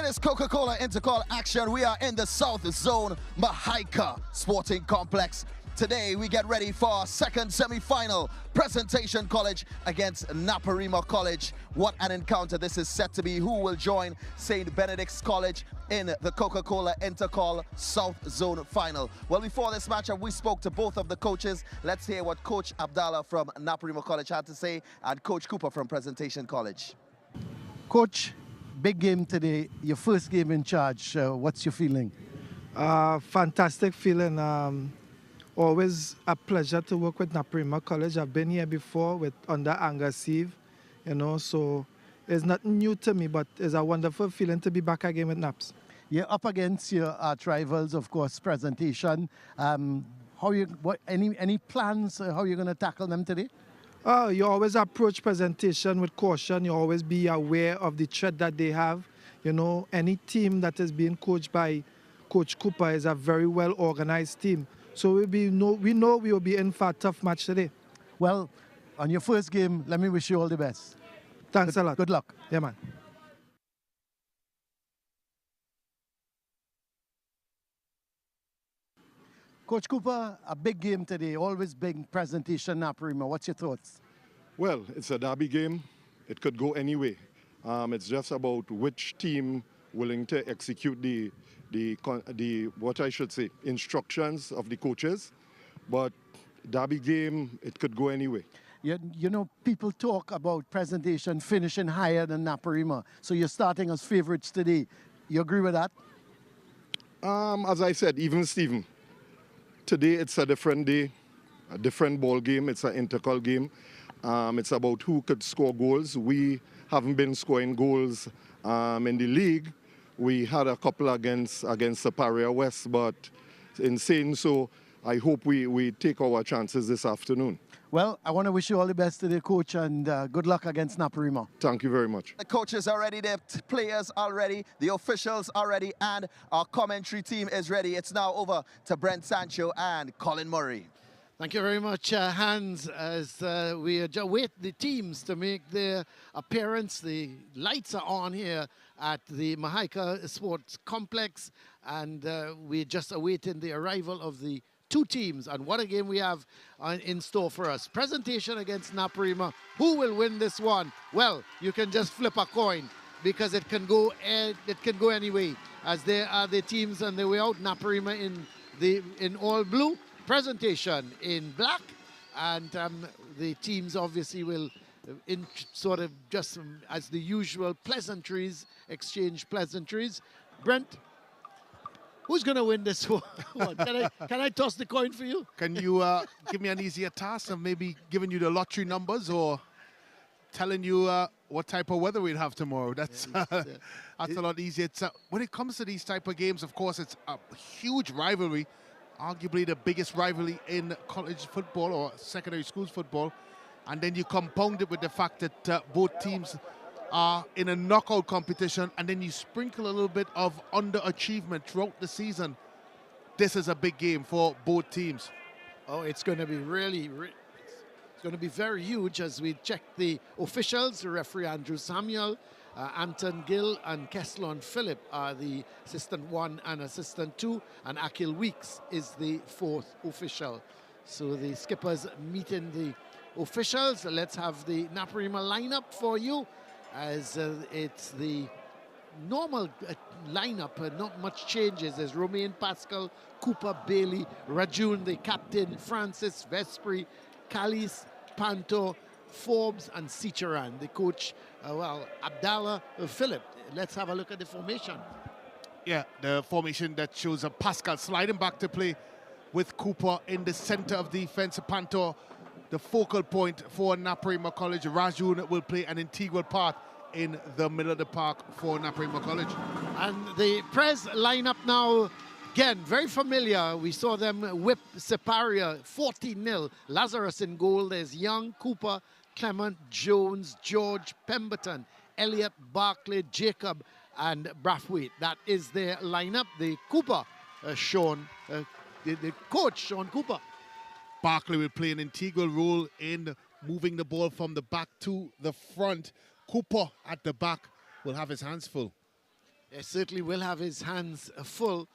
It is Coca-Cola Intercol action. We are in the South Zone Mahaika Sporting Complex. Today we get ready for our second semi-final. Presentation College against Naparima College. What an encounter this is set to be. Who will join St. Benedict's College in the Coca-Cola Intercol South Zone final? Well, before this matchup, we spoke to both of the coaches. Let's hear what Coach Abdallah from Naparima College had to say and Coach Cooper from Presentation College. Coach, big game today, your first game in charge. What's your feeling? Fantastic feeling. Always a pleasure to work with Naparima College. I've been here before under Angus Steve, so it's nothing new to me, but it's a wonderful feeling to be back again with Naps. You're up against your rivals, of course, Presentation. Any plans how you're going to tackle them today? You always approach Presentation with caution. You always be aware of the threat that they have. Any team that is being coached by Coach Cooper is a very well-organized team. So we know we will be in for a tough match today. Well, on your first game, let me wish you all the best. Thanks a lot. Good luck. Yeah, man. Coach Cooper, a big game today, always big Presentation Naparima. What's your thoughts? Well, it's a derby game. It could go any way. It's just about which team willing to execute the instructions of the coaches. But derby game, it could go any way. People talk about Presentation finishing higher than Naparima. So you're starting as favorites today. You agree with that? As I said, even Stephen, today it's a different day, a different ball game. It's an Intercol game. It's about who could score goals. We haven't been scoring goals in the league. We had a couple against Superior West, but in saying so, I hope we take our chances this afternoon. Well, I want to wish you all the best today, Coach, and good luck against Naparima. Thank you very much. The coaches are ready, the players are ready, the officials are ready, and our commentary team is ready. It's now over to Brent Sancho and Colin Murray. Thank you very much, Hans, as we await the teams to make their appearance. The lights are on here at the Mahaika Sports Complex, and we're just awaiting the arrival of the two teams. And what a game we have in store for us. Presentation against Naparima. Who will win this one? Well, you can just flip a coin because it can go any way, as there are the teams on the way out. Naparima in all blue, Presentation in black, and the teams obviously will sort of just as the usual pleasantries, exchange pleasantries. Brent, who's going to win this one? Can I toss the coin for you? Can you give me an easier task of maybe giving you the lottery numbers or telling you what type of weather we'd have tomorrow? That's that's a lot easier. When it comes to these type of games, of course, it's a huge rivalry. Arguably the biggest rivalry in college football or secondary schools football. And then you compound it with the fact that both teams are in a knockout competition, and then you sprinkle a little bit of underachievement throughout the season. This is a big game for both teams. Oh, it's going to be it's going to be very huge as we check the officials. The referee Andrew Samuel, Anton Gill and Keslon Phillip are the assistant 1 and assistant 2, and Akil Weeks is the 4th official. So the skippers meeting the officials. Let's have the Naparima lineup for you, as it's the normal lineup, not much changes. There's Romain Pascal, Cooper, Bailey, Rajun, the captain, Francis, Vespri, Callis, Panto, Forbes and Sicharan. The coach, Abdallah Philip. Let's have a look at the formation. Yeah, the formation that shows a Pascal sliding back to play with Cooper in the center of defense. Panto, the focal point for Naparima College. Rajun will play an integral part in the middle of the park for Naparima College. And the Prez lineup now, again, very familiar. We saw them whip Separia 14-0. Lazarus in goal. There's Young, Cooper, Clement, Jones, George, Pemberton, Elliott, Barclay, Jacob, and Brathwaite. That is their lineup. The Cooper, the coach, Sean Cooper. Barclay will play an integral role in moving the ball from the back to the front. Cooper at the back will have his hands full. He certainly will have his hands full,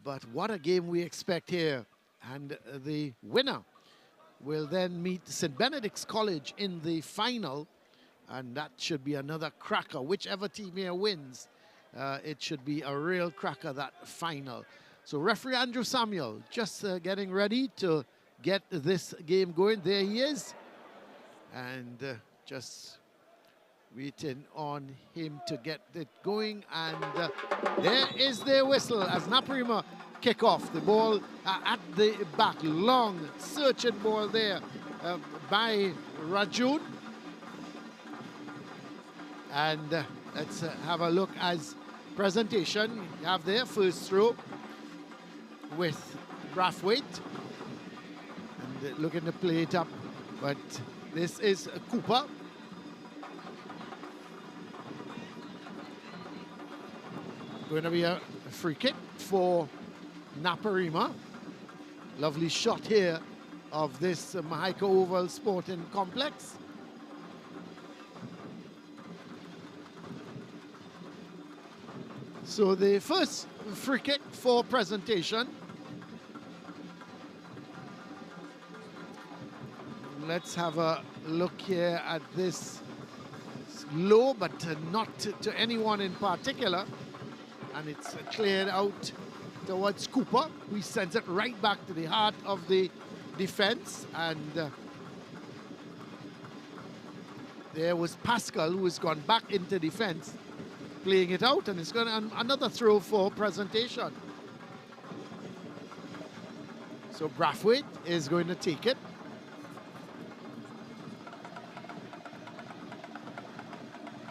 but what a game we expect here. And the winner will then meet St. Benedict's College in the final, and that should be another cracker. Whichever team here wins, it should be a real cracker, that final. So referee Andrew Samuel just getting ready to get this game going. There he is, and just waiting on him to get it going. And there is their whistle as Naparima kick off. The ball at the back, long searching ball there by Rajun. And let's have a look as presentation. You have their first throw with Brathwaite. And looking to play it up, but this is Cooper. Going to be a free kick for Naparima. Lovely shot here of this Mahaika Oval Sporting Complex. So the first free kick for presentation. Let's have a look here at this. It's low, but not to anyone in particular. And it's cleared out towards Cooper, who sends it right back to the heart of the defense. And there was Pascal, who has gone back into defense, playing it out, and it's going to another throw for presentation. So Brathwaite is going to take it.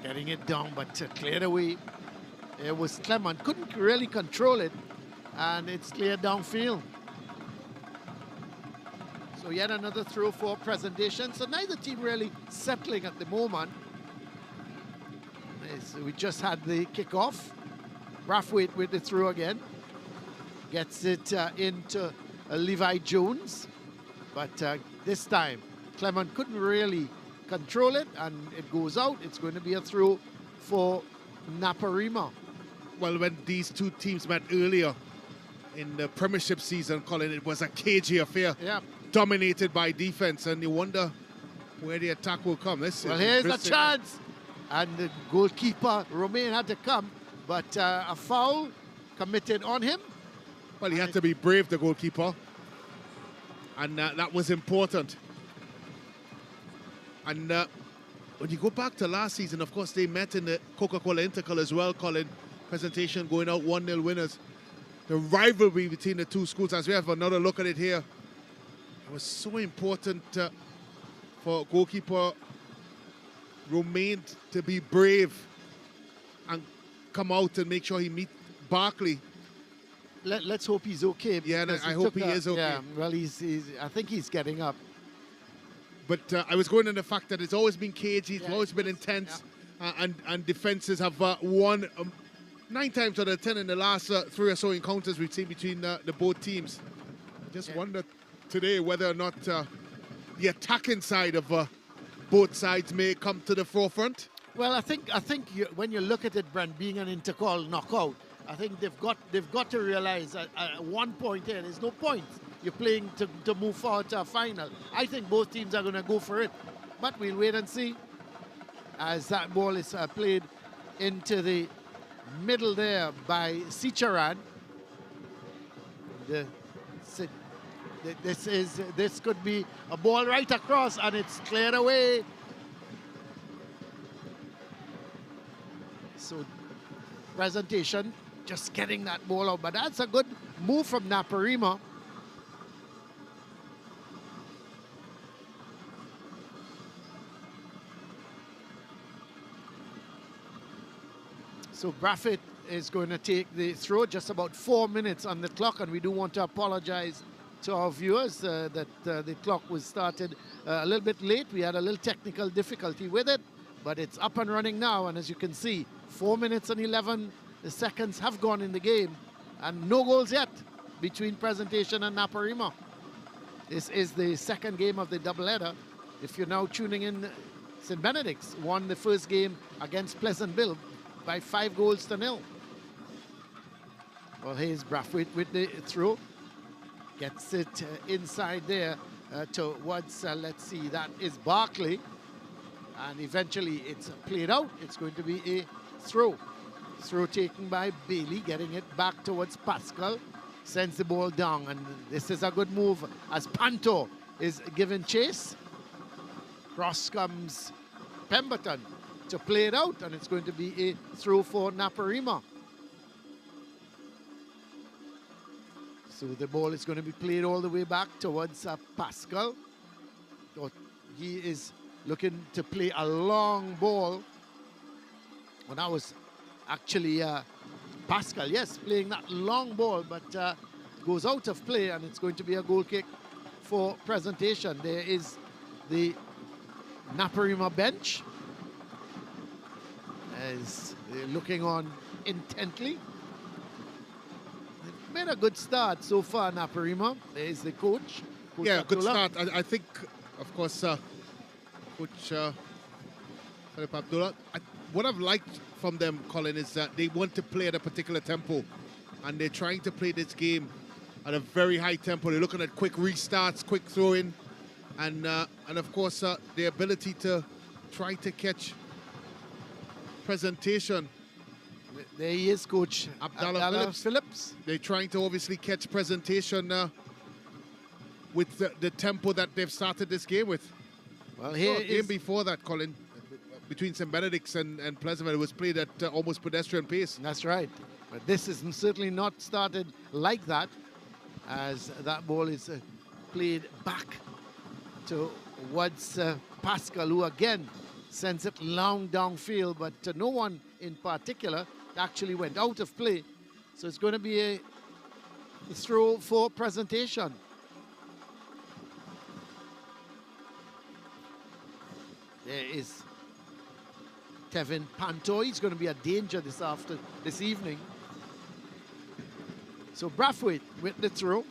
Getting it down, but cleared away. It was Clement, couldn't really control it, and it's cleared downfield. So So yet another throw for presentation. So neither team really settling at the moment. So we just had the kickoff. Brathwaite with the throw again. Gets it into Levi Jones. But this time, Clement couldn't really control it, and it goes out. It's going to be a throw for Naparima. Well, when these two teams met earlier in the Premiership season, Colin, it was a cagey affair. Yeah. Dominated by defense, and you wonder where the attack will come. This well, here's a chance. And the goalkeeper, Romain, had to come, but a foul committed on him. Well, he had to be brave, the goalkeeper. And that was important. And when you go back to last season, of course, they met in the Coca-Cola Intercol as well, Colin. Presentation going out 1-0 winners. The rivalry between the two schools, as we have another look at it here, it was so important for goalkeeper Romain to be brave and come out and make sure he meet Barkley. Let's hope he's okay. Yeah, I hope he is okay. Yeah, well, I think he's getting up. But I was going on the fact that it's always been cagey, it's always been intense, and defenses have won 9 times out of 10 in the last 3 or so encounters we've seen between the both teams. Just wonder today whether or not the attacking side of both sides may come to the forefront. Well, I think when you look at it, Brent, being an Intercol knockout, I think they've got to realize at one point here, there's no point. You're playing to move forward to a final. I think both teams are going to go for it, but we'll wait and see as that ball is played into the middle there by Sicharan. This could be a ball right across, and it's cleared away. So presentation just getting that ball out, but that's a good move from Naparima. So Brathwaite is going to take the throw, just about 4 minutes on the clock, and we do want to apologize to our viewers that the clock was started a little bit late. We had a little technical difficulty with it, but it's up and running now, and as you can see, 4 minutes and 11 seconds have gone in the game, and no goals yet between Presentation and Naparima. This is the second game of the doubleheader. If you're now tuning in, St. Benedict's won the first game against Pleasantville by 5 goals to 0. Well, here's Brathwaite with the throw. Gets it inside there towards, let's see, that is Barkley. And eventually it's played out. It's going to be a throw. Throw taken by Bailey, getting it back towards Pascal. Sends the ball down, and this is a good move as Panto is given chase. Cross comes Pemberton to play it out, and it's going to be a throw for Naparima. So the ball is going to be played all the way back towards Pascal. He is looking to play a long ball. Well, that was actually Pascal, yes, playing that long ball, but goes out of play, and it's going to be a goal kick for Presentation. There is the Naparima bench as they're looking on intently. They've made a good start so far, Naparima. There's the coach. Yeah, good start. I think, of course, Coach Philip Abdullah, what I've liked from them, Colin, is that they want to play at a particular tempo, and they're trying to play this game at a very high tempo. They're looking at quick restarts, quick throwing, and of course the ability to try to catch Presentation. There he is, Coach Abdullah Phillips. They're trying to obviously catch Presentation with the tempo that they've started this game with. Well, here the game before that, Colin, between St. Benedict's and Pleasantville, it was played at almost pedestrian pace. That's right. But this is certainly not started like that, as that ball is played back towards Pascal, who again sends it long downfield, but no one in particular actually went out of play. So it's going to be a throw for Presentation. There is Tevin Panto. He's going to be a danger this evening. So Brathwaite with the throw.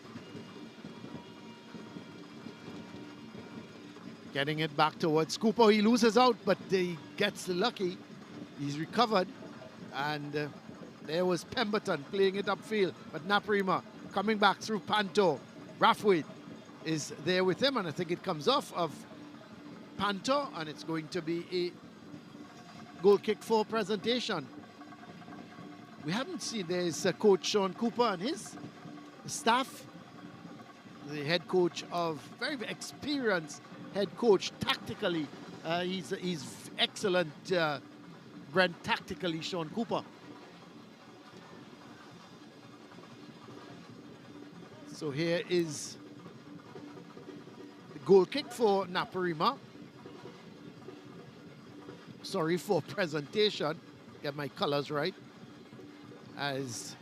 Getting it back towards Cooper. He loses out, but he gets lucky. He's recovered. And there was Pemberton playing it upfield. But Naparima coming back through Panto. Brathwaite is there with him, and I think it comes off of Panto, and it's going to be a goal kick for Presentation. We haven't seen, there's Coach Sean Cooper and his staff, the head coach of, very experienced head coach tactically. He's excellent, Brent, tactically, Sean Cooper. So here is the goal kick for Naparima. Sorry, for Presentation. Get my colors right. As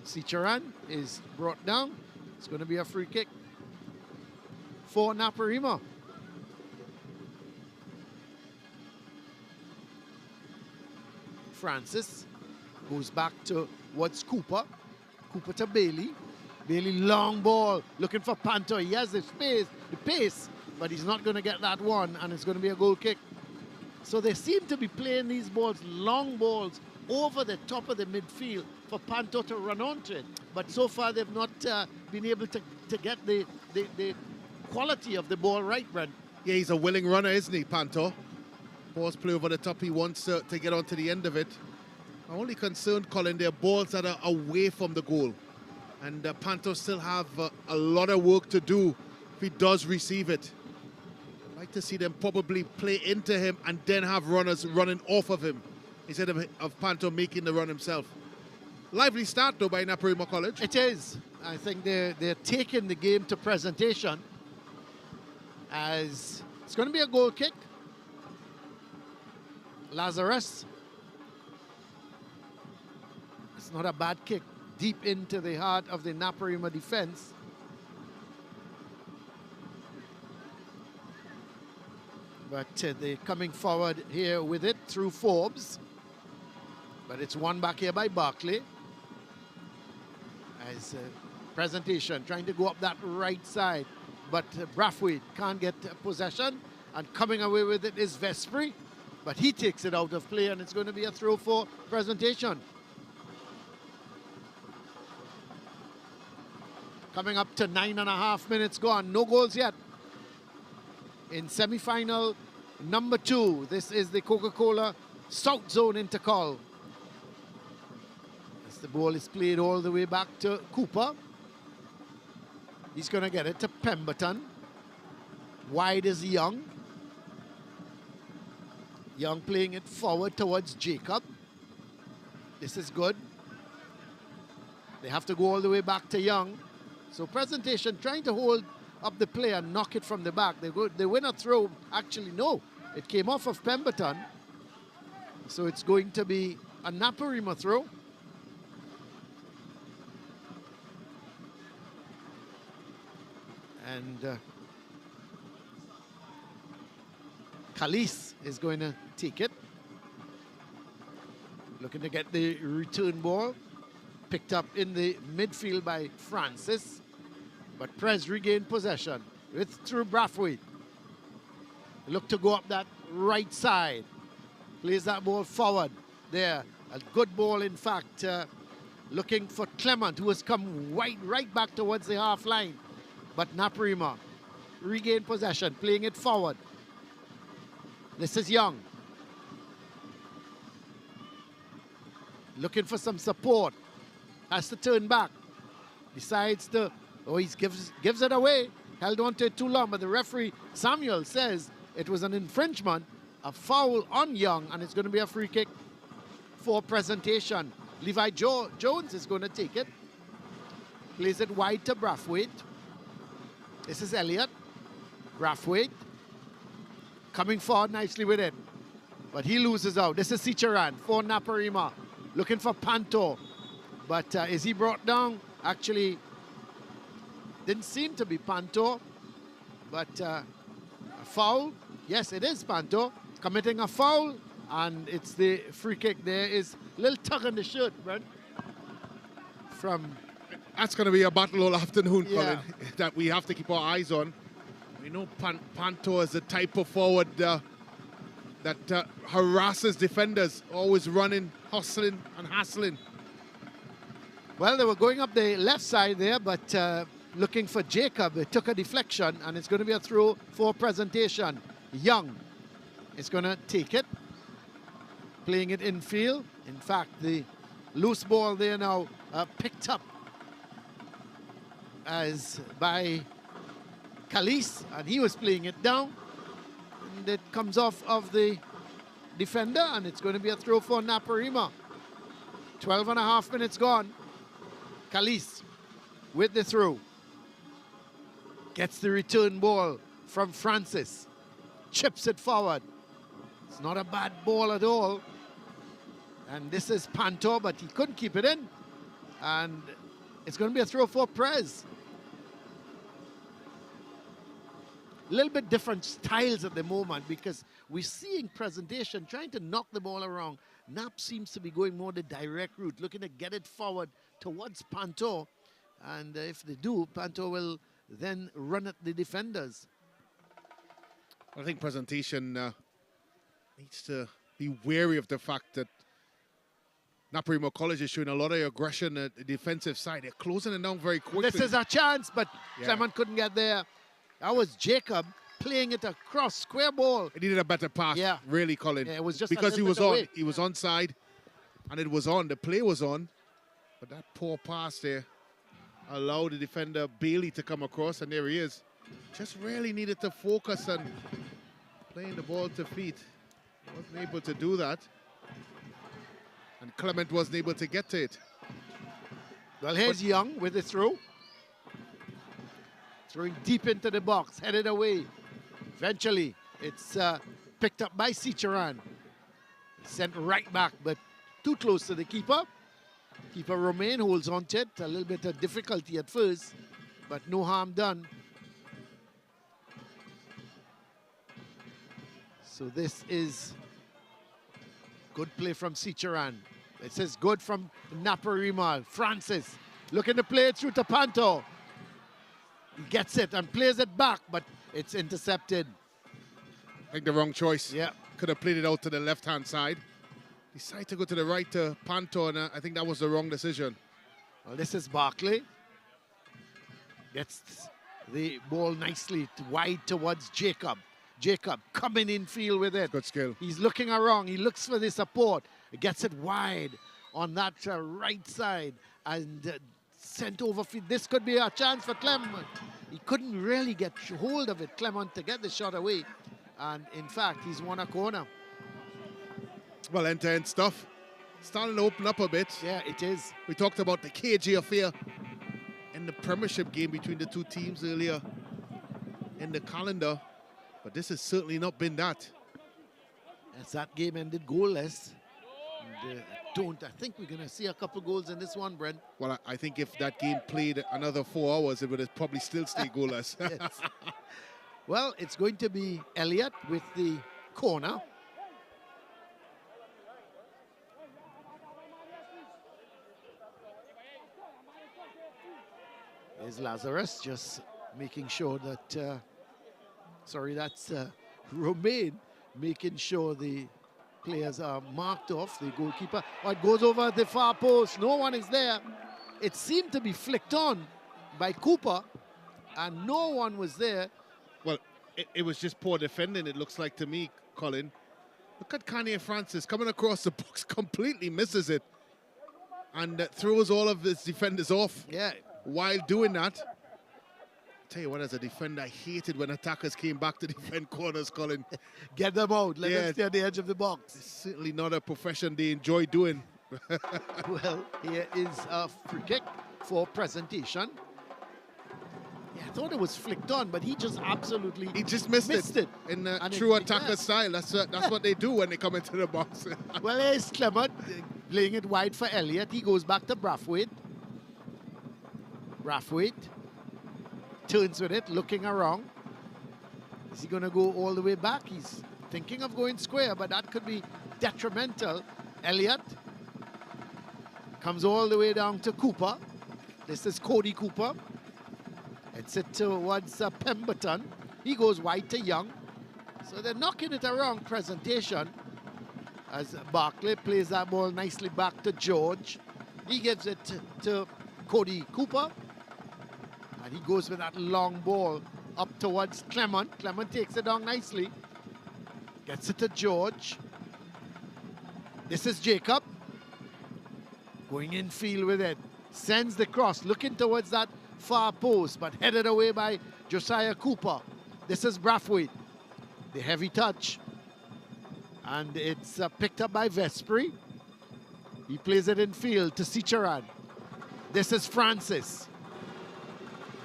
Sicharan is brought down, it's going to be a free kick for Naparima. Francis goes back towards Cooper. Cooper to Bailey. Bailey, long ball, looking for Panto. He has the pace, but he's not going to get that one, and it's going to be a goal kick. So they seem to be playing these balls, long balls, over the top of the midfield for Panto to run onto it. But so far they've not been able to get the quality of the ball right, Brent. Yeah, he's a willing runner, isn't he, Panto? Balls play over the top. He wants to get onto the end of it. I'm only concerned, Colin, they're balls that are away from the goal. And Panto still have a lot of work to do if he does receive it. I'd like to see them probably play into him and then have runners running off of him instead of Panto making the run himself. Lively start, though, by Naparima College. It is. I think they're taking the game to Presentation, as it's going to be a goal kick. Lazarus. It's not a bad kick. Deep into the heart of the Naparima defense. But they're coming forward here with it through Forbes. But it's won back here by Barkley. As Presentation trying to go up that right side. But Brathwaite can't get possession. And coming away with it is Vespri. But he takes it out of play, and it's going to be a throw for Presentation. Coming up to 9.5 minutes gone. No goals yet. In semi-final number 2, this is the Coca-Cola South Zone Intercol. As the ball is played all the way back to Cooper. He's going to get it to Pemberton. Wide is Young. Young playing it forward towards Jacob. This is good. They have to go all the way back to Young. So presentation trying to hold up the play and knock it from the back. They win a throw. Actually, no. It came off of Pemberton. So it's going to be a Naparima throw. And Khalis is going to take it. Looking to get the return ball. Picked up in the midfield by Francis. But Prez regained possession. It's through Brathwaite. Look to go up that right side. Plays that ball forward. There. A good ball, in fact. Looking for Clement, who has come right back towards the half line. But Naparima regained possession, playing it forward. This is Young. Looking for some support. Has to turn back. Decides to, he gives it away. Held on to it too long, but the referee, Samuel, says it was an infringement, a foul on Young, and it's going to be a free kick for presentation. Levi Jones is going to take it. Plays it wide to Brathwaite. This is Elliott. Brathwaite coming forward nicely with it. But he loses out. This is Sicharan for Naparima. Looking for Panto. But is he brought down? Actually, didn't seem to be Panto. But a foul. Yes, it is Panto. Committing a foul. And it's the free kick. There is a little tug on the shirt, Brent. From... That's going to be a battle all afternoon, Yeah. Colin, that we have to keep our eyes on. We know Panto is the type of forward that harasses defenders, always running, hustling and hassling. Well, they were going up the left side there, but looking for Jacob. They took a deflection, and it's going to be a throw for presentation. Young is going to take it, playing it infield. In fact, the loose ball there now picked up as by Khalis, and he was playing it down. And it comes off of the defender, and it's going to be a throw for Naparima. 12.5 minutes gone. Khalis with the throw. Gets the return ball from Francis. Chips it forward. It's not a bad ball at all. And this is Panto, but he couldn't keep it in. And it's going to be a throw for Prez. A little bit different styles at the moment because we're seeing presentation trying to knock the ball around. Nap seems to be going more the direct route, looking to get it forward towards Panto. And if they do, Panto will then run at the defenders. I think presentation needs to be wary of the fact that Naparima College is showing a lot of aggression at the defensive side. They're closing it down very quickly. This is a chance, but Yeah. Clement couldn't get there. That was Jacob playing it across, square ball. It needed a better pass, Yeah. really, Colin. Yeah, it was just a because he little was bit on. away. He was onside, and it was on. The play was on, but that poor pass there allowed the defender Bailey to come across, and there he is. Just really needed to focus on playing the ball to feet. Wasn't able to do that, and Clement wasn't able to get to it. Well, here's Young with the throw. Throwing deep into the box, headed away. Eventually, it's picked up by Sicharan. Sent right back, but too close to the keeper. Keeper Romain holds on to it. A little bit of difficulty at first, but no harm done. So this is good play from Sicharan. This is good from Naparima. Francis looking to play it through to Panto. He gets it and plays it back, but it's intercepted. I think the wrong choice. Yeah. Could have played it out to the left-hand side. Decided to go to the right to Panto, and I think that was the wrong decision. Well, this is Barkley. Gets the ball nicely wide towards Jacob. Jacob coming in field with it. Good skill. He's looking around. He looks for the support. Gets it wide on that right side and sent over field. This could be a chance for Clement. He couldn't really get hold of it, Clement, to get the shot away. And in fact, he's won a corner. Well, end-to-end stuff. Starting to open up a bit. Yeah, it is. We talked about the KG affair in the Premiership game between the two teams earlier in the calendar. But this has certainly not been that. As that game ended goalless. And, I think we're going to see a couple goals in this one, Brent. Well, I think if that game played another 4 hours, it would have probably still stayed goalless. Yes. Well, it's going to be Elliott with the corner. There's Lazarus just making sure that, that's Romain making sure the players are marked off, the goalkeeper. Oh, it goes over the far post. No one is there. It seemed to be flicked on by Cooper, and no one was there. Well, it was just poor defending, it looks like to me, Colin. Look at Kanye Francis coming across the box, completely misses it, and throws all of his defenders off. Yeah. While doing that, tell you what, as a defender, I hated when attackers came back to defend corners, Colin. Get them out. Let them stay on the edge of the box. It's certainly not a profession they enjoy doing. Well, here is a free kick for Presentation. Yeah, I thought it was flicked on, but he just absolutely He just missed it. In true attacker style. That's what they do when they come into the box. Well, here's Clement playing it wide for Elliott. He goes back to Brathwaite. Brathwaite turns with it, looking around. Is he going to go all the way back? He's thinking of going square, but that could be detrimental. Elliott comes all the way down to Cooper. This is Cody Cooper. It's it towards Pemberton. He goes wide to Young. So they're knocking it around Presentation as Barclay plays that ball nicely back to George. He gives it to Cody Cooper. And he goes with that long ball up towards Clement. Clement takes it down nicely. Gets it to George. This is Jacob. Going in field with it. Sends the cross, looking towards that far post, but headed away by Josiah Cooper. This is Brathwaite. The heavy touch. And it's picked up by Vespri. He plays it in field to Sicharan. This is Francis.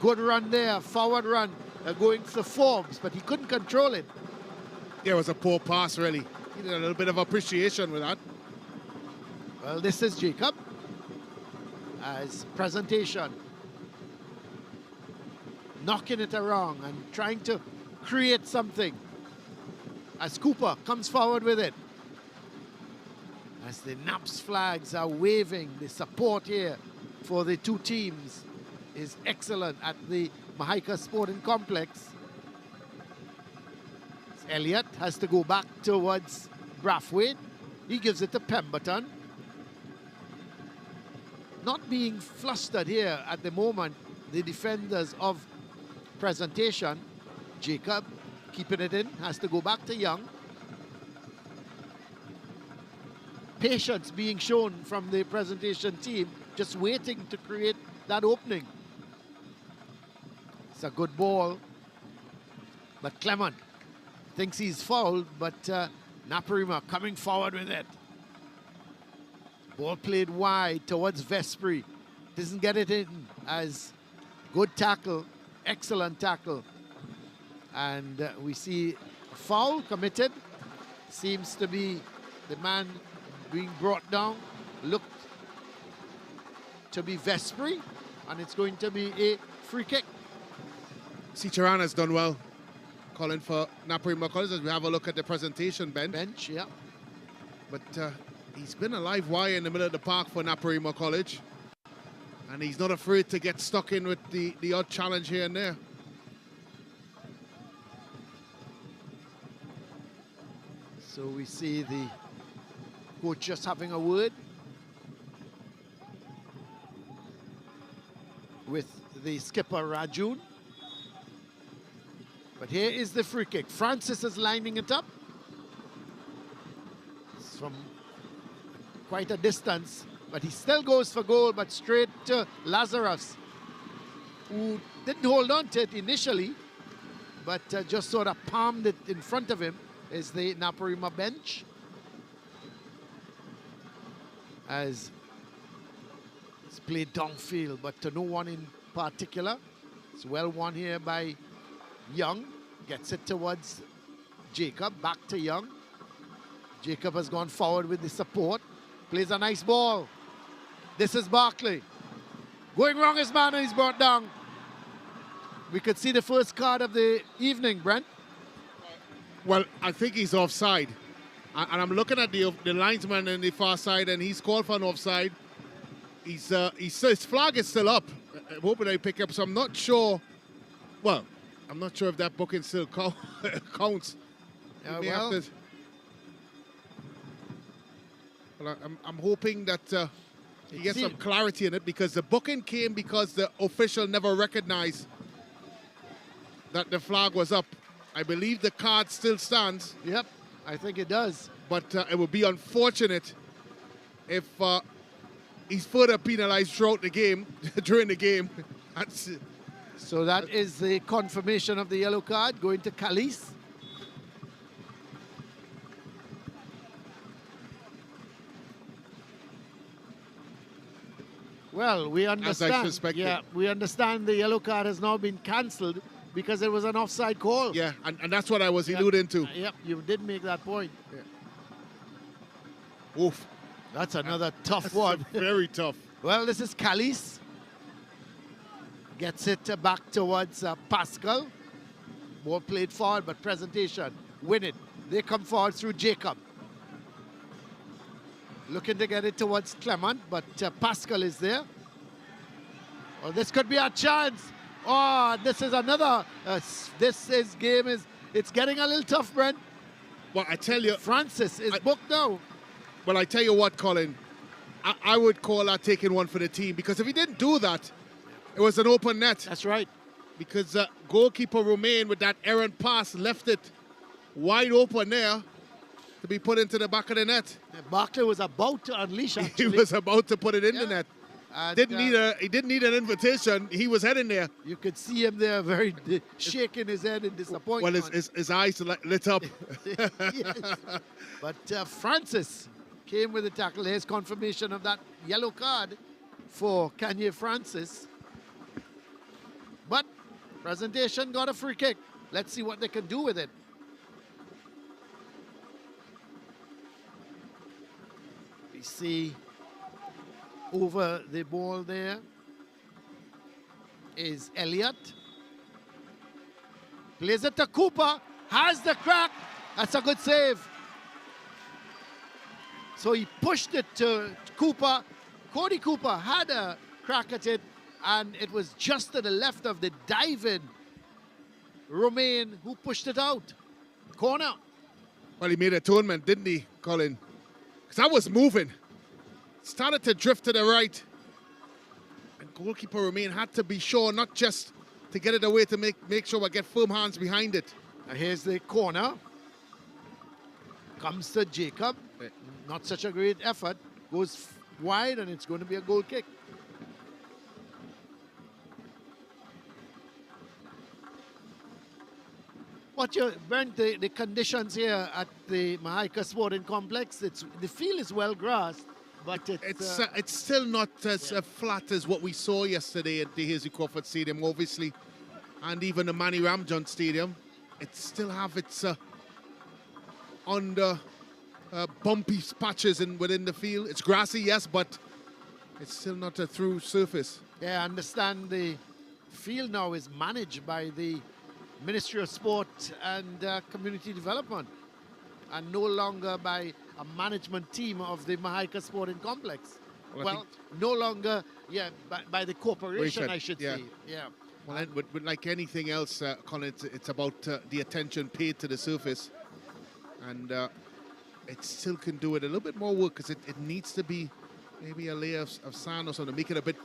Good run there, forward run, going to Forbes, but he couldn't control it. Yeah, it was a poor pass, really. He did a little bit of appreciation with that. Well, this is Jacob as Presentation. Knocking it around and trying to create something. As Cooper comes forward with it. As the NAPS flags are waving, the support here for the two teams is excellent at the Mahaika Sporting Complex. Elliott has to go back towards Brathwaite. He gives it to Pemberton. Not being flustered here at the moment, the defenders of Presentation. Jacob keeping it in, has to go back to Young. Patience being shown from the Presentation team, just waiting to create that opening. It's a good ball, but Clement thinks he's fouled, but Naparima coming forward with it. Ball played wide towards Vespri. Doesn't get it in as good tackle, excellent tackle. And we see a foul committed. Seems to be the man being brought down. Looked to be Vespri, and it's going to be a free kick. Sicharan has done well, calling for Naparima College as we have a look at the Presentation bench. Yeah. But he's been a live wire in the middle of the park for Naparima College. And he's not afraid to get stuck in with the odd challenge here and there. So we see the coach just having a word with the skipper Rajun. But here is the free kick. Francis is lining it up. It's from quite a distance, but he still goes for goal, but straight to Lazarus, who didn't hold on to it initially, but just sort of palmed it in front of him. Is the Naparima bench. As it's played downfield, but to no one in particular. It's well won here by Young. Gets it towards Jacob, back to Young. Jacob has gone forward with the support. Plays a nice ball. This is Barkley. Going wrong his man, and he's brought down. We could see the first card of the evening, Brent. Well, I think he's offside. And I'm looking at the linesman on the far side, and he's called for an offside. His flag is still up. I'm hoping they pick up, so I'm not sure. Well, I'm not sure if that booking still counts. Well, I'm hoping that he gets some clarity in it, because the booking came because the official never recognized that the flag was up. I believe the card still stands. Yep, I think it does. But it would be unfortunate if he's further penalized throughout the game, during the game. So that is the confirmation of the yellow card going to Kalis. Well, we understand. Yeah, we understand the yellow card has now been cancelled because it was an offside call. Yeah, and that's what I was alluding to. Yep, you did make that point. Yeah. Oof. That's another tough one. Very tough. Well, this is Kalis. Gets it back towards Pascal. Ball played forward, but presentation. Win it. They come forward through Jacob. Looking to get it towards Clement, but Pascal is there. Well, this could be a chance. Oh, this is another. It's getting a little tough, Brent. Well, I tell you. Francis is booked now. Well, I tell you what, Colin. I would call that taking one for the team, because if he didn't do that, it was an open net. That's right. Because goalkeeper Romain, with that errant pass, left it wide open there to be put into the back of the net. Barkley was about to unleash, actually. He was about to put it in the net. And, he didn't need an invitation. He was heading there. You could see him there, very shaking his head in disappointment. Well, his eyes lit up. Yes. But Francis came with the tackle. Here's confirmation of that yellow card for Kanye Francis. But presentation got a free kick. Let's see what they can do with it. We see over the ball there is Elliott. Plays it to Cooper. Has the crack. That's a good save. So he pushed it to Cooper. Cody Cooper had a crack at it, and it was just to the left of the diving Romain who pushed it out. Corner. Well, he made atonement, didn't he, Colin? Because I was moving. Started to drift to the right. And goalkeeper Romain had to be sure not just to get it away, to make sure I get firm hands behind it. Now here's the corner. Comes to Jacob. Not such a great effort. Goes wide, and it's going to be a goal kick. Brent, the conditions here at the Mahaika Sporting Complex, the field is well grassed, but it's still not as flat as what we saw yesterday at the Hazy Crawford Stadium, obviously, and even the Manny Ramjohn Stadium. It still have its under bumpy patches within the field. It's grassy, yes, but it's still not a through surface. Yeah, I understand the field now is managed by the Ministry of Sport and Community Development, and no longer by a management team of the Mahaika Sporting Complex. Well, no longer, by the corporation, I should say. Yeah. Well, but like anything else, Colin, it's about the attention paid to the surface, and it still can do it a little bit more work, because it needs to be maybe a layer of sand or something, make it a bit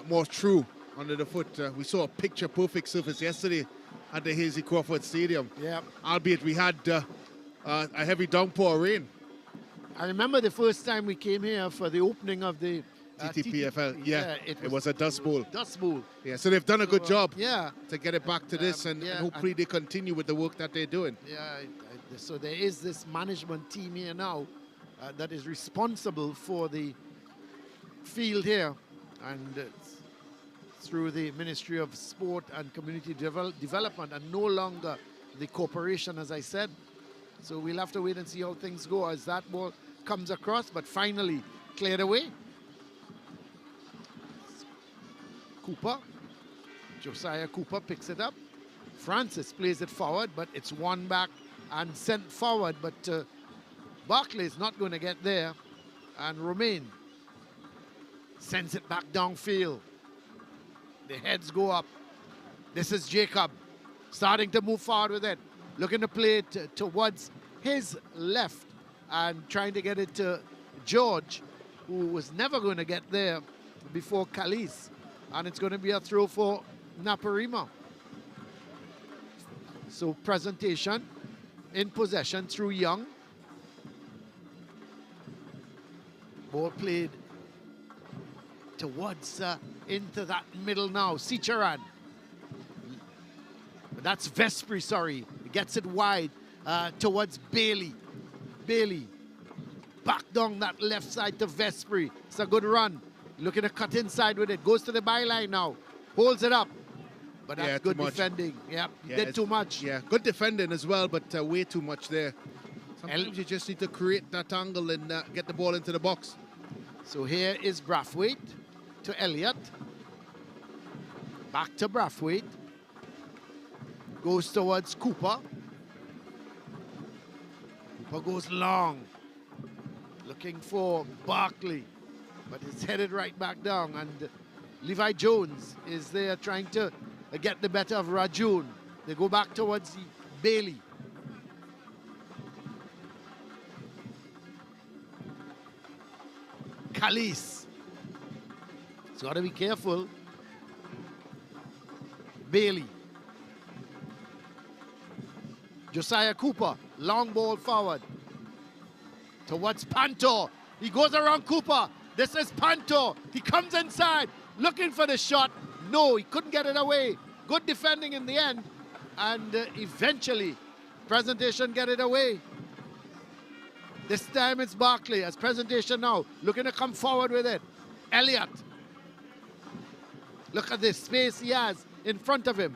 more true under the foot. We saw a picture-perfect surface yesterday at the Hazy Crawford Stadium. Yeah. Albeit we had a heavy downpour of rain. I remember the first time we came here for the opening of the TTPFL. Yeah, it was a dust bowl. Dust bowl. Yeah, so they've done a good job. Yeah. To get it back to this, and hopefully they continue with the work that they're doing. Yeah. So there is this management team here now that is responsible for the field here, and through the Ministry of Sport and Community Development, and no longer the corporation, as I said. So we'll have to wait and see how things go as that ball comes across, but finally cleared away. Cooper, Josiah Cooper picks it up. Francis plays it forward, but it's won back and sent forward, but Barclay is not going to get there, and Romain sends it back downfield. The heads go up. This is Jacob starting to move forward with it, looking to play it towards his left and trying to get it to George, who was never going to get there before Calise, and it's going to be a throw for Naparima. So presentation in possession through Young. Ball played towards into that middle now. Sicharan. That's Vespri, sorry. He gets it wide towards Bailey. Bailey back down that left side to Vespri. It's a good run. Looking to cut inside with it. Goes to the byline now. Holds it up. But that's good defending. Yep, he did too much. Yeah, good defending as well, but way too much there. Sometimes you just need to create that angle and get the ball into the box. So here is Brathwaite to Elliott. Back to Brathwaite. Goes towards Cooper. Cooper goes long. Looking for Barkley. But it's headed right back down. And Levi Jones is there trying to get the better of Rajoon. They go back towards Bailey. Calise. He's got to be careful. Bailey. Josiah Cooper. Long ball forward. Towards Panto. He goes around Cooper. This is Panto. He comes inside. Looking for the shot. No, he couldn't get it away. Good defending in the end. And eventually, Presentation get it away. This time it's Barkley as Presentation now. Looking to come forward with it. Elliott. Look at this space he has in front of him.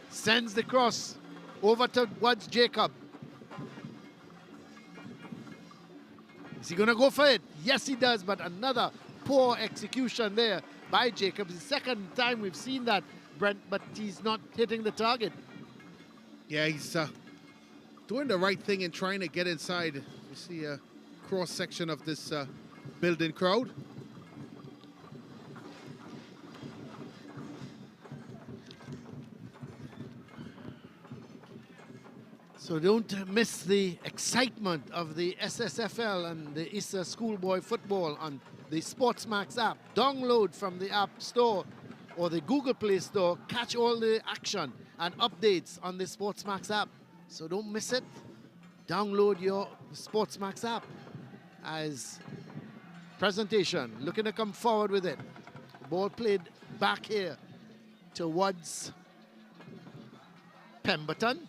Sends the cross over towards Jacob. Is he going to go for it? Yes, he does, but another poor execution there by Jacob. It's the second time we've seen that, Brent, but he's not hitting the target. Yeah, he's doing the right thing and trying to get inside. You see a cross-section of this building crowd. So don't miss the excitement of the SSFL and the ISA schoolboy football on the SportsMax app. Download from the App Store or the Google Play Store. Catch all the action and updates on the SportsMax app. So don't miss it. Download your SportsMax app as Presentation. Looking to come forward with it. Ball played back here towards Pemberton.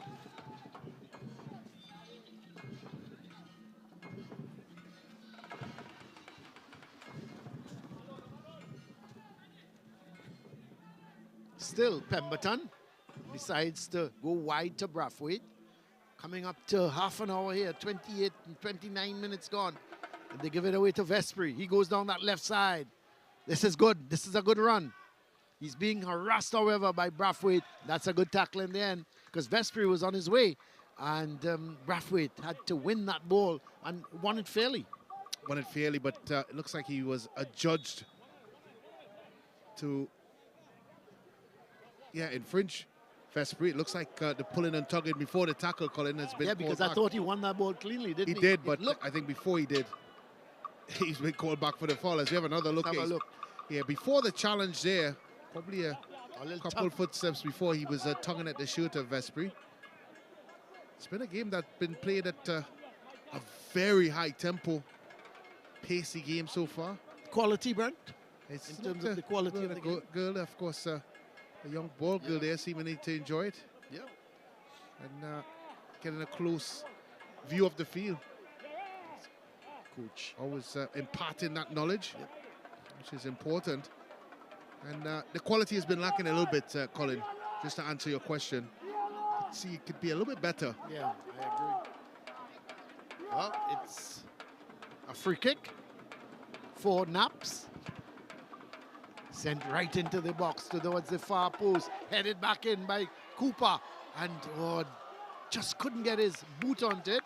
Still, Pemberton decides to go wide to Brathwaite. Coming up to half an hour here, 28 and 29 minutes gone. And they give it away to Vespri. He goes down that left side. This is good. This is a good run. He's being harassed, however, by Brathwaite. That's a good tackle in the end because Vespri was on his way. And Brathwaite had to win that ball and won it fairly. Won it fairly, but it looks like he was adjudged to... Yeah, infringe Vespri. It looks like the pulling and tugging before the tackle, Colin, has been because called I thought he won that ball cleanly, didn't he? He did, but I think before he did, he's been called back for the foul. As we have another look. Have a look. Yeah, before the challenge there, Probably a little couple tough. footsteps before he was tugging at the shooter of Vespri. It's been a game that's been played at a very high tempo, pacey game so far. Quality, Brent? It's In terms of the quality of the game? girl, of course, a young ball girl there seemingly to enjoy it. Yeah. And getting a close view of the field. Coach. Always imparting that knowledge, which is important. And the quality has been lacking a little bit, Colin, just to answer your question. I'd see it could be a little bit better. Yeah, I agree. Well, it's a free kick for Naps. Sent right into the box towards the far post. Headed back in by Cooper. And just couldn't get his boot onto it.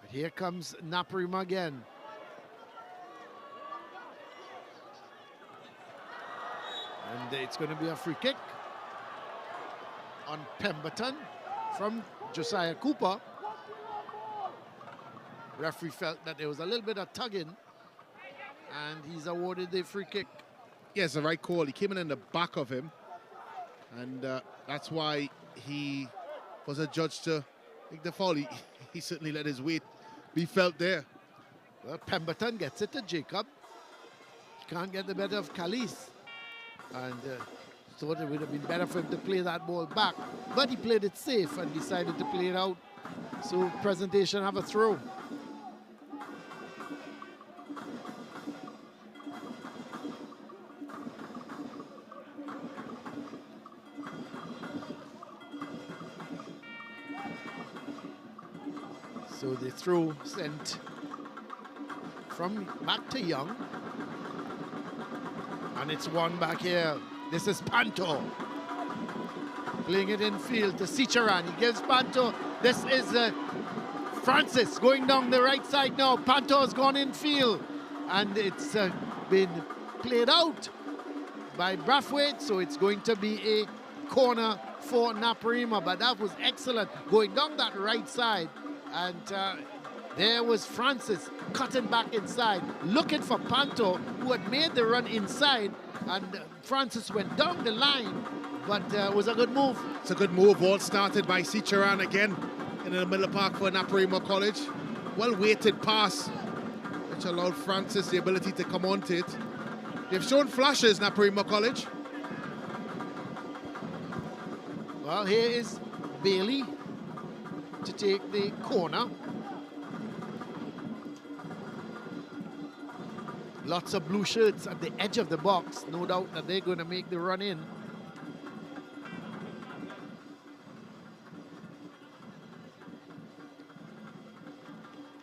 But here comes Naparima again. And it's going to be a free kick on Pemberton from Josiah Cooper. Referee felt that there was a little bit of tugging, and he's awarded the free kick. Yes, the right call. He came in the back of him, and that's why he was adjudged to make the foul. He certainly let his weight be felt there. Well, Pemberton gets it to Jacob. He can't get the better of Calise. And thought it would have been better for him to play that ball back. But he played it safe and decided to play it out. So Presentation have a throw. So the throw sent from back to Young. And it's one back here. This is Panto. Playing it in field to Sicharan. He gives Panto. This is Francis going down the right side now. Panto has gone in field. And it's been played out by Brathwaite. So it's going to be a corner for Naparima. But that was excellent. Going down that right side. And there was Francis cutting back inside, looking for Panto, who had made the run inside, and Francis went down the line, but it was a good move. It's a good move. All started by Sicharan again in the middle of the park for Naparima College. Well-weighted pass, which allowed Francis the ability to come onto it. They've shown flashes, Naparima College. Well, here is Bailey to take the corner. Lots of blue shirts at the edge of the box. No doubt that they're going to make the run in.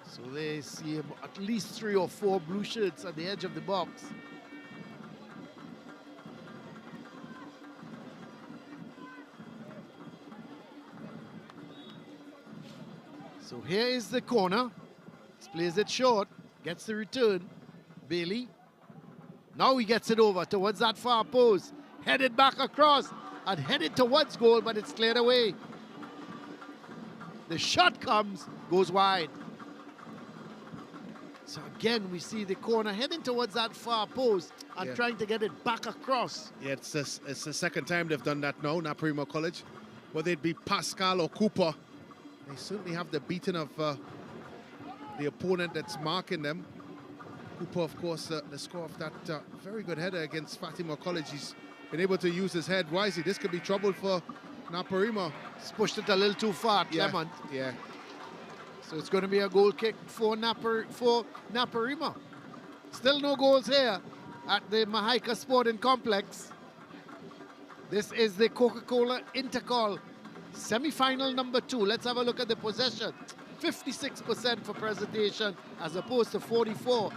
So they see at least 3 or 4 blue shirts at the edge of the box. So here is the corner. Plays it short, gets the return. Bailey. Now he gets it over towards that far post. Headed back across and headed towards goal, but it's cleared away. The shot comes, goes wide. So again, we see the corner heading towards that far post and trying to get it back across. Yeah, it's the second time they've done that now, Naparima College. Whether it be Pascal or Cooper, they certainly have the beating of the opponent that's marking them. Cooper, of course, the score of that very good header against Fatima College. He's been able to use his head wisely. This could be trouble for Naparima. He's pushed it a little too far, Clement. Yeah. So it's going to be a goal kick for Naparima. Still no goals here at the Mahaika Sporting Complex. This is the Coca-Cola Intercol semi-final number 2. Let's have a look at the possession. 56% for Presentation as opposed to 44,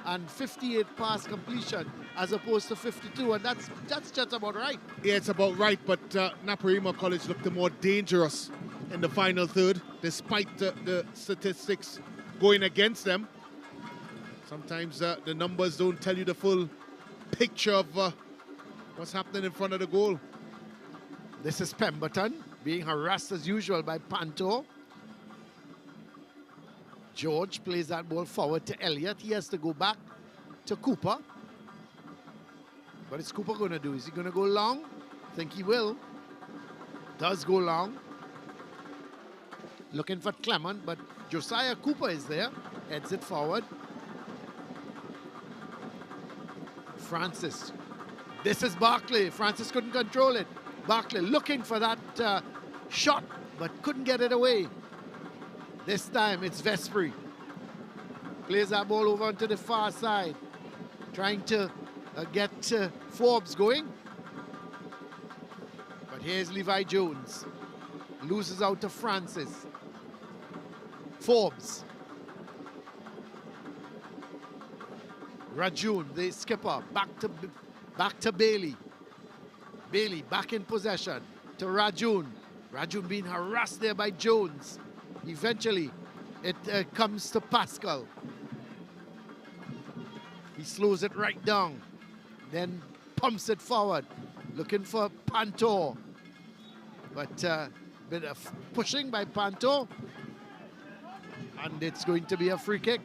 and 58 pass completion as opposed to 52, and that's just about right. Yeah, it's about right, but Naparima College looked the more dangerous in the final third, despite the statistics going against them. Sometimes the numbers don't tell you the full picture of what's happening in front of the goal. This is Pemberton being harassed as usual by Panto. George plays that ball forward to Elliott. He has to go back to Cooper. What is Cooper going to do? Is he going to go long? Think he will. Does go long. Looking for Clement, but Josiah Cooper is there. Heads it forward. Francis. This is Barkley. Francis couldn't control it. Barkley looking for that shot, but couldn't get it away. This time it's Vespri. Plays that ball over onto the far side. Trying to get Forbes going. But here's Levi Jones. Loses out to Francis. Forbes. Rajun, the skipper, back to Bailey. Bailey back in possession to Rajun. Rajun being harassed there by Jones. Eventually, it comes to Pascal. He slows it right down, then pumps it forward, looking for Panto. But bit of pushing by Panto, and it's going to be a free kick.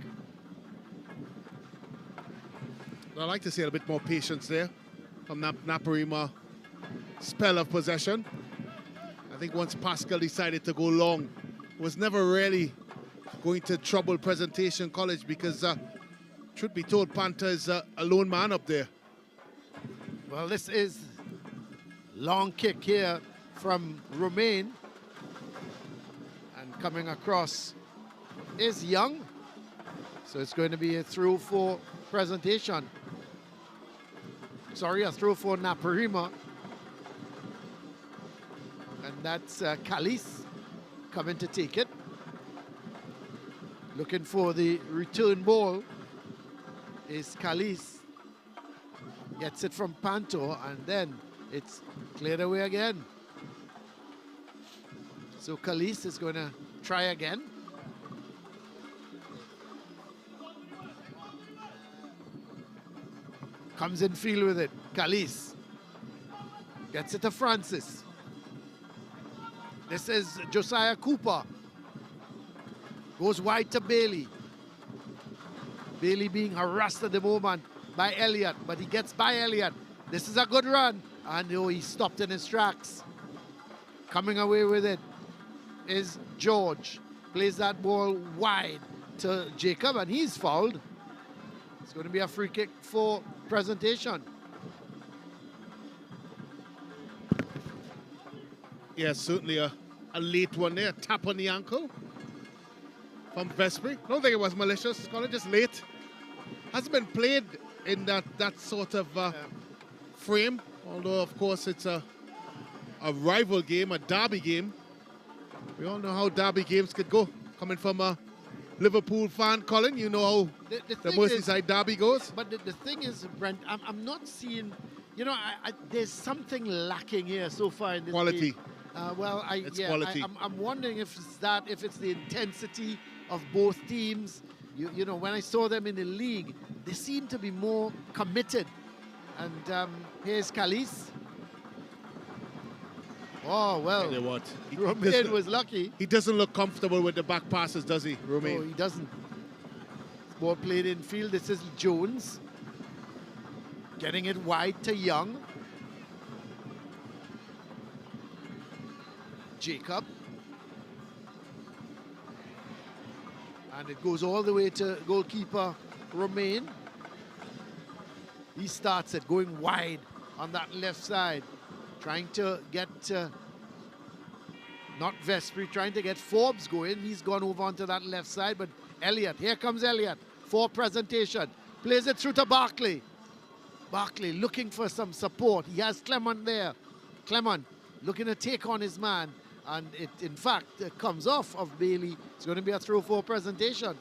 I'd like to see a bit more patience there from Naparima. Spell of possession. I think once Pascal decided to go long, was never really going to trouble Presentation College because, truth be told, Panther is a lone man up there. Well, this is long kick here from Romain. And coming across is Young. So it's going to be a throw for Presentation. Sorry, a throw for Naparima. And that's Kalis coming to take it. Looking for the return ball is Kalis. Gets it from Panto, and then it's cleared away again. So Kalis is going to try again. Comes in field with it. Kalis gets it to Francis. This is Josiah Cooper. Goes wide to Bailey. Bailey being harassed at the moment by Elliott, but he gets by Elliott. This is a good run. And oh, he stopped in his tracks. Coming away with it is George. Plays that ball wide to Jacob, and he's fouled. It's going to be a free kick for Presentation. Yeah, certainly a late one there. Tap on the ankle from Vespri. I don't think it was malicious. It's kind of just late. Hasn't been played in that sort of frame. Although, of course, it's a rival game, a derby game. We all know how derby games could go. Coming from a Liverpool fan, Colin, you know how the Merseyside derby goes. But the thing is, Brent, I'm not seeing, you know, there's something lacking here so far in this quality. game. Well, quality. I'm wondering if it's the intensity of both teams. You know, when I saw them in the league, they seem to be more committed. And here's Kalis. Oh, well. You know what? Romain was lucky. He doesn't look comfortable with the back passes, does he, Romain? No, he doesn't. Ball played in field. This is Jones. Getting it wide to Young. Jacob. And it goes all the way to goalkeeper Romain. He starts it going wide on that left side. Trying to get, not Vespri, trying to get Forbes going. He's gone over onto that left side, but Elliott, here comes Elliott for Presentation. Plays it through to Barkley. Barkley looking for some support. He has Clement there. Clement looking to take on his man. And it, in fact, comes off of Bailey. It's going to be a throw for Presentation.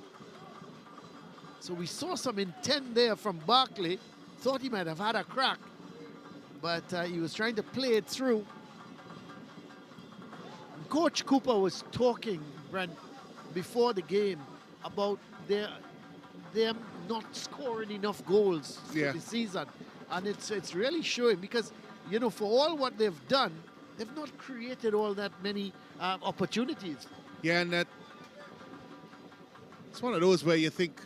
So we saw some intent there from Barkley. Thought he might have had a crack. But he was trying to play it through. Coach Cooper was talking, Brent, before the game about them not scoring enough goals for the season. And it's really showing because, you know, for all what they've done, they've not created all that many opportunities. Yeah, and it's one of those where you think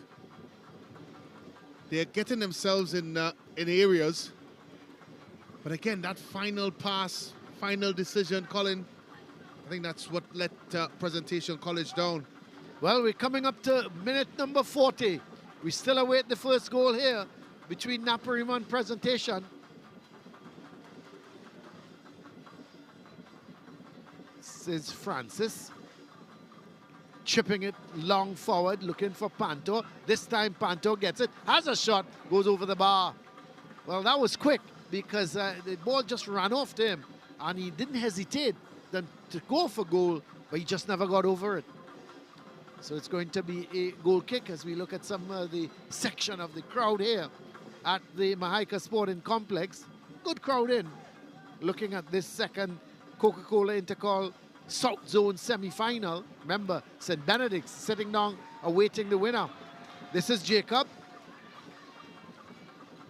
they're getting themselves in areas But again, that final pass, final decision, Colin, I think that's what let Presentation College down. Well, we're coming up to minute number 40. We still await the first goal here between Naparima and Presentation. This is Francis. Chipping it long forward, looking for Panto. This time Panto gets it, has a shot, goes over the bar. Well, that was quick because the ball just ran off to him and he didn't hesitate then to go for goal, but he just never got over it. So it's going to be a goal kick as we look at some of the section of the crowd here at the Mahaika Sporting Complex. Good crowd in, looking at this second Coca-Cola Intercol South Zone semi-final. Remember, St. Benedict's sitting down awaiting the winner. This is Jacob.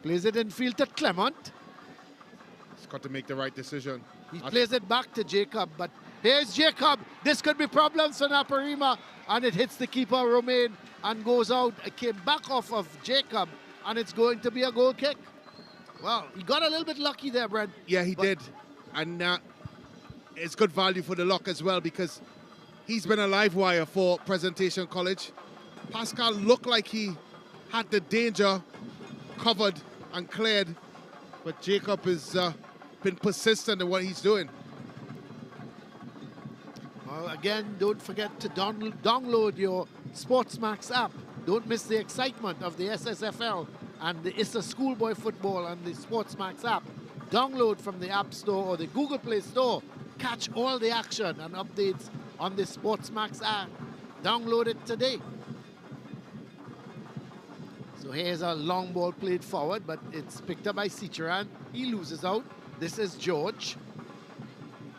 Plays it in field to Clement. He's got to make the right decision. He plays it back to Jacob, but here's Jacob. This could be problems for Naparima, and it hits the keeper, Romain, and goes out. It came back off of Jacob, and it's going to be a goal kick. Well, he got a little bit lucky there, Brent. Yeah, he did. And it's good value for the lock as well because he's been a live wire for Presentation College. Pascal looked like he had the danger covered and cleared, but Jacob has been persistent in what he's doing. Well, again, don't forget to download your SportsMax app. Don't miss the excitement of the SSFL and the ISA schoolboy football and the SportsMax app. Download from the App Store or the Google Play Store. Catch all the action and updates on the SportsMax app. Download it today. So here's a long ball played forward, but it's picked up by Ciceran. He loses out. This is George.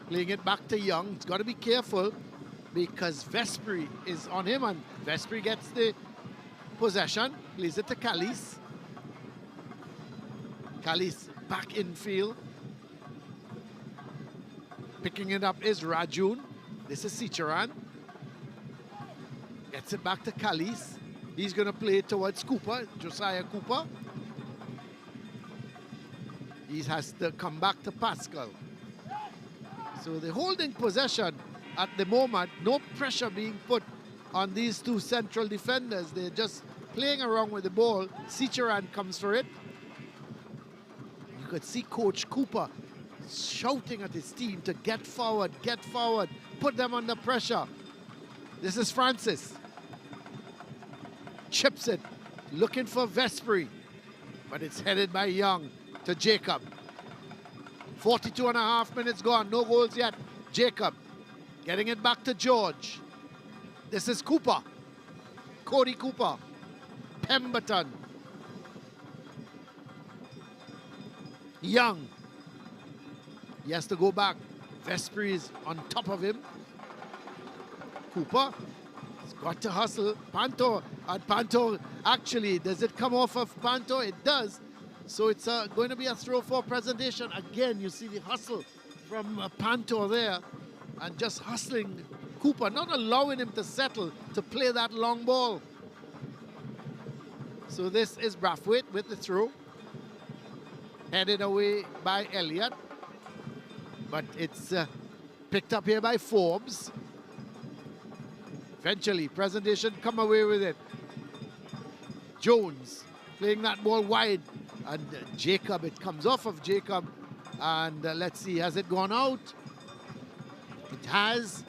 Playing it back to Young. He's got to be careful because Vespri is on him, and Vespri gets the possession. Plays it to Callis. Callis back in field. Picking it up is Rajun. This is Ciceran. Gets it back to Callis. He's going to play it towards Cooper, Josiah Cooper. He has to come back to Pascal. So they're holding possession at the moment. No pressure being put on these two central defenders. They're just playing around with the ball. Ciceran comes for it. You could see Coach Cooper shouting at his team to get forward, put them under pressure. This is Francis. Chips it, looking for Vespri, but it's headed by Young to Jacob. 42.5 minutes gone, no goals yet. Jacob getting it back to George. This is Cooper, Cody Cooper, Pemberton. Young. He has to go back. Vespri is on top of him. Cooper has got to hustle. Panto, and Panto, actually, does it come off of Panto? It does. So it's going to be a throw for Presentation. Again, you see the hustle from Panto there. And just hustling Cooper, not allowing him to settle to play that long ball. So this is Brathwaite with the throw. Headed away by Elliott. But it's picked up here by Forbes. Eventually, Presentation come away with it. Jones playing that ball wide. And Jacob, it comes off of Jacob. And let's see, has it gone out? It has.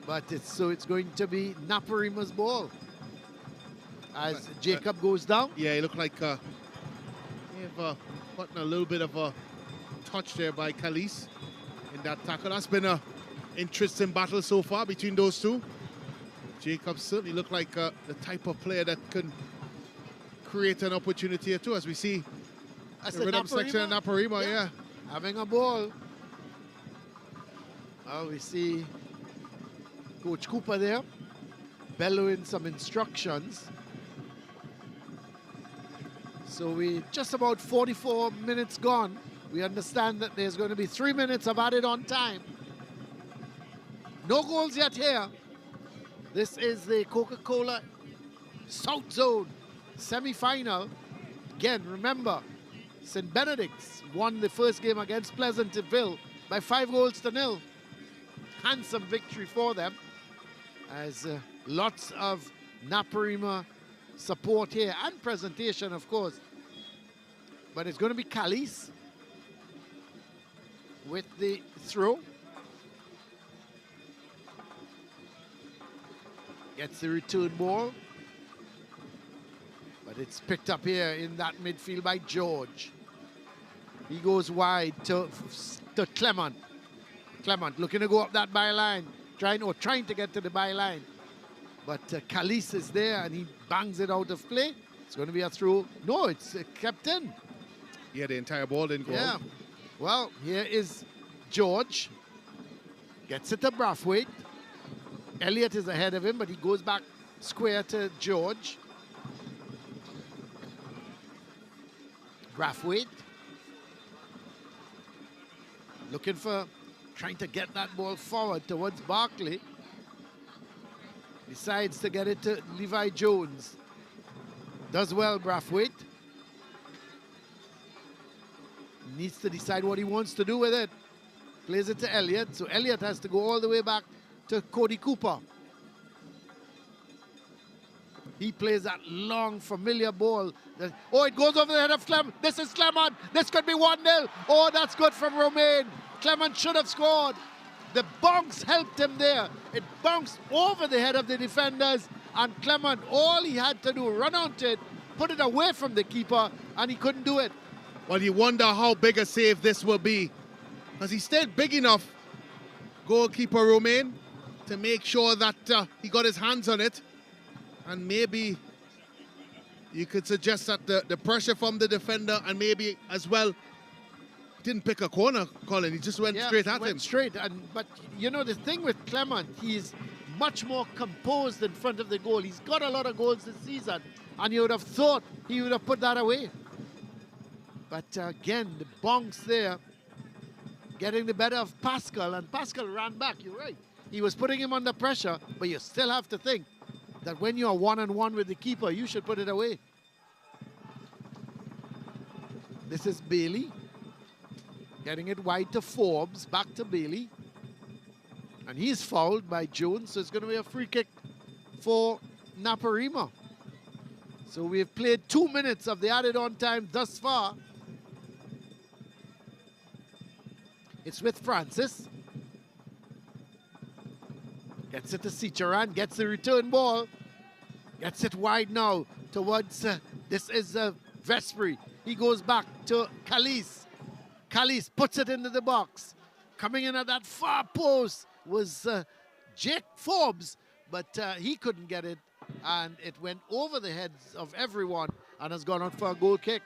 But it's going to be Naparima's ball. As Jacob goes down. Yeah, he looked like he have gotten a little bit of a touch there by Callis in that tackle. That's been an interesting battle so far between those two. Jacob certainly looked like the type of player that can create an opportunity here too, as we see the rhythm section of Naparima, yeah. Having a ball. Well, we see Coach Cooper there bellowing some instructions. So we just about 44 minutes gone. We understand that there's going to be 3 minutes of added on time. No goals yet here. This is the Coca-Cola South Zone semi-final. Again, remember, St. Benedict's won the first game against Pleasantville by 5-0. Handsome victory for them, as lots of Naparima support here and presentation, of course. But it's going to be Calice with the throw. Gets the return ball. But it's picked up here in that midfield by George. He goes wide to Clement. Clement looking to go up that byline, trying to get to the byline. But Calice is there and he bangs it out of play. It's going to be a throw. No, it's kept in. Yeah, the entire ball didn't go out. Well, here is George. Gets it to Brathwaite. Elliott is ahead of him, but he goes back square to George. Brathwaite. Looking for, trying to get that ball forward towards Barkley. Decides to get it to Levi Jones. Does well, Brathwaite. Needs to decide what he wants to do with it. Plays it to Elliott, so Elliott has to go all the way back to Cody Cooper. He plays that long, familiar ball. Oh, it goes over the head of Clement. This is Clement. This could be 1-0. Oh, that's good from Romain. Clement should have scored. The bounce helped him there. It bounced over the head of the defenders, and Clement, all he had to do, run onto it, put it away from the keeper, and he couldn't do it. Well, you wonder how big a save this will be, because he stayed big enough, goalkeeper Romain, to make sure that he got his hands on it. And maybe you could suggest that the pressure from the defender, and maybe as well, didn't pick a corner, Colin. He just went straight at him. Straight. But you know, the thing with Clement, he's much more composed in front of the goal. He's got a lot of goals this season, and you would have thought he would have put that away. But again, the bounce there, getting the better of Pascal, and Pascal ran back. You're right. He was putting him under pressure, but you still have to think that when you're one-on-one with the keeper, you should put it away. This is Bailey. Getting it wide to Forbes, back to Bailey. And he's fouled by Jones, so it's going to be a free kick for Naparima. So we've played 2 minutes of the added on time thus far. It's with Francis. Gets it to Cicharan, gets the return ball. Gets it wide now towards, this is Vespri. He goes back to Calice. Calice puts it into the box. Coming in at that far post was Jake Forbes, but he couldn't get it, and it went over the heads of everyone and has gone out for a goal kick.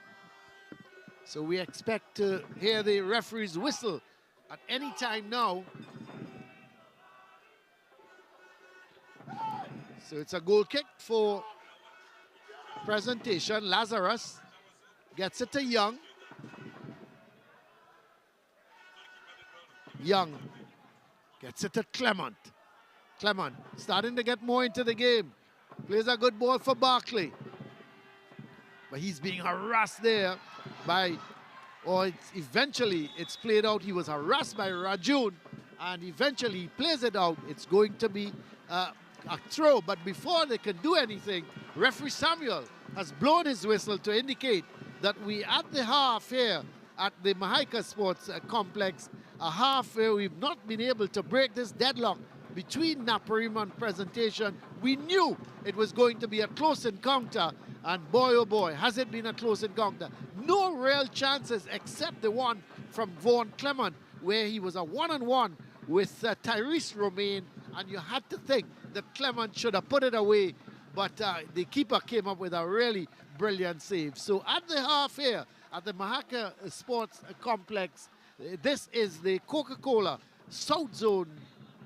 So we expect to hear the referee's whistle at any time now. So it's a goal kick for presentation. Lazarus gets it to Young. Young gets it to Clement. Clement starting to get more into the game. Plays a good ball for Barkley. But he's being harassed there by, or eventually it's played out. He was harassed by Rajun, and eventually he plays it out. It's going to be a throw, but before they can do anything, referee Samuel has blown his whistle to indicate that we at the half here at the Mahaika Sports Complex, a half where we've not been able to break this deadlock between Naparima and presentation. We knew it was going to be a close encounter, and boy oh boy, has it been a close encounter. No real chances except the one from Vaughan Clement, where he was a one-on-one with Tyrese Romain, and you had to think that Clement should have put it away, but the keeper came up with a really brilliant save. So at the half here at the Mahaika Sports Complex, this is the Coca-Cola South Zone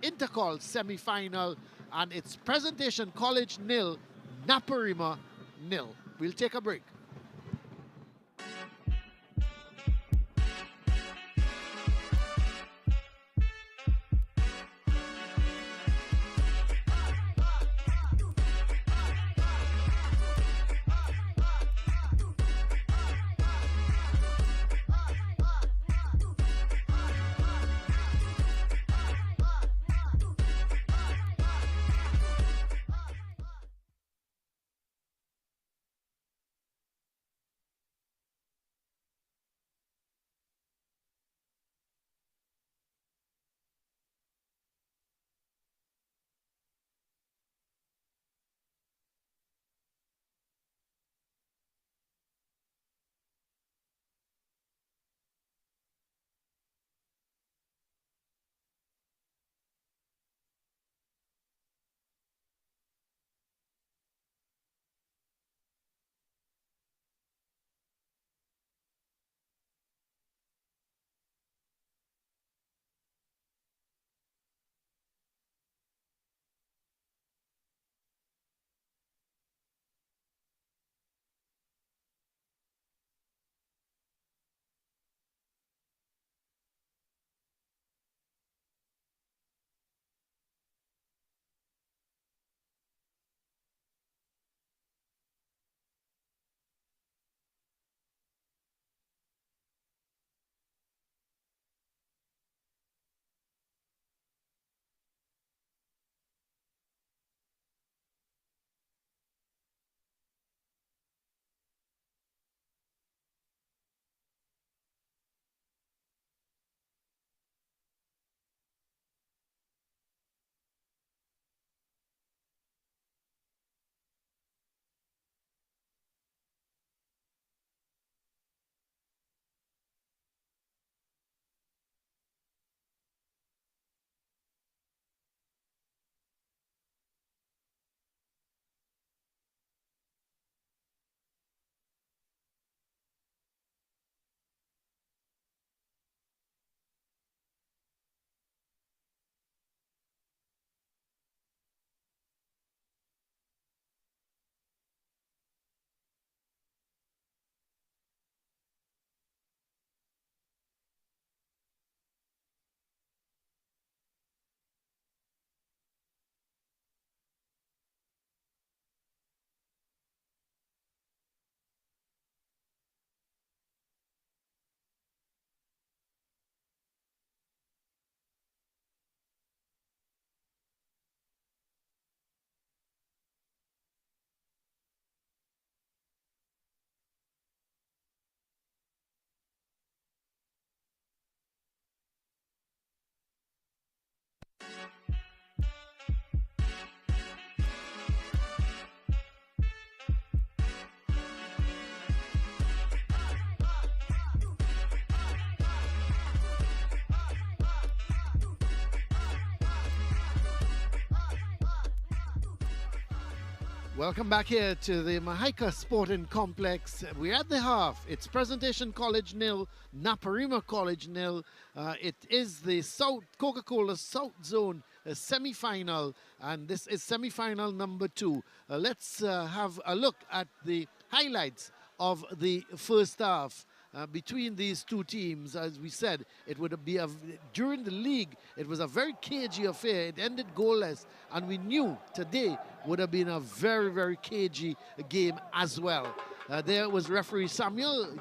Intercol Semifinal, and it's Presentation College 0, Naparima 0. We'll take a break. Welcome back here to the Mahaika Sporting Complex. We're at the half. It's Presentation College 0, Naparima College 0. It is the Coca-Cola South Zone semi-final, and this is semi-final number 2. Let's have a look at the highlights of the first half. Between these two teams, as we said, it would be during the league, it was a very cagey affair. It ended goalless, and we knew today would have been a very, very cagey game as well. There was referee Samuel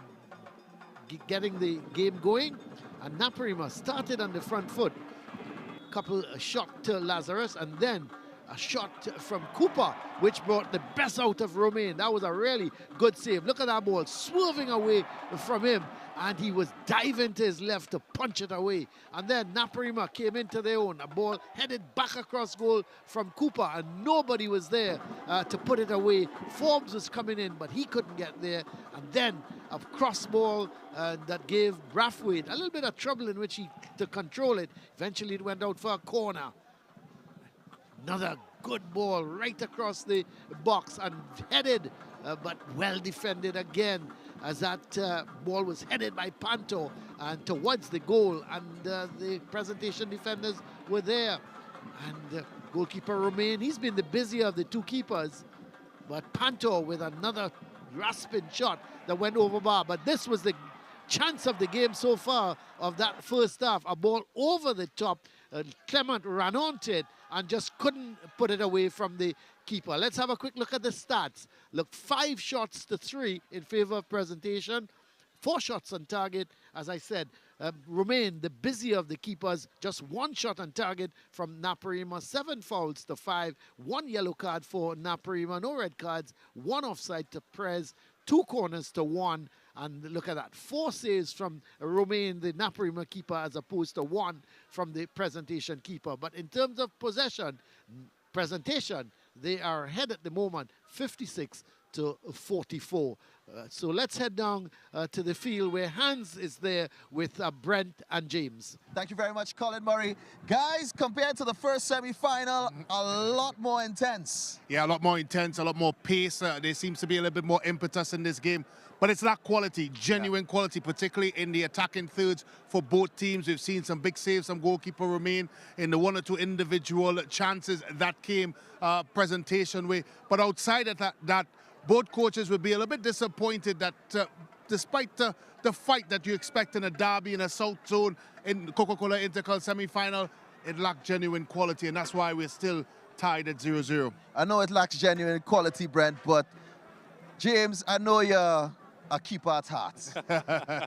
getting the game going, and Naparima started on the front foot. Couple shot to Lazarus, and then a shot from Cooper, which brought the best out of Romain. That was a really good save. Look at that ball swerving away from him, and he was diving to his left to punch it away. And then Naparima came into their own. A ball headed back across goal from Cooper, and nobody was there to put it away. Forbes was coming in, but he couldn't get there. And then a cross ball that gave Brathwaite a little bit of trouble in which to control it. Eventually it went out for a corner. Another good ball right across the box and headed, but well defended again, as that ball was headed by Panto and towards the goal, and the Presentation defenders were there. And goalkeeper Romain, he's been the busier of the two keepers, but Panto with another rasping shot that went over bar. But this was the chance of the game so far of that first half. A ball over the top. Clement ran onto it and just couldn't put it away from the keeper. Let's have a quick look at the stats. Look, 5 shots to 3 in favor of Presentation. 4 shots on target, as I said. Romain, the busier of the keepers, just 1 shot on target from Naparima. 7 fouls to 5. 1 yellow card for Naparima. No red cards. 1 offside to Prez. 2 corners to 1. And look at that, 4 saves from Romain, the Naparima keeper, as opposed to 1 from the Presentation keeper. But in terms of possession, Presentation, they are ahead at the moment, 56 to 44. So let's head down to the field where Hans is there with Brent and James. Thank you very much, Colin Murray. Guys, compared to the first semi-final, a lot more intense. Yeah, a lot more intense, a lot more pace. There seems to be a little bit more impetus in this game. But it's that quality, genuine quality, particularly in the attacking thirds for both teams. We've seen some big saves from goalkeeper Romain in the 1 or 2 individual chances that came Presentation way. But outside of that, both coaches will be a little bit disappointed that despite the fight that you expect in a derby in a South Zone in Coca-Cola Intercol semi-final, it lacked genuine quality, and that's why we're still tied at 0-0. I know it lacks genuine quality, Brent, but James, I know you're a keeper at heart.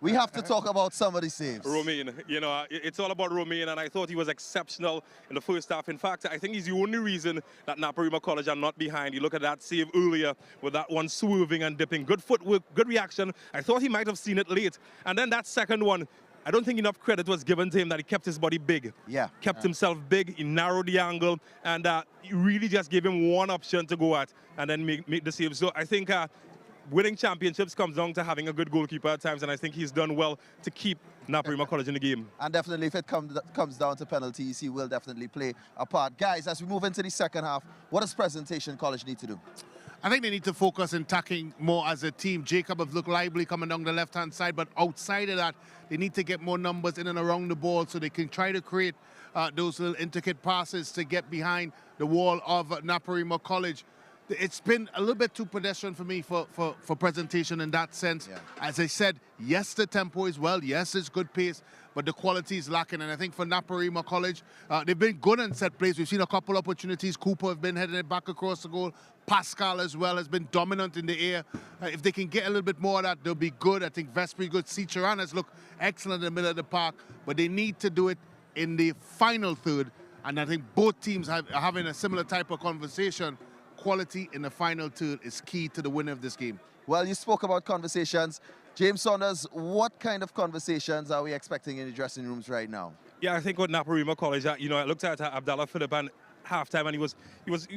We have to talk about some of the saves. Romain, you know, it's all about Romain, and I thought he was exceptional in the first half. In fact, I think he's the only reason that Naparima College are not behind. You look at that save earlier with that one swerving and dipping. Good footwork, good reaction. I thought he might have seen it late. And then that second one, I don't think enough credit was given to him that he kept his body big. Yeah. Kept himself big, he narrowed the angle, and he really just gave him one option to go at and then make the save. So I think winning championships comes down to having a good goalkeeper at times, and I think he's done well to keep Naparima College in the game. And definitely, if it comes down to penalties, he will definitely play a part. Guys, as we move into the second half, what does Presentation College need to do? I think they need to focus on attacking more as a team. Jacob have looked lively coming down the left-hand side, but outside of that, they need to get more numbers in and around the ball so they can try to create those little intricate passes to get behind the wall of Naparima College. It's been a little bit too pedestrian for me for Presentation in that sense. Yeah. As I said, yes, the tempo is well, yes, it's good pace, but the quality is lacking. And I think for Naparima College, they've been good in set plays. We've seen a couple opportunities. Cooper have been heading it back across the goal. Pascal as well has been dominant in the air. If they can get a little bit more of that, they'll be good. I think Vespri good. Cicheran has looked excellent in the middle of the park, but they need to do it in the final third. And I think both teams are having a similar type of conversation. Quality in the final third is key to the winner of this game. Well, you spoke about conversations. James Saunders, what kind of conversations are we expecting in the dressing rooms right now? Yeah, I think with Naparima College, you know, I looked at Abdallah Phillip and halftime, and he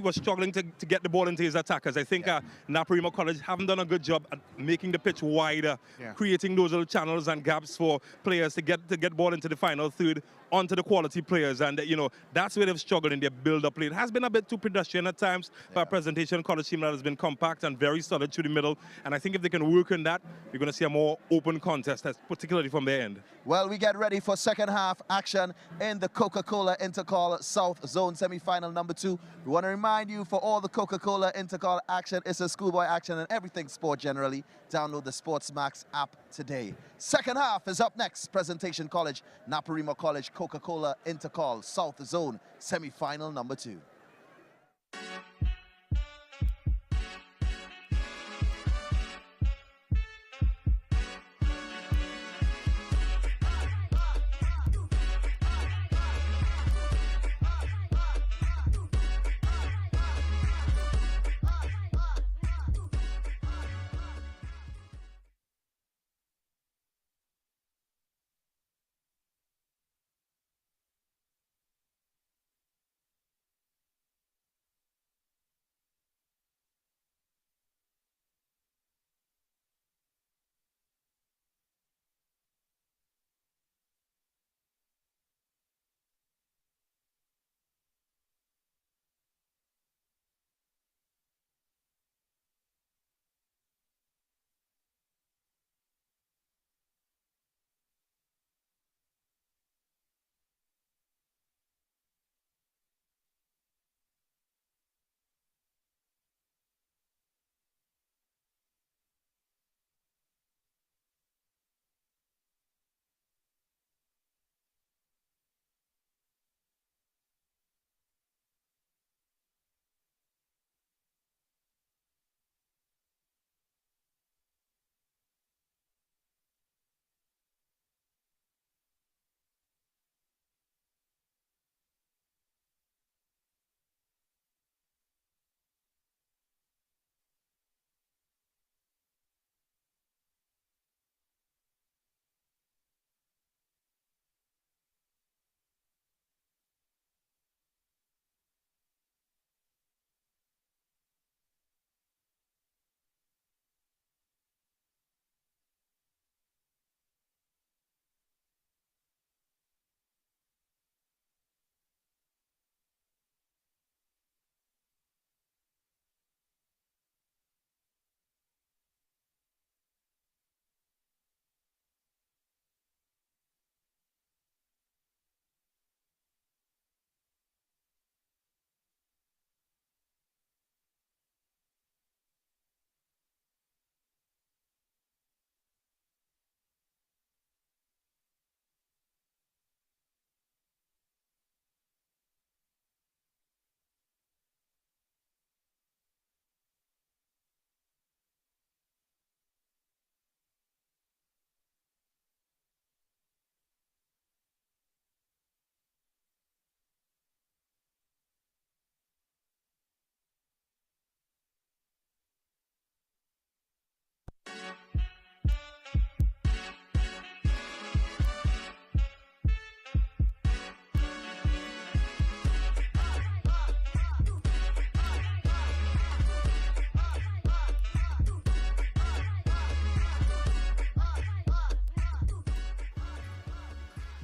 was struggling to get the ball into his attackers. I think Naparima College haven't done a good job at making the pitch wider, creating those little channels and gaps for players to get ball into the final third onto the quality players. And, you know, that's where they've struggled in their build-up play. It has been a bit too pedestrian at times by a presentation college team that has been compact and very solid through the middle. And I think if they can work on that, you're going to see a more open contest, particularly from their end. Well, we get ready for second half action in the Coca-Cola Intercol South Zone semi-final number 2. We want to remind you, for all the Coca-Cola Intercol action, it's a schoolboy action and everything sport generally. Download the SportsMax app today. Second half is up next. Presentation College, Naparima College, Coca-Cola Intercol South Zone semi-final number 2.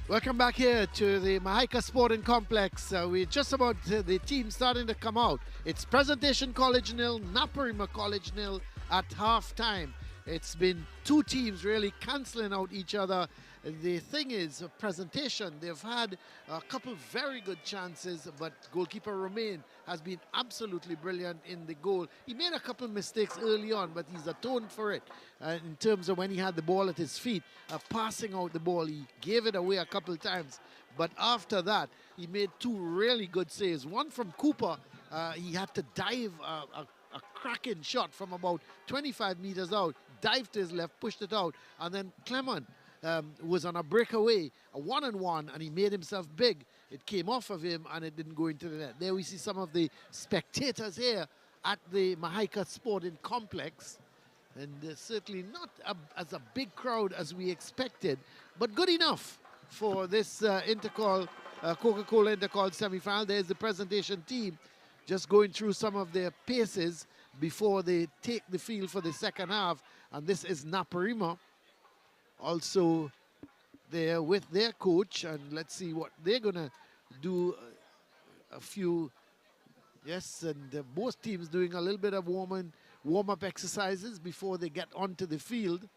Welcome back here to the Mahaika Sporting Complex. We're just about the team starting to come out. It's Presentation College nil, Naparima College nil at half-time. It's been two teams really cancelling out each other. The thing is, Presentation, they've had a couple very good chances, but goalkeeper Romain has been absolutely brilliant in the goal. He made a couple mistakes early on, but he's atoned for it in terms of when he had the ball at his feet, passing out the ball. He gave it away a couple of times, but after that, he made two really good saves. One from Cooper, he had to dive a cracking shot from about 25 meters out, dived to his left, pushed it out, and then Clement was on a breakaway, a one-on-one, and he made himself big. It came off of him and it didn't go into the net. There we see some of the spectators here at the Mahaika Sporting Complex, and certainly not as a big crowd as we expected, but good enough for this Coca-Cola Intercol semi-final. There's the Presentation team just going through some of their paces before they take the field for the second half, and this is Naparima also there with their coach, and let's see what they're gonna do. A few, yes, and both teams doing a little bit of warm-up exercises before they get onto the field.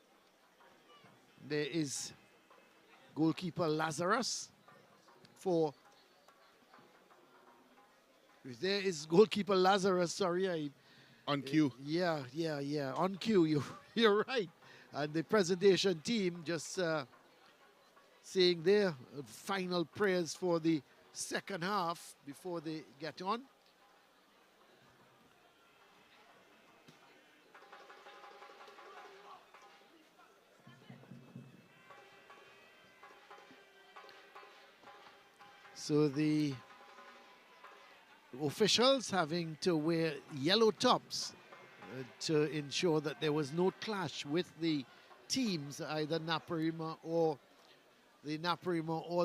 There is goalkeeper Lazarus for. There is goalkeeper Lazarus. Sorry, on cue. Yeah, on cue. You're right. And the presentation team just saying their final prayers for the second half before they get on. So the officials having to wear yellow tops to ensure that there was no clash with the teams, either Naparima or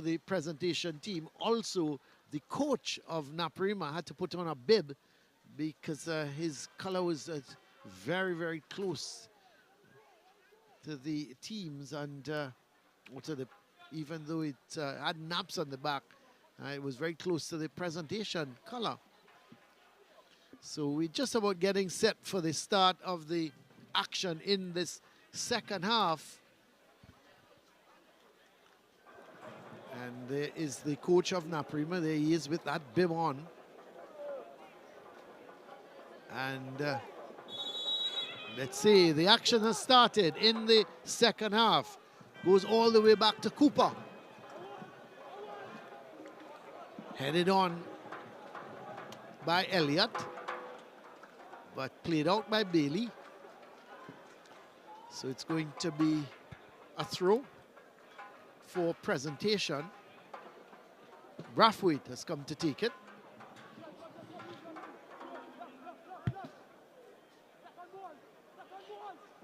the presentation team. Also, the coach of Naparima had to put on a bib because his color was very, very close to the teams, and even though it had naps on the back, it was very close to the presentation color. So we're just about getting set for the start of the action in this second half. And there is the coach of Naparima. There he is with that bib on. And let's see, the action has started in the second half. Goes all the way back to Cooper. Headed on by Elliott, but played out by Bailey. So it's going to be a throw for presentation. Brathwaite has come to take it.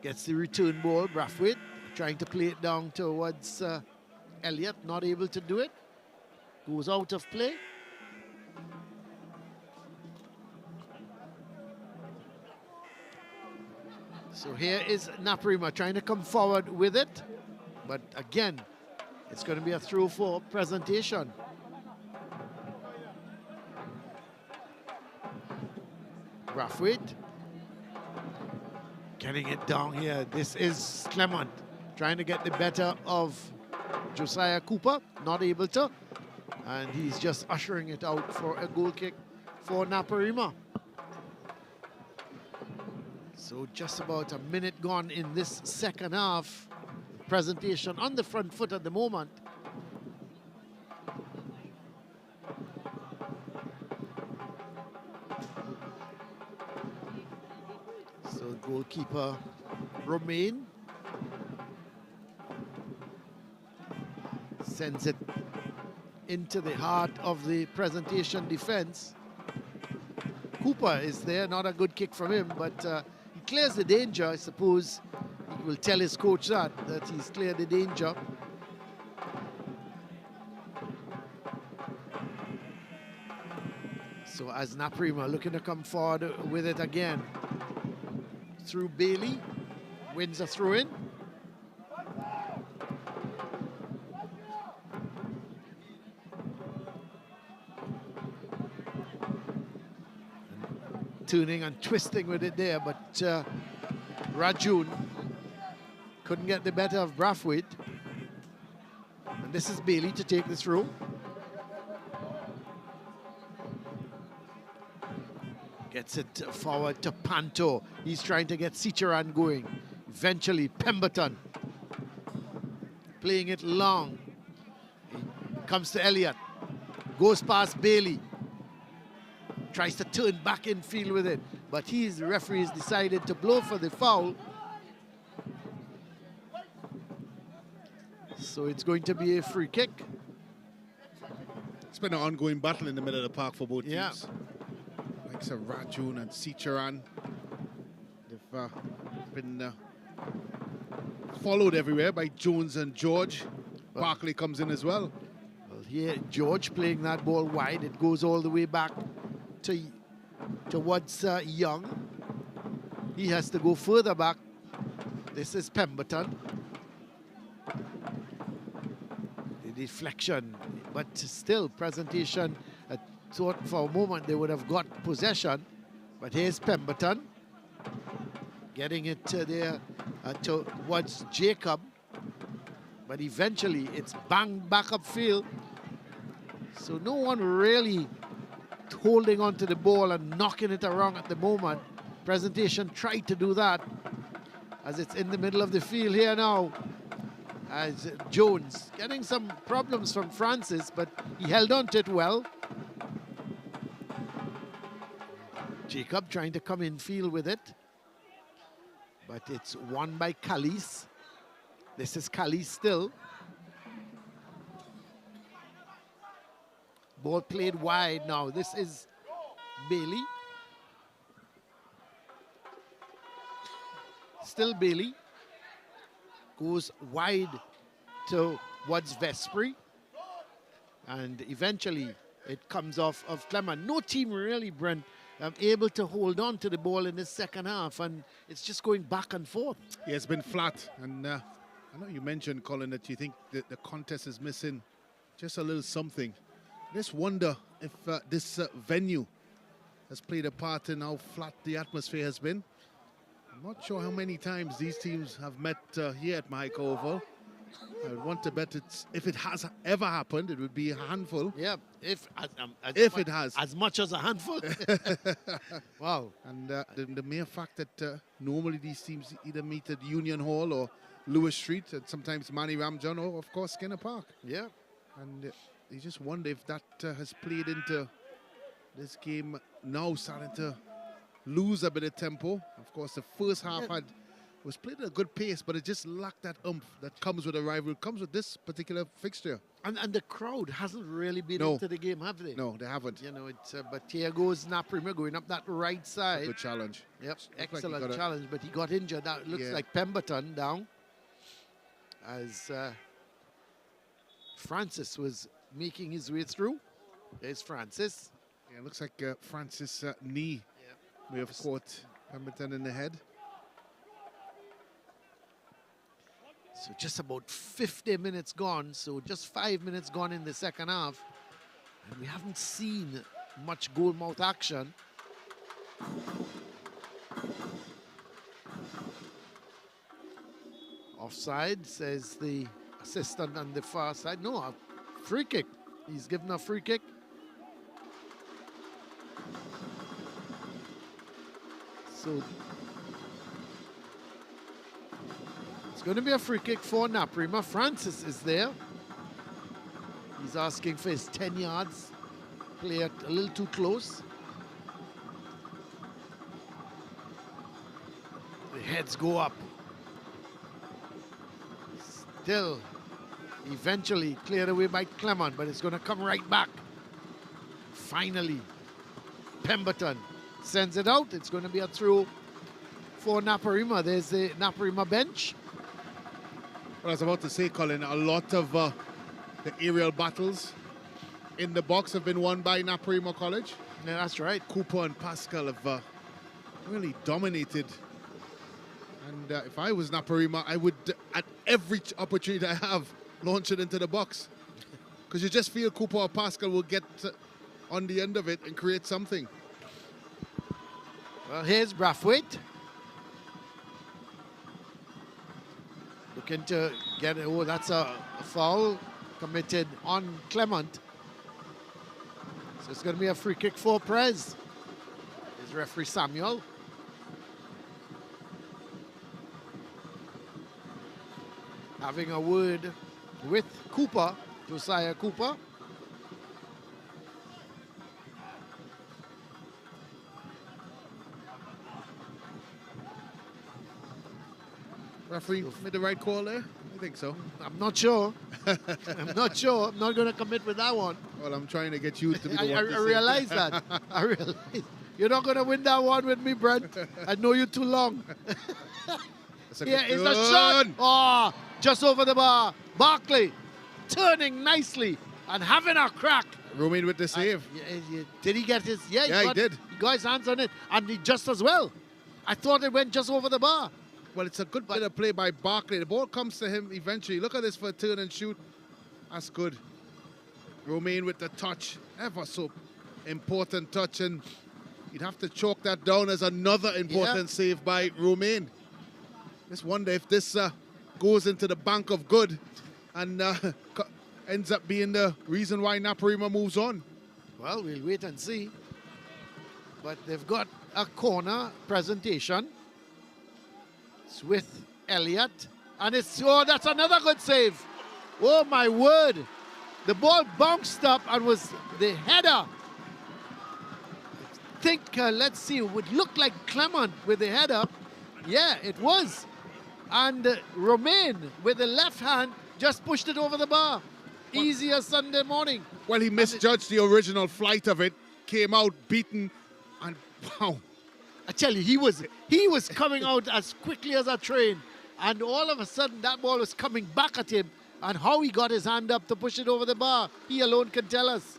Gets the return ball, Brathwaite trying to play it down towards Elliott, not able to do it. Goes out of play. So here is Naparima trying to come forward with it. But again, it's going to be a throw for presentation. Brathwaite getting it down here. This is Clement trying to get the better of Josiah Cooper, not able to. And he's just ushering it out for a goal kick for Naparima. So just about a minute gone in this second half. Presentation on the front foot at the moment. So goalkeeper Romain sends it into the heart of the presentation defense. Cooper is there, not a good kick from him, but he clears the danger. I suppose he will tell his coach that he's cleared the danger. So as Naparima looking to come forward with it again. Through Bailey, wins a throw-in. Turning and twisting with it there, but Rajun couldn't get the better of Brathwaite. And this is Bailey to take the throw. Gets it forward to Panto. He's trying to get Sicharan going. Eventually, Pemberton playing it long. He comes to Elliott. Goes past Bailey. Tries to turn back in field with it, but the referees decided to blow for the foul. So it's going to be a free kick. It's been an ongoing battle in the middle of the park for both teams. Like Rajun and Sicharan. They've been followed everywhere by Jones and George. Barkley comes in as well. Well, here George playing that ball wide. It goes all the way back towards Young. He has to go further back. This is Pemberton. deflection, but still presentation. I thought for a moment they would have got possession, but here's Pemberton getting it there towards Jacob, but eventually it's banged back upfield. So no one really holding on to the ball and knocking it around at the moment. Presentation tried to do that as it's in the middle of the field here now. As Jones getting some problems from Francis, but he held on to it well. Jacob trying to come in field with it, but it's won by Calise. This is Calise still. Ball played wide now. This is Bailey. Still Bailey. Goes wide towards Vespri. And eventually it comes off of Clement. No team really, Brent, able to hold on to the ball in the second half. And it's just going back and forth. Yeah, it's been flat. And I know you mentioned, Colin, that you think that the contest is missing just a little something. I just wonder if this venue has played a part in how flat the atmosphere has been. I'm not sure how many times these teams have met here at Mahaika Oval. I would want to bet if it has ever happened, it would be a handful. Yeah, if it has. As much as a handful. Wow. And the mere fact that normally these teams either meet at Union Hall or Lewis Street, and sometimes Manny Ramjan, or of course Skinner Park. Yeah. And you just wonder if that has played into this game now starting to lose a bit of tempo. Of course, the first half was played at a good pace, but it just lacked that oomph that comes with a rival, comes with this particular fixture. And the crowd hasn't really been into the game, have they? No, they haven't. You know, it's but here goes Naparima going up that right side. Good challenge. Yep, excellent challenge, but he got injured. That looks like Pemberton down. As Francis was making his way through. There's Francis. Yeah, it looks like Francis' knee may have caught Pemberton in the head. So just about 50 minutes gone, so just 5 minutes gone in the second half. And we haven't seen much goal-mouth action. Offside, says the assistant on the far side. No, a free kick. He's given a free kick. So it's going to be a free kick for Naparima. Francis is there. He's asking for his 10 yards. Play it a little too close. The heads go up. Still, eventually cleared away by Clement, but it's going to come right back. Finally, Pemberton sends it out. It's going to be a throw for Naparima. There's the Naparima bench. Well, I was about to say, Colin, a lot of the aerial battles in the box have been won by Naparima College. Yeah, that's right. Cooper and Pascal have really dominated. And if I was Naparima, I would, at every opportunity I have, launch it into the box. Because you just feel Cooper or Pascal will get on the end of it and create something. Well, here's Brathwaite. Looking to get it. Oh, that's a foul committed on Clement. So it's going to be a free kick for Prez. Here's referee Samuel. Having a word with Cooper, Josiah Cooper. Referee made the right call there? I think so. I'm not sure. I'm not sure. I'm not going to commit with that one. Well, I'm trying to get you to be the one I realize that. I realize. You're not going to win that one with me, Brent. I know you too long. Here is a shot. Oh, just over the bar. Barkley turning nicely and having a crack. Romain with the save. Did he get his? Yeah, he did. He got his hands on it, and he just as well. I thought it went just over the bar. Well, it's a good bit of play by Barkley. The ball comes to him eventually. Look at this for a turn and shoot. That's good. Romain with the touch, ever so important touch, and you'd have to chalk that down as another important save by Romain. Just wonder if this goes into the bank of good and ends up being the reason why Naparima moves on. Well, we'll wait and see. But they've got a corner presentation. It's with Elliott. And it's, oh, that's another good save. Oh, my word. The ball bounced up and was the header. I think, let's see, it would look like Clement with the header. Yeah, it was. And Romain with the left hand just pushed it over the bar. Easy as Sunday morning. Well, he misjudged the original flight of it, came out beaten, and wow. I tell you, he was coming out as quickly as a train, and all of a sudden that ball was coming back at him, and how he got his hand up to push it over the bar, he alone can tell us.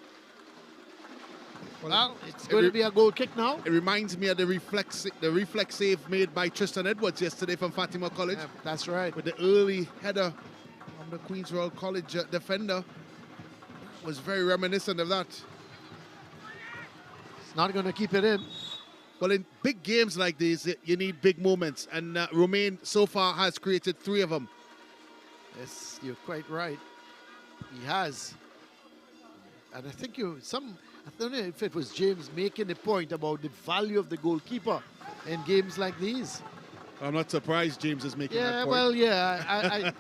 Well, it's going to be a goal kick now. It reminds me of the reflex save made by Tristan Edwards yesterday from Fatima College. Yeah, that's right. With the early header from the Queen's Royal College defender. Was very reminiscent of that. It's not going to keep it in. Well, in big games like these, you need big moments, and Romain so far has created 3 of them. Yes, you're quite right. He has. And I think I don't know if it was James making the point about the value of the goalkeeper in games like these. I'm not surprised James is making that point. Well, yeah,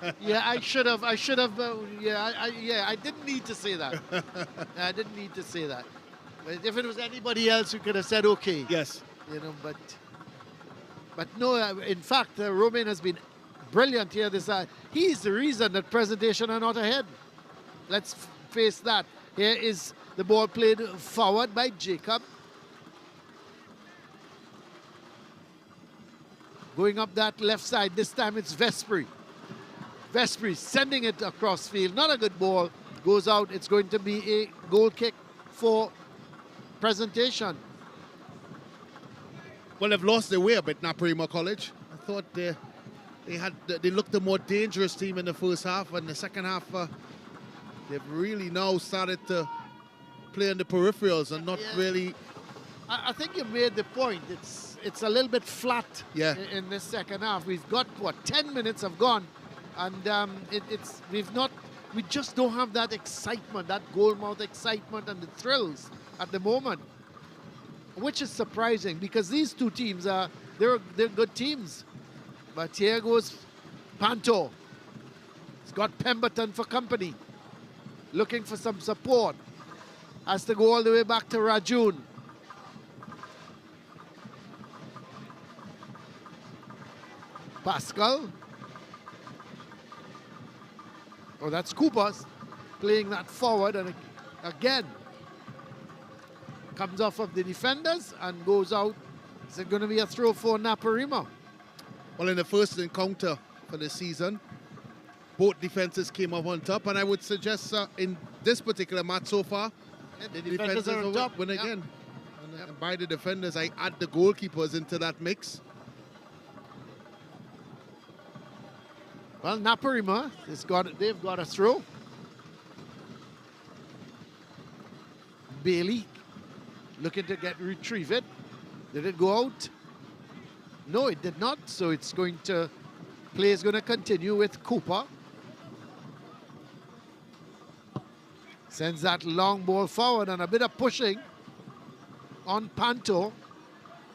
I should have, I didn't need to say that. I didn't need to say that. But if it was anybody else, we could have said okay. Yes. You know, but no, in fact, Romain has been brilliant here this side. He's the reason that Presentation are not ahead. Let's face that. Here is the ball played forward by Jacob. Going up that left side, this time it's Vespri. Vespri sending it across field. Not a good ball. Goes out. It's going to be a goal kick for Presentation. Well, they've lost their way a bit, Naparima College. I thought they looked the more dangerous team in the first half, and the second half they've really now started to play in the peripherals and not really. I think you made the point. It's a little bit flat in this second half. We've got, what, 10 minutes have gone, and we just don't have that excitement, that goal-mouth excitement and the thrills at the moment, which is surprising because these two teams they're good teams. But here goes Panto. He's got Pemberton for company, looking for some support. Has to go all the way back to Rajun. Pascal. Oh, that's Coopers playing that forward, and again comes off of the defenders and goes out. Is it going to be a throw for Naparima? Well, in the first encounter for the season, both defenses came up on top, and I would suggest in this particular match so far, the defenders are on top. Win again. And by the defenders, I add the goalkeepers into that mix. Well, Naparima, they've got a throw. Bailey looking to retrieve it. Did it go out? No, it did not. So it's going to, play is going to continue with Cooper. Sends that long ball forward and a bit of pushing on Panto.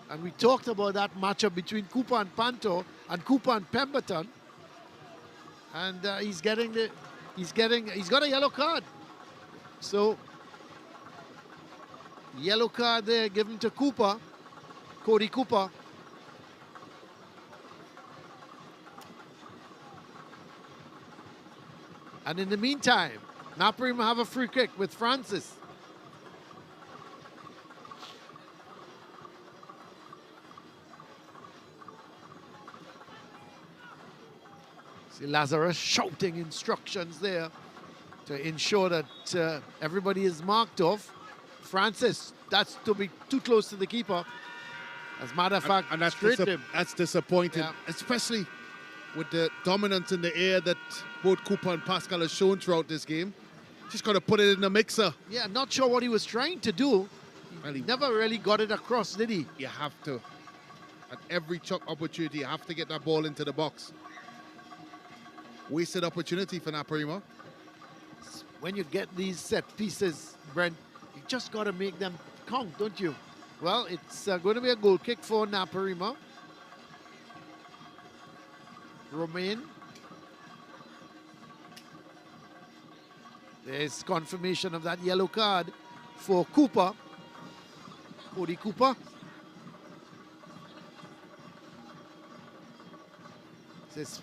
And we talked about that matchup between Cooper and Panto and Cooper and Pemberton. And he's got a yellow card. So yellow card there given to Cooper, Cody Cooper. And in the meantime, Naparima have a free kick with Francis. See Lazarus shouting instructions there to ensure that everybody is marked off. Francis, that's to be too close to the keeper. As a matter of fact, and that's disappointing, especially with the dominance in the air that both Cooper and Pascal have shown throughout this game. Just got to put it in the mixer. Yeah, not sure what he was trying to do. Well, He never really got it across, did he? You have to. At every opportunity, you have to get that ball into the box. Wasted opportunity for Naparima. When you get these set pieces, Brent, you just got to make them count, don't you? Well, it's going to be a goal kick for Naparima. Romain. There's confirmation of that yellow card for Cooper. Cody Cooper. This is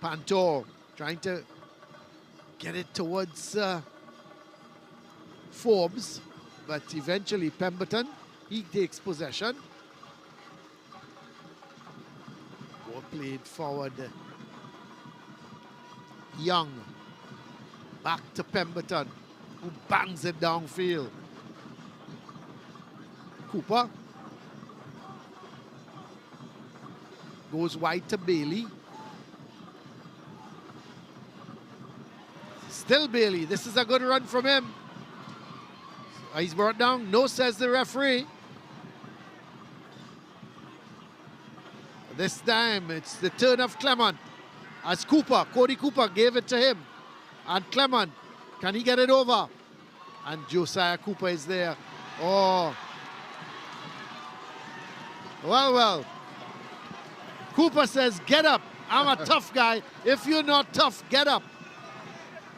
Pantor trying to get it towards Forbes, but eventually Pemberton, he takes possession. Ball played forward. Young. Back to Pemberton, who bangs it downfield. Cooper. Goes wide to Bailey. Still Bailey. This is a good run from him. He's brought down. No, says the referee. This time it's the turn of Clement. As Cody Cooper gave it to him. And Clement, can he get it over? And Josiah Cooper is there. Oh. Well. Cooper says, get up. I'm a tough guy. If you're not tough, get up.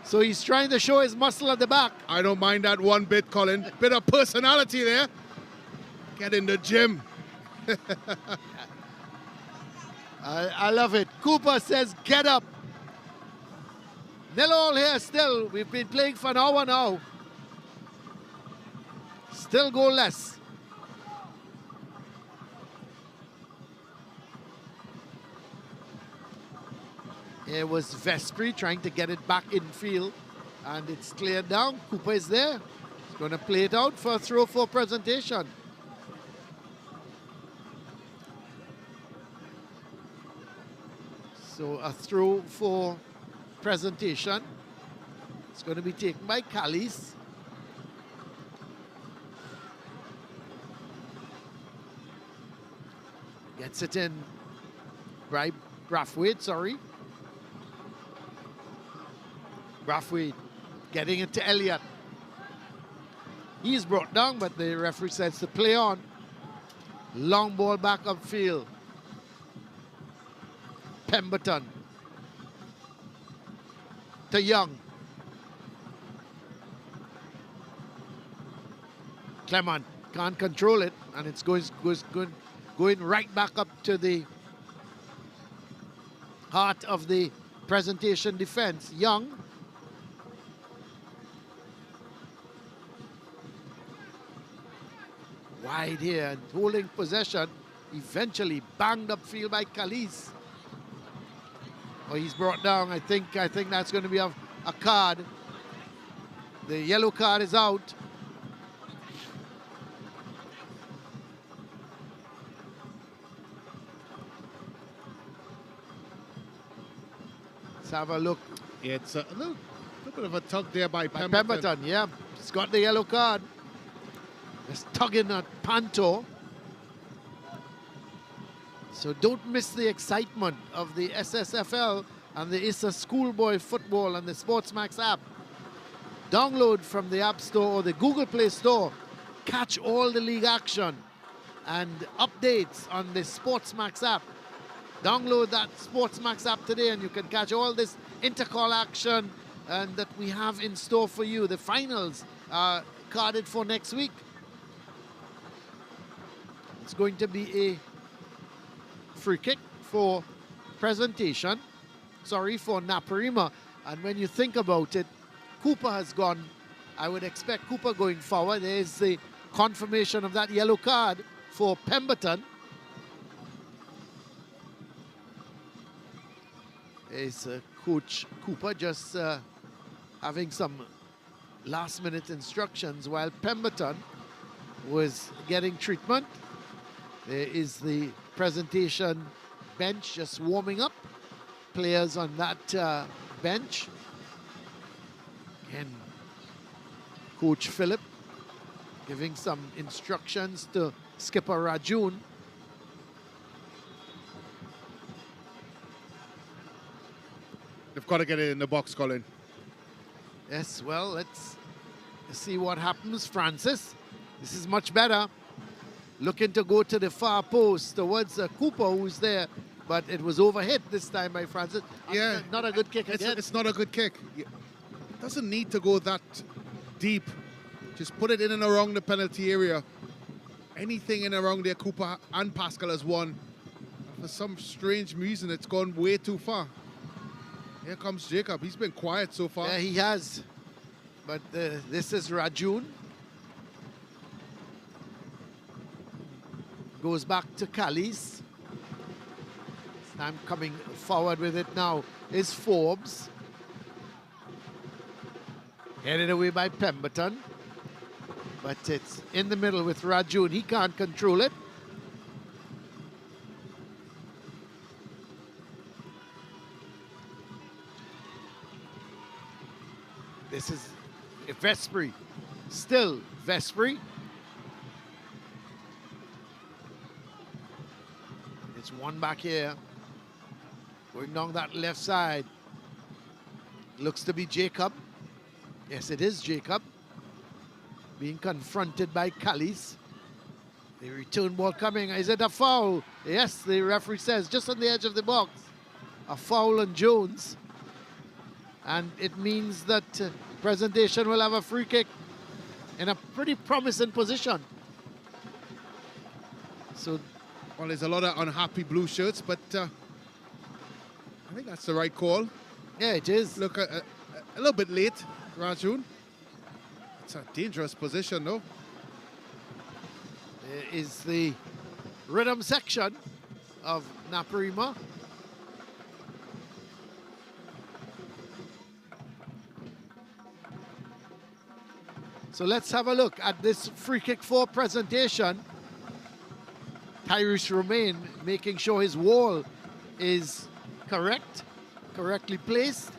So he's trying to show his muscle at the back. I don't mind that one bit, Colin. Bit of personality there. Get in the gym. I love it. Cooper says, get up. 0-0 here still. We've been playing for an hour now. Still goalless. It was Vespri trying to get it back in field. And it's cleared down. Cooper is there. He's going to play it out for a throw for presentation. So a throw for presentation. It's going to be taken by Callis. Gets it in by Brathwaite, sorry. Brathwaite getting it to Elliott. He's brought down, but the referee says to play on. Long ball back upfield. Pemberton. To Young. Clement can't control it, and it's going right back up to the heart of the presentation defense. Young. Wide here and holding possession. Eventually banged upfield by Callis. Oh, he's brought down. I think that's going to be a card. The yellow card is out. Let's have a look. It's a little bit of a tug there by Pemberton. Pemberton, yeah. He's got the yellow card. Just tugging at Panto. So don't miss the excitement of the SSFL and the ISA Schoolboy Football and the SportsMax app. Download from the App Store or the Google Play Store. Catch all the league action and updates on the SportsMax app. Download that SportsMax app today and you can catch all this Intercol action and that we have in store for you. The finals are carded for next week. It's going to be a free kick for presentation. Sorry, for Naparima. And when you think about it, Cooper has gone. I would expect Cooper going forward. There's the confirmation of that yellow card for Pemberton. Is Coach Cooper just having some last-minute instructions while Pemberton was getting treatment. There is the presentation bench just warming up. Players on that bench. Again, Coach Philip giving some instructions to skipper Rajun. They've got to get it in the box, Colin. Yes, well, let's see what happens. Francis, this is much better. Looking to go to the far post towards Cooper, who's there, but it was overhit this time by Francis. Yeah. Not a good kick again. It's not a good kick. It doesn't need to go that deep. Just put it in and around the penalty area. Anything in and around there, Cooper and Pascal has won. For some strange reason, it's gone way too far. Here comes Jacob. He's been quiet so far. Yeah, he has. But this is Rajun. Goes back to Callis. This time coming forward with it now is Forbes. Headed away by Pemberton. But it's in the middle with Rajun. He can't control it. This is Vespri. Still Vespri. It's one back here. Going down that left side. Looks to be Jacob. Yes, it is Jacob. Being confronted by Callis. The return ball coming. Is it a foul? Yes, the referee says just on the edge of the box. A foul on Jones. And it means that Presentation will have a free kick in a pretty promising position. So, well, there's a lot of unhappy blue shirts, but I think that's the right call. Yeah, it is. Look, a little bit late, Rajun. It's a dangerous position, though. There is the rhythm section of Naparima. So let's have a look at this free kick for Presentation. Tyrese Romain making sure his wall is correctly placed.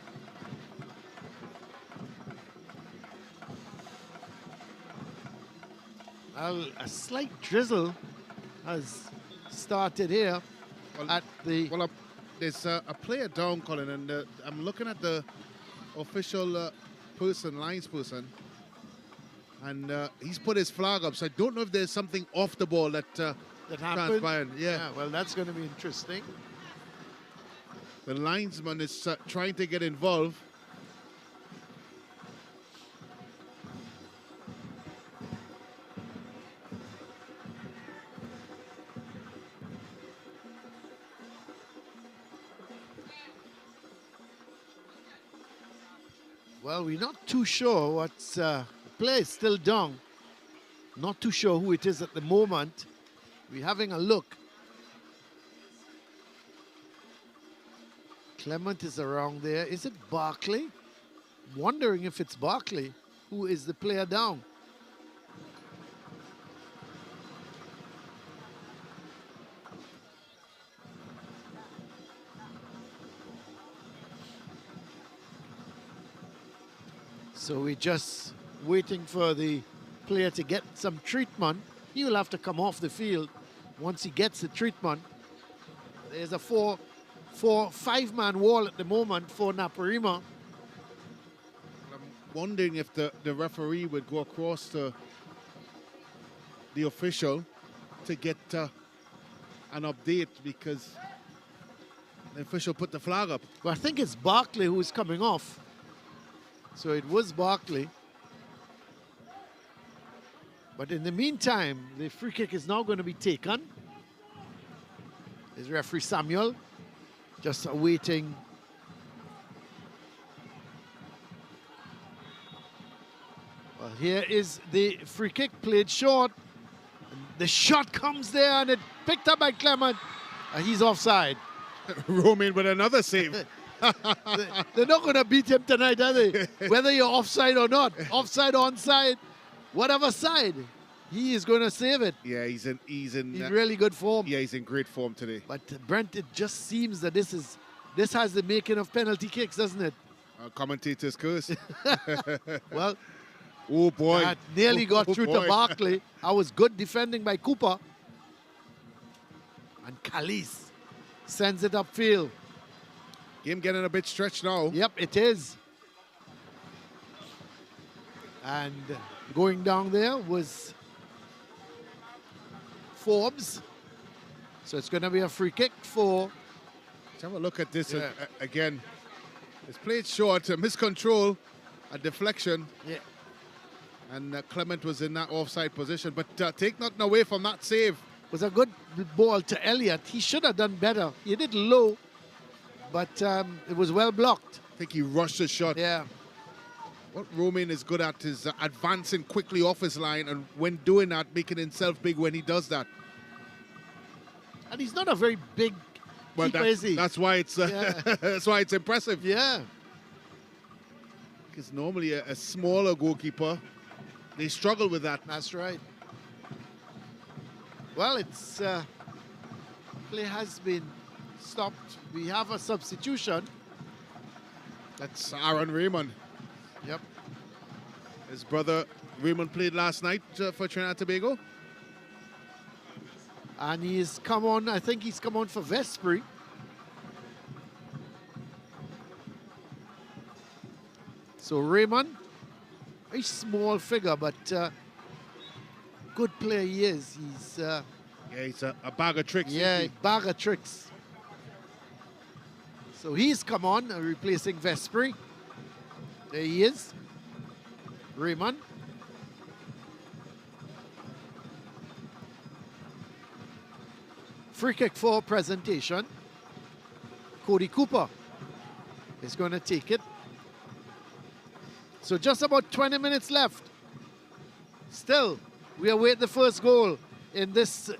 Well, a slight drizzle has started here at the... Well, there's a player down, Colin, and I'm looking at the official lines person, and he's put his flag up, so I don't know if there's something off the ball that transpired. Yeah, well, that's going to be interesting. The linesman is trying to get involved. Well, we're not too sure what's... play is still down. Not too sure who it is at the moment. We're having a look. Clement is around there. Is it Barkley? Wondering if it's Barkley. Who is the player down? So we're just waiting for the player to get some treatment. He will have to come off the field once he gets the treatment. There's a 5-man wall at the moment for Naparima. I'm wondering if the referee would go across to the official to get an update, because the official put the flag up. Well, I think it's Barkley who's coming off. So it was Barkley. But in the meantime, the free kick is now going to be taken. There's referee Samuel just awaiting. Well, here is the free kick played short. The shot comes there and it picked up by Clement. He's offside. Romain with another save. They're not going to beat him tonight, are they? Whether you're offside or not, offside, onside, whatever side, he is going to save it. Yeah, he's in really good form. Yeah, he's in great form today. But Brent, it just seems that this has the making of penalty kicks, doesn't it? Commentators curse. Well, Oh, boy. That nearly got through to Barkley. That was good defending by Cooper. And Khalees sends it upfield. Game getting a bit stretched now. Yep, it is. And going down there was Forbes. So it's going to be a free kick for... Let's have a look at this Yeah. again. It's played short, a miscontrol, a deflection. Yeah. And Clement was in that offside position. But take nothing away from that save. It was a good ball to Elliott. He should have done better. He did low, but it was well blocked. I think he rushed the shot. Yeah. What Romain is good at is advancing quickly off his line, and when doing that, making himself big when he does that. And he's not a very big keeper, is he? That's why it's that's why it's impressive. Yeah. Because normally a smaller goalkeeper, they struggle with that. That's right. Well, it's play has been stopped. We have a substitution. That's Aaron Raymond. Yep. His brother Raymond played last night for Trinidad and Tobago. And he's come on, I think he's come on for Vespri. So Raymond, a small figure, but good player he is. He's Yeah, he's a bag of tricks. yeah, isn't bag of tricks. So he's come on, replacing Vespri. There he is, Raymond. Free kick for presentation. Cody Cooper is going to take it. So just about 20 minutes left. Still, we await the first goal in this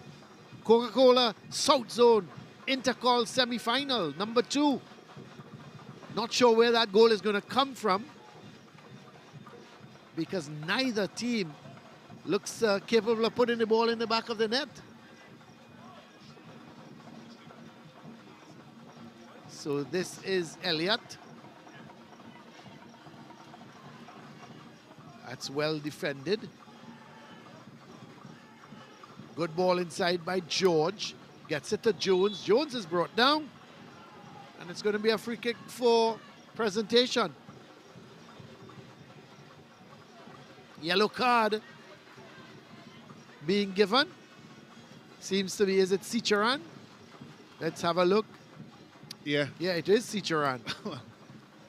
Coca-Cola South Zone Intercol Semifinal, number 2. Not sure where that goal is going to come from, because neither team looks capable of putting the ball in the back of the net. So this is Elliott. That's well defended. Good ball inside by George. Gets it to Jones. Jones is brought down. And it's going to be a free kick for presentation. Yellow card being given. Seems to be, is it Sicharan? Let's have a look. Yeah. Yeah, it is Sicharan.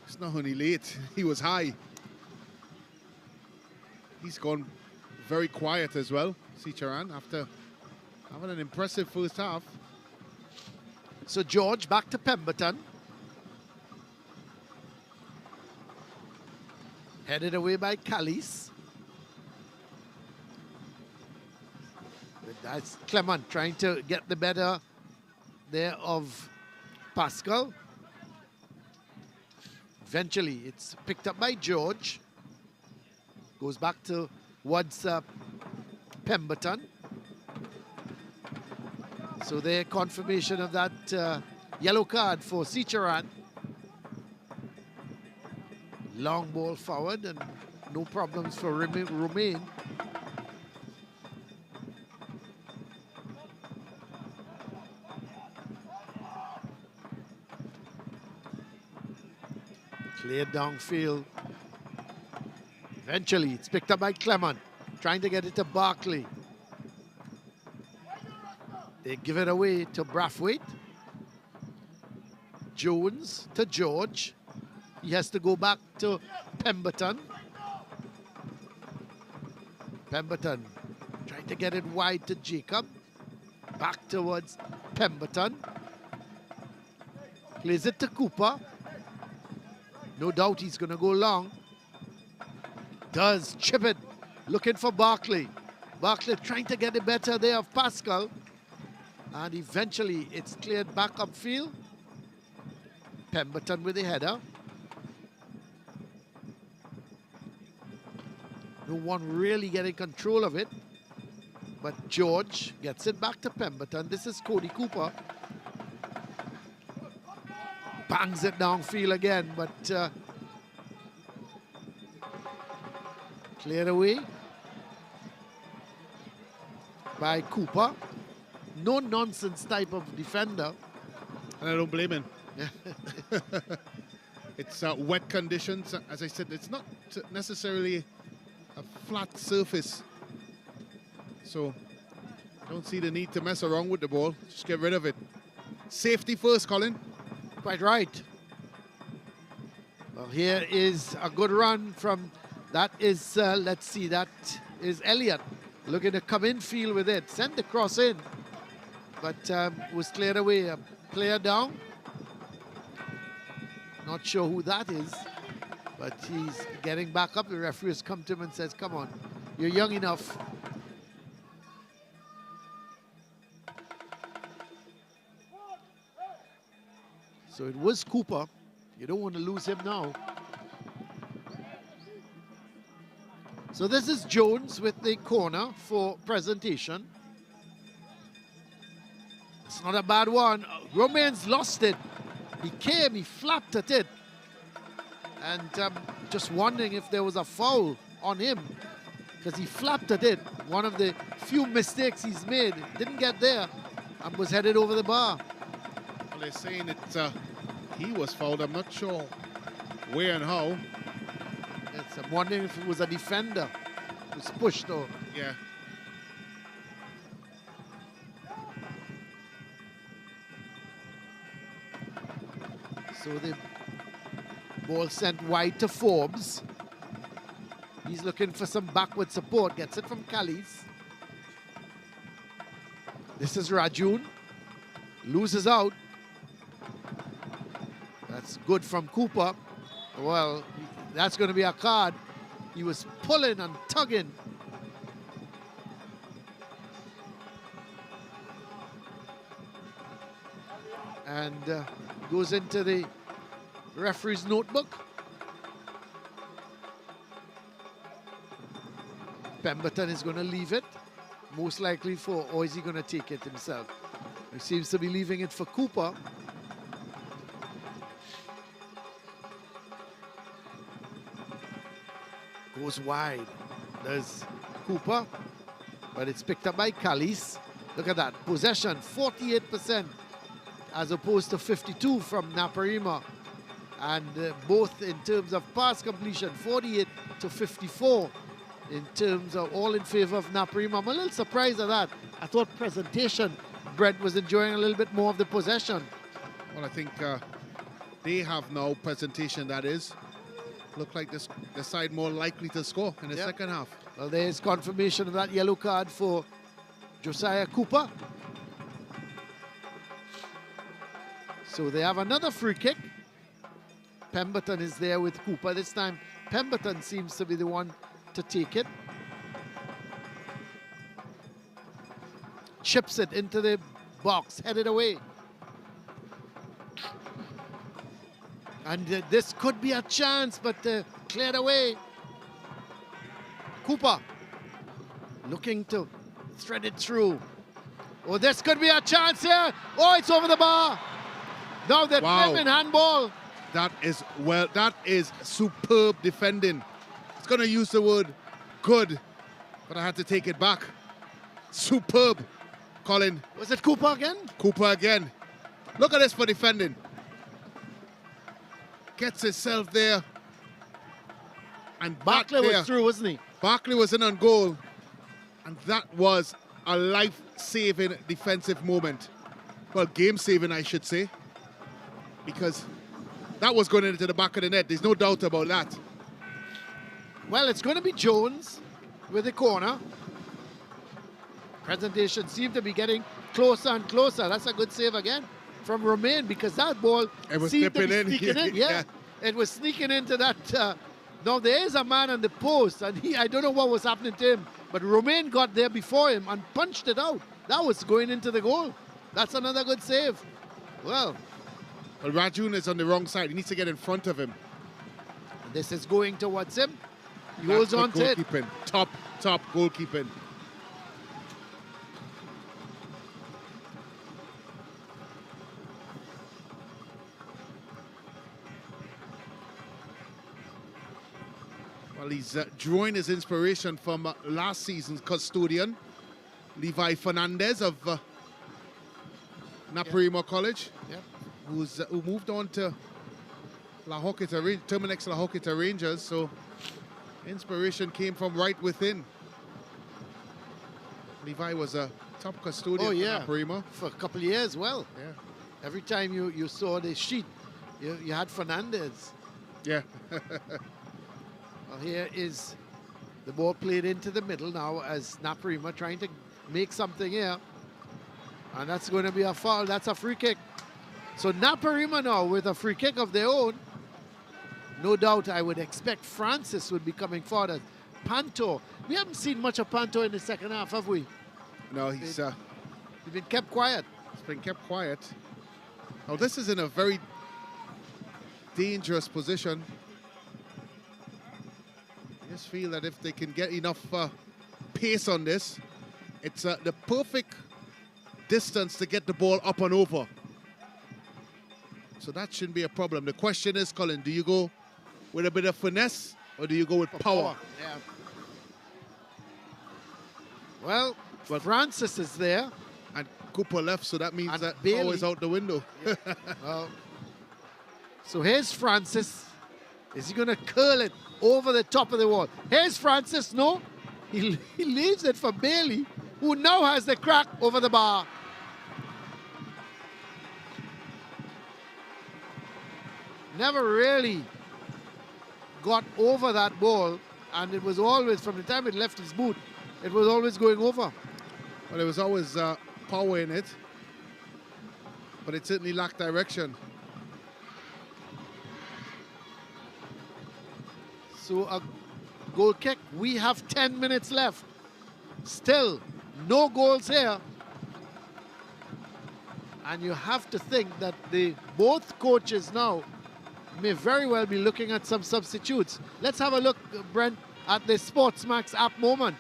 It's not only late, he was high. He's gone very quiet as well, Sicharan, after having an impressive first half. So George back to Pemberton. Headed away by Khalees. That's Clement trying to get the better there of Pascal. Eventually, it's picked up by George. Goes back to towards Pemberton. So there, confirmation of that yellow card for Sicharan. Long ball forward and no problems for Romain. Cleared downfield. Eventually, it's picked up by Clement, trying to get it to Barkley. They give it away to Brathwaite. Jones to George. He has to go back to Pemberton. Pemberton trying to get it wide to Jacob. Back towards Pemberton. Plays it to Cooper. No doubt he's going to go long. Does chip it. Looking for Barkley. Barkley trying to get it better there of Pascal. And eventually it's cleared back upfield. Pemberton with the header. No one really getting control of it. But George gets it back to Pemberton. This is Cody Cooper. Bangs it downfield again, but Cleared away by Cooper. No nonsense type of defender. And I don't blame him. It's wet conditions. As I said, it's not necessarily a flat surface. So I don't see the need to mess around with the ball. Just get rid of it. Safety first, Colin. Quite right. Well, here is a good run from, that is, let's see, that is Elliott. Looking to come in field with it. Sent the cross in, but was cleared away. A player down. Not sure who that is, but he's getting back up. The referee has come to him and says, come on, you're young enough. So it was Cooper. You don't want to lose him now. So this is Jones with the corner for presentation. It's not a bad one. Romain's lost it. He came, he flapped at it. And just wondering if there was a foul on him, because he flapped at it. One of the few mistakes he's made. Didn't get there and was headed over the bar. Well, they're saying that he was fouled. I'm not sure where and how. Yes, I'm wondering if it was a defender who was pushed over. Yeah. So the ball sent wide to Forbes. He's looking for some backward support. Gets it from Callis. This is Rajun. Loses out. That's good from Cooper. Well, that's going to be a card. He was pulling and tugging. And goes into the referee's notebook. Pemberton is going to leave it, most likely for, or is he going to take it himself? He seems to be leaving it for Cooper. Goes wide. There's Cooper, but it's picked up by Callis. Look at that, possession, 48%. As opposed to 52 from Naparima. And both in terms of pass completion, 48 to 54 in terms of all in favor of Naparima. I'm a little surprised at that. I thought presentation, Brett was enjoying a little bit more of the possession. Well, I think they have now presentation, that is. Look like the side more likely to score in the second half. Well, there's confirmation of that yellow card for Josiah Cooper. So they have another free kick. Pemberton is there with Cooper. This time, Pemberton seems to be the one to take it. Chips it into the box, headed away. And this could be a chance, but cleared away. Cooper looking to thread it through. Oh, this could be a chance here. Oh, it's over the bar. Now that in handball. That is superb defending. It's going to use the word good, but I had to take it back. Superb, Colin. Was it Cooper again? Cooper again. Look at this for defending. Gets himself there. And Barkley was through, wasn't he? Barkley was in on goal. And that was a life-saving defensive moment. Well, game-saving, I should say. Because that was going into the back of the net. There's no doubt about that. Well, it's going to be Jones with the corner. Presentation seemed to be getting closer and closer. That's a good save again from Romain, because that ball seemed to be sneaking in. Yeah, it was sneaking into that. Now, there is a man on the post, and I don't know what was happening to him, but Romain got there before him and punched it out. That was going into the goal. That's another good save. Well, Rajun is on the wrong side. He needs to get in front of him. This is going towards him. He holds on to it. Top goalkeeping. Well, he's drawing his inspiration from last season's custodian, Levi Fernandez of Naparima College, who moved on to Terminex La Hoqueta Rangers. So inspiration came from right within. Levi was a top custodian for Naparima. For a couple of years, well. Yeah. Every time you saw the sheet, you had Fernandez. Yeah. Well, here is the ball played into the middle now as Naparima trying to make something here. And that's going to be a foul. That's a free kick. So Naparima now with a free kick of their own. No doubt I would expect Francis would be coming forward. Panto. We haven't seen much of Panto in the second half, have we? No, he's been kept quiet. He's been kept quiet. Now this is in a very dangerous position. I just feel that if they can get enough pace on this, it's the perfect distance to get the ball up and over. So that shouldn't be a problem. The question is, Colin, do you go with a bit of finesse or do you go with power? Yeah. Well, Francis is there. And Cooper left, so that means And that Bailey. power is out the window. Yeah. Well, so here's Francis. Is he going to curl it over the top of the wall? Here's Francis. No. He leaves it for Bailey, who now has the crack over the bar. Never really got over that ball, and it was always, from the time it left his boot, it was always going over. Well, there was always power in it, but it certainly lacked direction. So a goal kick. We have 10 minutes left. Still, no goals here. And you have to think that both coaches now may very well be looking at some substitutes. Let's have a look, Brent, at the SportsMax app moment.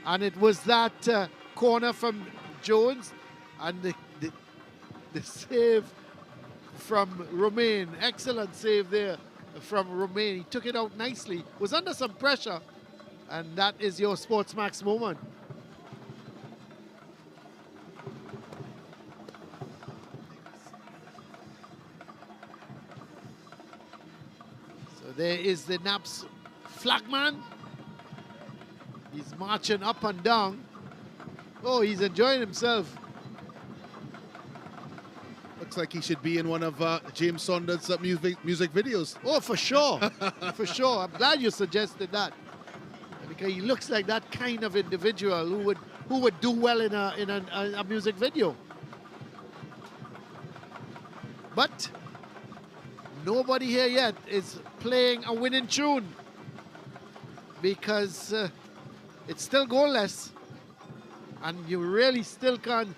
And it was that corner from Jones and the save from Romain. Excellent save there from Romain. He took it out nicely. Was under some pressure. And that is your SportsMax moment. So there is the Naps flagman. He's marching up and down. Oh, he's enjoying himself. Looks like he should be in one of James Saunders' music videos. Oh, for sure. For sure. I'm glad you suggested that. Because he looks like that kind of individual who would do well in a music video. But nobody here yet is playing a winning tune, because it's still goalless, and you really still can't.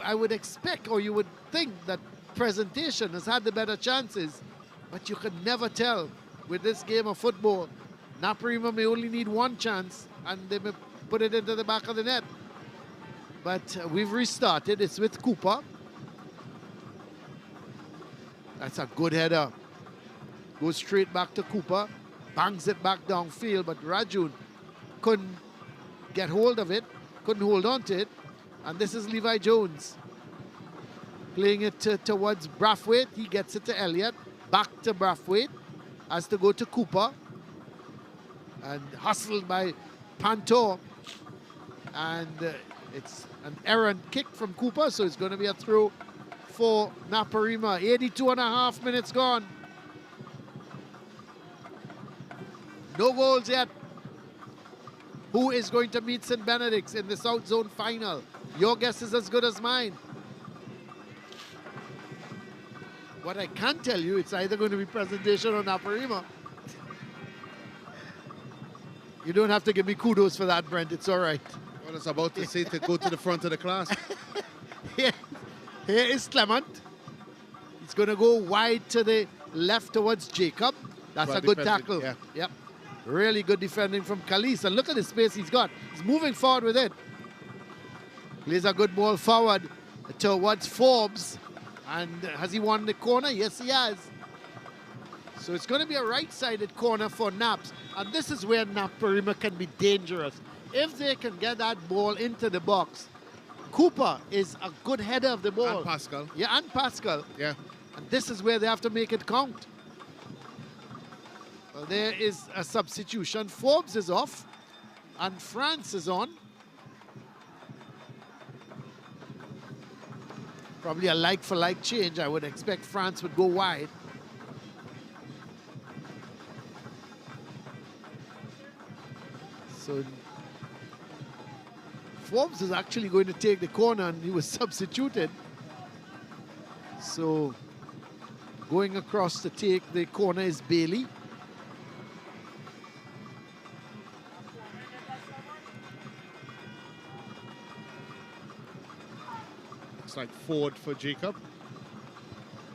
I would expect, or you would think, that Presentation has had the better chances, but you can never tell with this game of football. Naparima may only need one chance, and they may put it into the back of the net. But we've restarted. It's with Cooper. That's a good header. Goes straight back to Cooper. Bangs it back downfield, but Rajun couldn't get hold of it, couldn't hold on to it. And this is Levi Jones playing it towards Brathwaite. He gets it to Elliott. Back to Brathwaite. Has to go to Cooper. And hustled by Panto. And it's an errant kick from Cooper, so it's going to be a throw for Naparima. 82.5 minutes gone. No goals yet. Who is going to meet St. Benedict's in the South Zone final? Your guess is as good as mine. What I can tell you, it's either going to be Presentation or Naparima. You don't have to give me kudos for that, Brent. It's all right. I was about to say to go to the front of the class. Here is Clement. He's going to go wide to the left towards Jacob. That's Well a good defended, tackle. yeah. Yep. Really good defending from Kalis. And look at the space he's got. He's moving forward with it. Plays a good ball forward towards Forbes. And has he won the corner? Yes, he has. So it's going to be a right-sided corner for Naps. And this is where Naparima can be dangerous. If they can get that ball into the box, Cooper is a good header of the ball. And Pascal. Yeah, and Pascal. Yeah. And this is where they have to make it count. Well, there is a substitution. Forbes is off, and France is on. Probably a like-for-like change. I would expect France would go wide. So Forbes is actually going to take the corner, and he was substituted. So going across to take the corner is Bailey. Looks like forward for Jacob.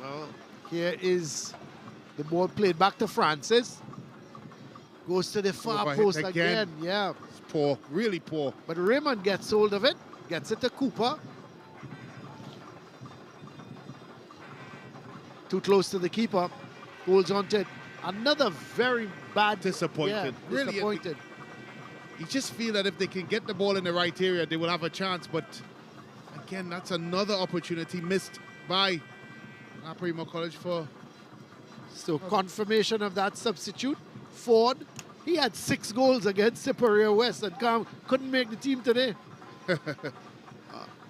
Well, here is the ball played back to Francis. Goes to the far Overhit post again. again. Yeah. It's poor, really poor. But Raymond gets hold of it, gets it to Cooper. Too close to the keeper, holds on to it. Another very bad... Disappointed. Yeah, Really, disappointed. You just feel that if they can get the ball in the right area, they will have a chance. But again, that's another opportunity missed by Naparima College for... So confirmation of that substitute. Ford, he had 6 goals against Superior West and couldn't make the team today.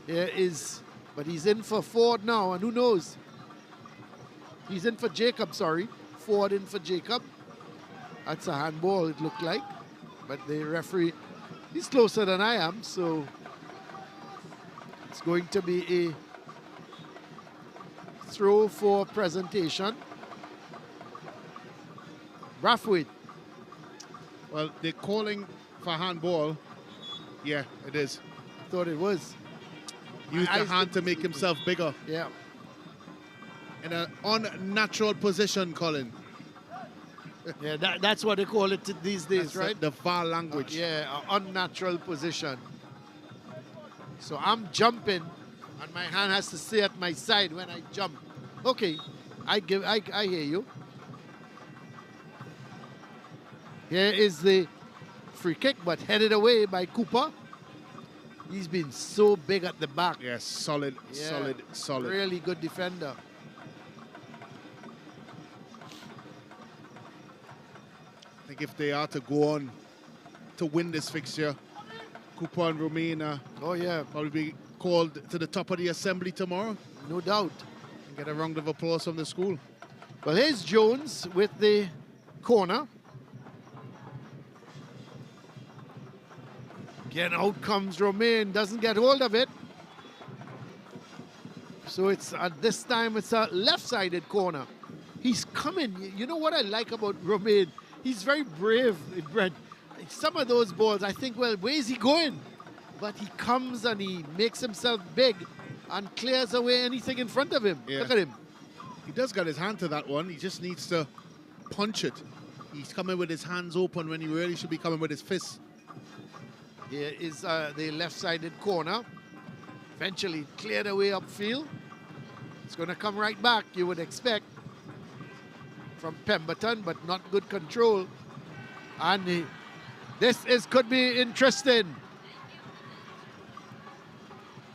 Here is, but he's in for Ford now, and who knows? He's in for Jacob, sorry. Ford in for Jacob. That's a handball, it looked like. But the referee, he's closer than I am, so it's going to be a throw for presentation. Brathwaite. Well, they're calling for handball. Yeah, it is. I thought it was. Use the hand to make himself bigger. Yeah. In an unnatural position, Colin. Yeah, that's what they call it these days, That's right? The VAR language. Yeah, an unnatural position. So I'm jumping, and my hand has to stay at my side when I jump. Okay, I hear you. Here is the free kick, but headed away by Cooper. He's been so big at the back. Yes, solid, Yeah, solid. Really good defender. I think if they are to go on to win this fixture, Cooper and Romania Oh, yeah, probably be called to the top of the assembly tomorrow no doubt. and get a round of applause from the school. Well, here's Jones with the corner. Again, out comes Romain, doesn't get hold of it. So it's this time it's a left-sided corner. He's coming. You know what I like about Romain? He's very brave, Brent. Some of those balls, I think, well, where is he going? But he comes and he makes himself big and clears away anything in front of him. Yeah. Look at him. He does got his hand to that one. He just needs to punch it. He's coming with his hands open when he really should be coming with his fists. Here is the left-sided corner. Eventually cleared away upfield. It's going to come right back, you would expect, from Pemberton, but not good control. And this could be interesting.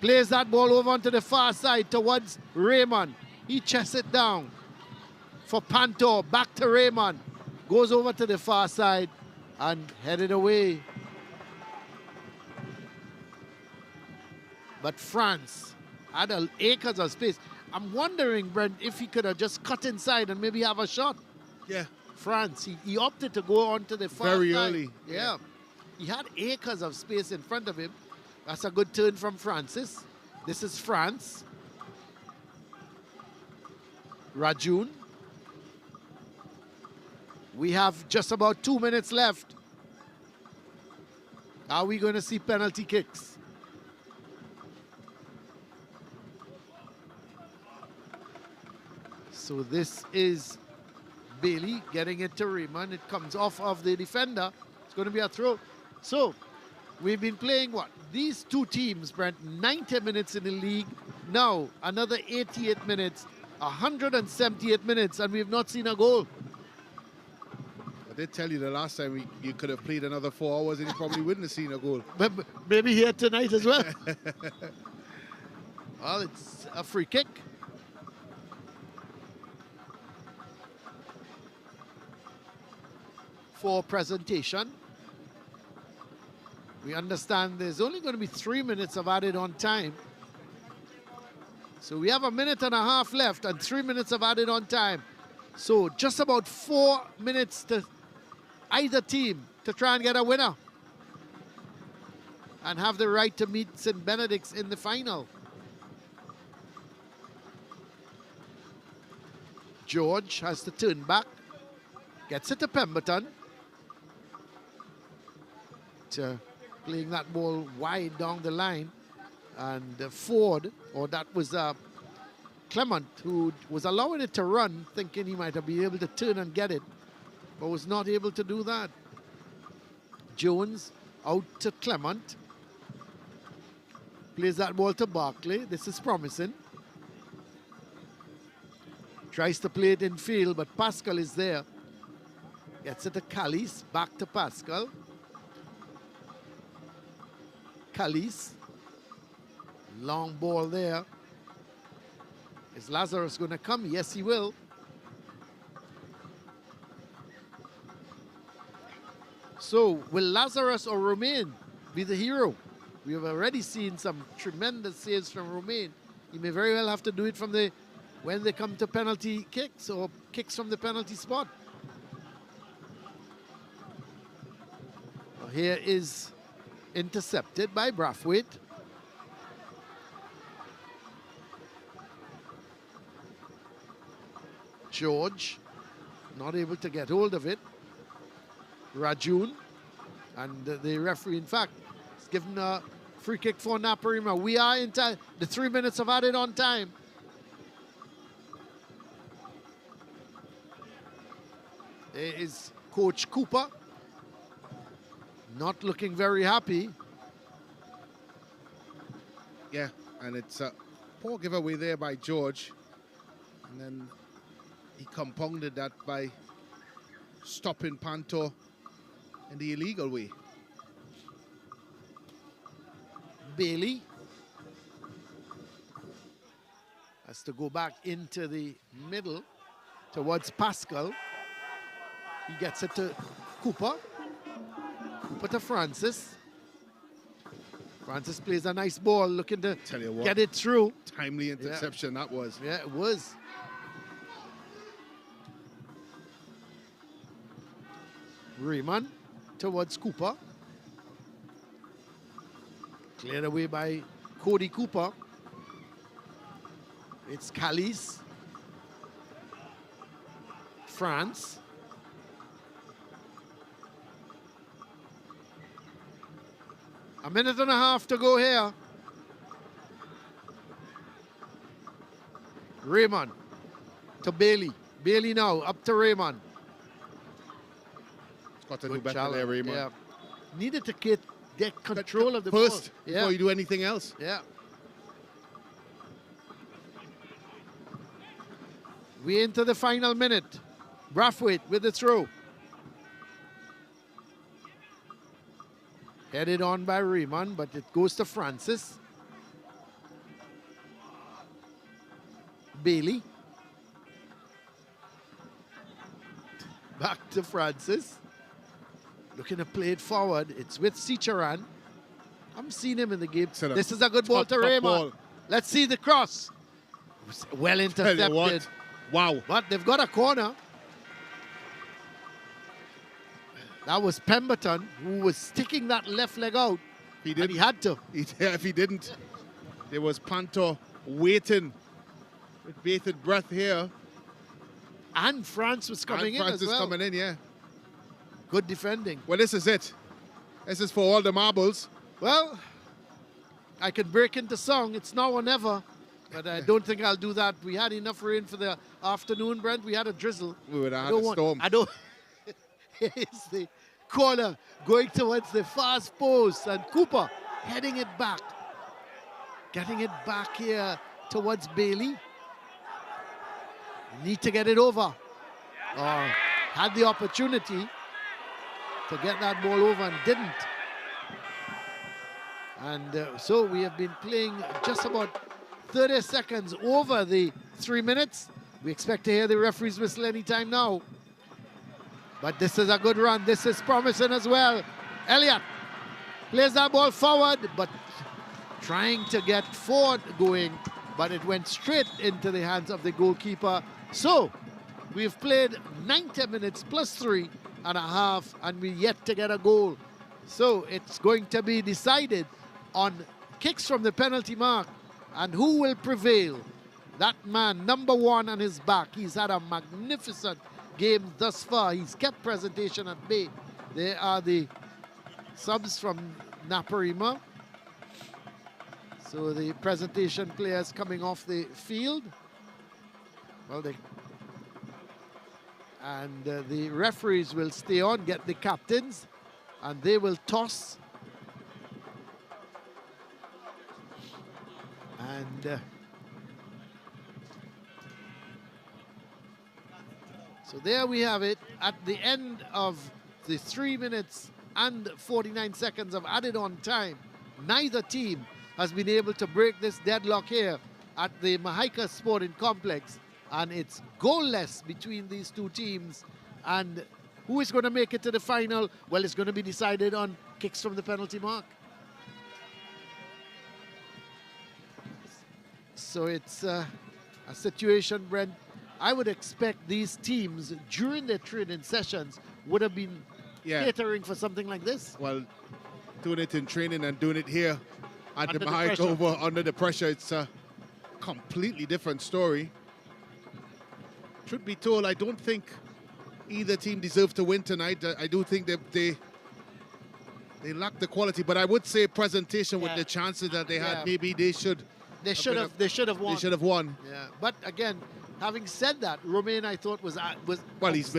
Plays that ball over onto the far side towards Raymond. He chests it down for Pantor. Back to Raymond. Goes over to the far side and headed away. But France had acres of space. I'm wondering, Brent, if he could have just cut inside and maybe have a shot. Yeah. France, he opted to go onto the far Very side. early. Yeah. He had acres of space in front of him. That's a good turn from Francis. This is France. Rajun. We have just about 2 minutes left. Are we going to see penalty kicks? So this is Bailey getting it to Raymond. It comes off of the defender. It's going to be a throw. So we've been playing what? These two teams, Brent, 90 minutes in the league. Now another 88 minutes, 178 minutes, and we've not seen a goal. did tell you the last time you could have played another 4 hours and you probably wouldn't have seen a goal. But maybe here tonight as well. Well, it's a free kick. For presentation. We understand there's only going to be 3 minutes of added on time. So we have 1.5 minutes left and 3 minutes of added on time. So just about 4 minutes to either team to try and get a winner and have the right to meet St. Benedict's in the final. George has to turn back, gets it to Pemberton. Playing that ball wide down the line, and Ford, or that was Clement, who was allowing it to run, thinking he might be able to turn and get it, but was not able to do that. Jones out to Clement, plays that ball to Barkley. This is promising. Tries to play it in field, but Pascal is there. Gets it to Callis, back to Pascal. Callis, long ball there. Is Lazarus going to come? Yes, he will. So, will Lazarus or Romain be the hero? We have already seen some tremendous saves from Romain. He may very well have to do it from when they come to penalty kicks or kicks from the penalty spot. Well, here is intercepted by Brathwaite. George not able to get hold of it. Rajun, and the referee, in fact, has given a free kick for Naparima. We are into the 3 minutes of added on time. There is Coach Cooper, not looking very happy. Yeah, and it's a poor giveaway there by George. And then he compounded that by stopping Panto in the illegal way. Bailey has to go back into the middle towards Pascal. He gets it to Cooper. Cooper to Francis. Francis plays a nice ball, looking to get it through. Timely interception that was. Yeah, it was. Riemann towards Cooper. Cleared away by Cody Cooper. It's Callis. France. A minute and a half to go here. Raymond to Bailey. Bailey now, up to Raymond. Got to do better there, Raymond. Yeah. Needed to get control of the first ball. before you do anything else. Yeah. We into the final minute. Brathwaite with the throw. Headed on by Raymond, but it goes to Francis. Bailey. Back to Francis. Looking to play it forward. It's with Sicharan. I'm seeing him in the game. This is a good ball to Raymond. Let's see the cross. Well intercepted. Wow. But they've got a corner. That was Pemberton, who was sticking that left leg out. He did. He had to. If he didn't, there was Panto waiting with bated breath here. And France was coming in as well. France is coming in, yeah. Good defending. Well, this is it. This is for all the marbles. Well, I could break into song. It's now or never. But I don't think I'll do that. We had enough rain for the afternoon, Brent. We had a drizzle. We would have had a storm. I don't. Here's the corner going towards the fast post. And Cooper heading it back. Getting it back here towards Bailey. Need to get it over. Had the opportunity. to get that ball over and didn't. And so we have been playing just about 30 seconds over the 3 minutes. We expect to hear the referee's whistle anytime now. But this is a good run. This is promising as well. Elliott plays that ball forward, but trying to get forward going, but it went straight into the hands of the goalkeeper. So we've played 90 minutes plus 3.5, and we yet to get a goal. So it's going to be decided on kicks from the penalty mark, and who will prevail. That man, number 1 on his back, he's had a magnificent game thus far. He's kept presentation at bay. They are the subs from Naparima. So the presentation players coming off the field. Well, the referees will stay on, get the captains, and they will toss. And so there we have it. At the end of the 3 minutes and 49 seconds of added on time, neither team has been able to break this deadlock here at the Mahaika Sporting Complex. And it's goalless between these two teams. And who is going to make it to the final? Well, it's going to be decided on kicks from the penalty mark. So it's a situation, Brent, I would expect these teams during their training sessions would have been catering for something like this. Well, doing it in training and doing it here at Under the the Mahaika pressure. over under the pressure, it's a completely different story. Truth be told, I don't think either team deserved to win tonight. I do think that they lack the quality, but I would say presentation with the chances that they had, maybe they should. They should have won. They should have won. Yeah, but again, having said that, Romain, I thought was well. He's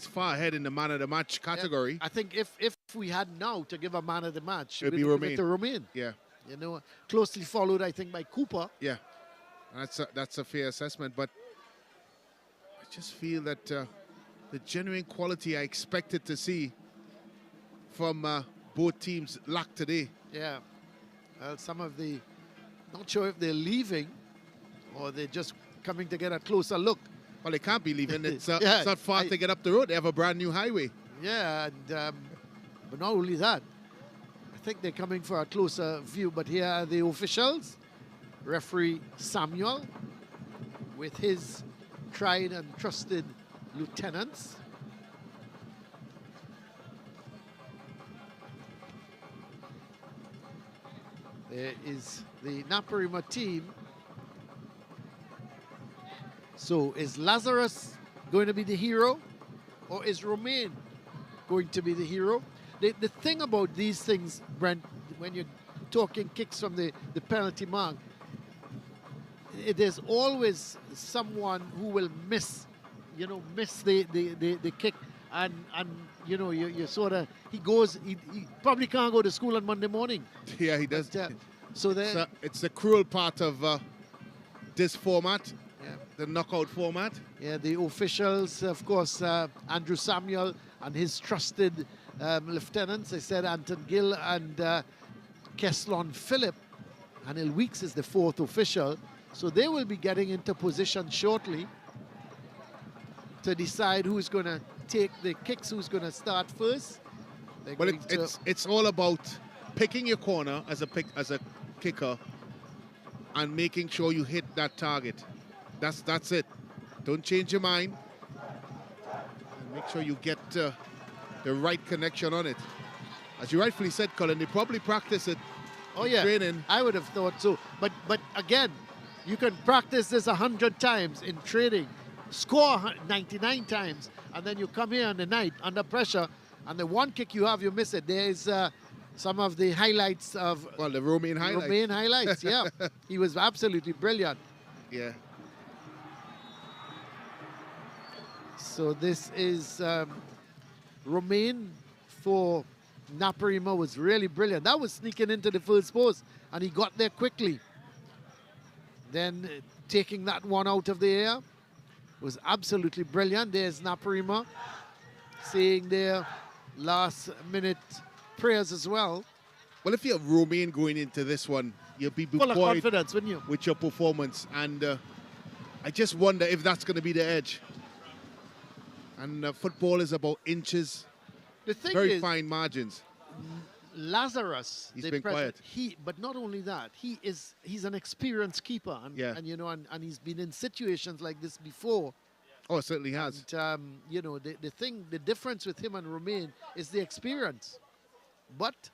far ahead in the man of the match category. I think if we had now to give a man of the match, it'd be Romain. To Romain. Yeah. You know, closely followed, I think, by Cooper. Yeah, that's a fair assessment. But I just feel that the genuine quality I expected to see from both teams lacked today. Yeah. Well, some of the. Not sure if they're leaving or they're just coming to get a closer look. Well, they can't be leaving. It's not far to get up the road. They have a brand new highway. Yeah, and but not only that, I think they're coming for a closer view. But here are the officials. Referee Samuel with his tried and trusted lieutenants. There is the Naparima team. So is Lazarus going to be the hero, or is Romain going to be the hero? The thing about these things, Brent, when you're talking kicks from the penalty mark, there's always someone who will miss the kick, and you know, you sort of, he probably can't go to school on Monday morning. Yeah, he does. But, it's the cruel part of this format, the knockout format. Yeah, the officials, of course, Andrew Samuel and his trusted lieutenants. I said Anton Gill and Keslon Phillip. Anil Weeks is the fourth official. So they will be getting into position shortly to decide who's going to take the kicks, who's going to start first. But it's all about picking your corner as a kicker and making sure you hit that target. That's it. Don't change your mind. And make sure you get the right connection on it. As you rightfully said, Colin, they probably practice it in training. I would have thought so. But again, you can practice this 100 times in training, score 99 times, and then you come here on the night under pressure, and the one kick you have, you miss it. There's some of the highlights of... Well, the Romain highlights. Romain highlights, yeah. He was absolutely brilliant. Yeah. So this is Romain for Naparima was really brilliant. That was sneaking into the first post, and he got there quickly. Then taking that one out of the air was absolutely brilliant. There's Naparima saying there, last-minute prayers as well. Well, if you're Romain going into this one, you'll be Full of buoyed confidence, wouldn't you? with your performance. And I just wonder if that's going to be the edge. And football is about inches, The thing very is, fine margins. Lazarus, He's the been quiet. but not only that, he's an experienced keeper, and, Yeah. and you know, and he's been in situations like this before. Oh, it certainly has. And, you know, the difference with him and Romain is the experience. But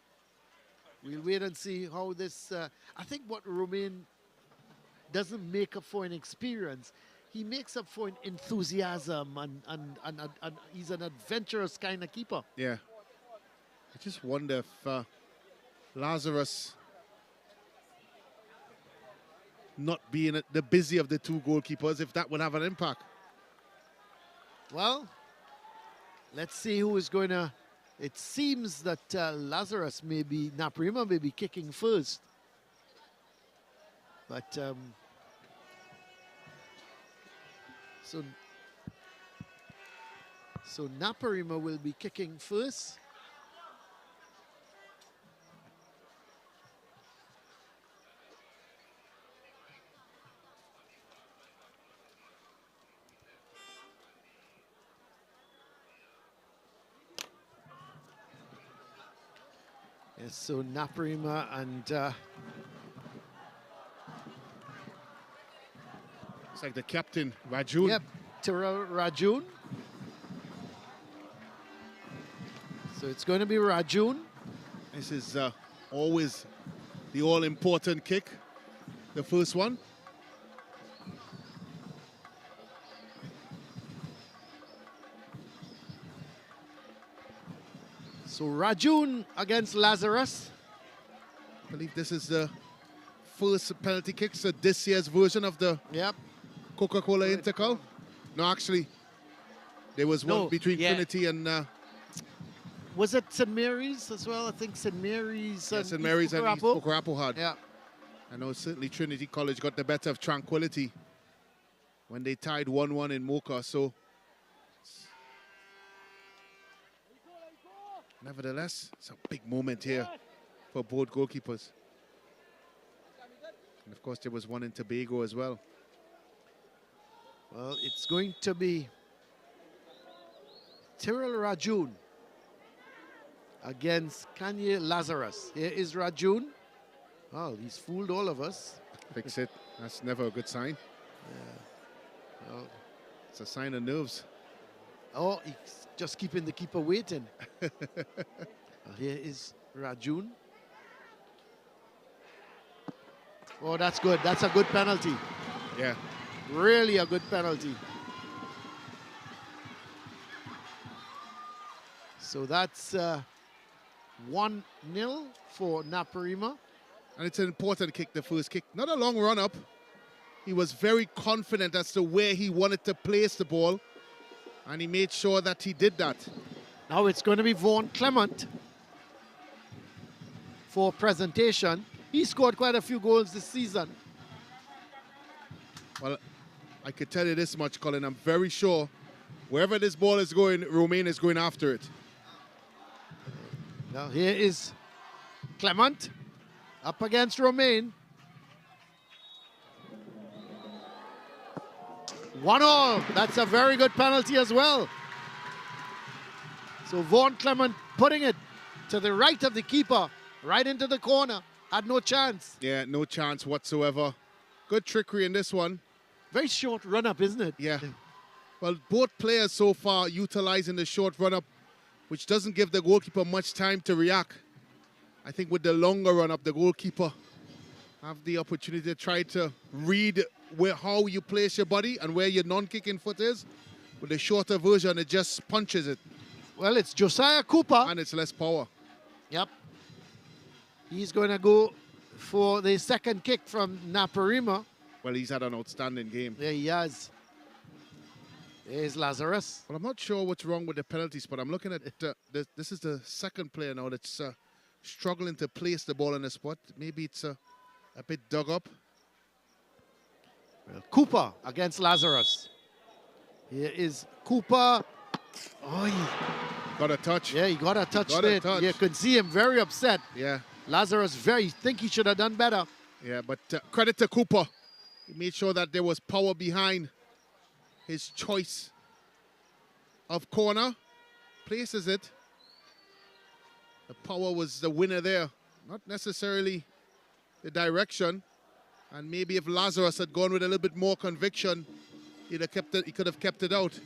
we'll wait and see how this. I think what Romain doesn't make up for in experience, he makes up for in enthusiasm, and he's an adventurous kind of keeper. Yeah. I just wonder if Lazarus not being the busy of the two goalkeepers, if that would have an impact. Well, let's see who is going to. It seems that Lazarus Naparima may be kicking first. But so Naparima will be kicking first. Yes, so Naparima and It's like the captain, Rajun. yep, Tyrell Rajun. So it's going to be Rajun. This is always the all-important kick, the first one. So Rajun against Lazarus. I believe this is the first penalty kick, so this year's version of the Yep. Coca-Cola Intercol. No, actually, there was one No, between yeah. Trinity and Was it St. Mary's as well? I think St. Mary's St. Mary's and East Pokerapo had. Yeah. I know certainly Trinity College got the better of Tranquility when they tied 1-1 in Mocha. So, nevertheless, it's a big moment here for both goalkeepers. And of course, there was one in Tobago as well. Well, it's going to be Tyrell Rajun against Kanye Lazarus. Here is Rajun. Oh, he's fooled all of us. Fix it. That's never a good sign. Oh, It's a sign of nerves. oh, he's just keeping the keeper waiting. Here is Rajun. Oh, that's good. That's a good penalty. Yeah. Really a good penalty. So that's 1-0 for Naparima. And it's an important kick, the first kick. Not a long run-up. He was very confident as to where he wanted to place the ball. And he made sure that he did that. Now it's going to be Vaughan Clement for presentation. He scored quite a few goals this season. Well, I could tell you this much, Colin. I'm very sure wherever this ball is going, Romain is going after it. Now here is Clement up against Romain. 1-1. That's a very good penalty as well. So Vaughan Clement putting it to the right of the keeper, right into the corner. Had no chance. Yeah, no chance whatsoever. Good trickery in this one. Very short run-up, isn't it? Yeah. Well, both players so far utilizing the short run-up, which doesn't give the goalkeeper much time to react. I think with the longer run-up, the goalkeeper have the opportunity to try to read how you place your body and where your non-kicking foot is. With the shorter version, it just punches it. Well, it's Josiah Cooper. And it's less power. Yep. He's going to go for the second kick from Naparima. Well, he's had an outstanding game. There he has. There's Lazarus. Well, I'm not sure what's wrong with the penalties, but I'm looking at this is the second player now that's struggling to place the ball in the spot. Maybe it's a bit dug up. Well, Cooper against Lazarus. Here is Cooper. Oh, Got a touch. Yeah, he got a touch Got there. a touch. You could see him very upset. Yeah. Lazarus think he should have done better. Yeah, but credit to Cooper. He made sure that there was power behind his choice of corner. Places it. The power was the winner there. Not necessarily the direction. And maybe if Lazarus had gone with a little bit more conviction, he'd have kept it, he could have kept it out.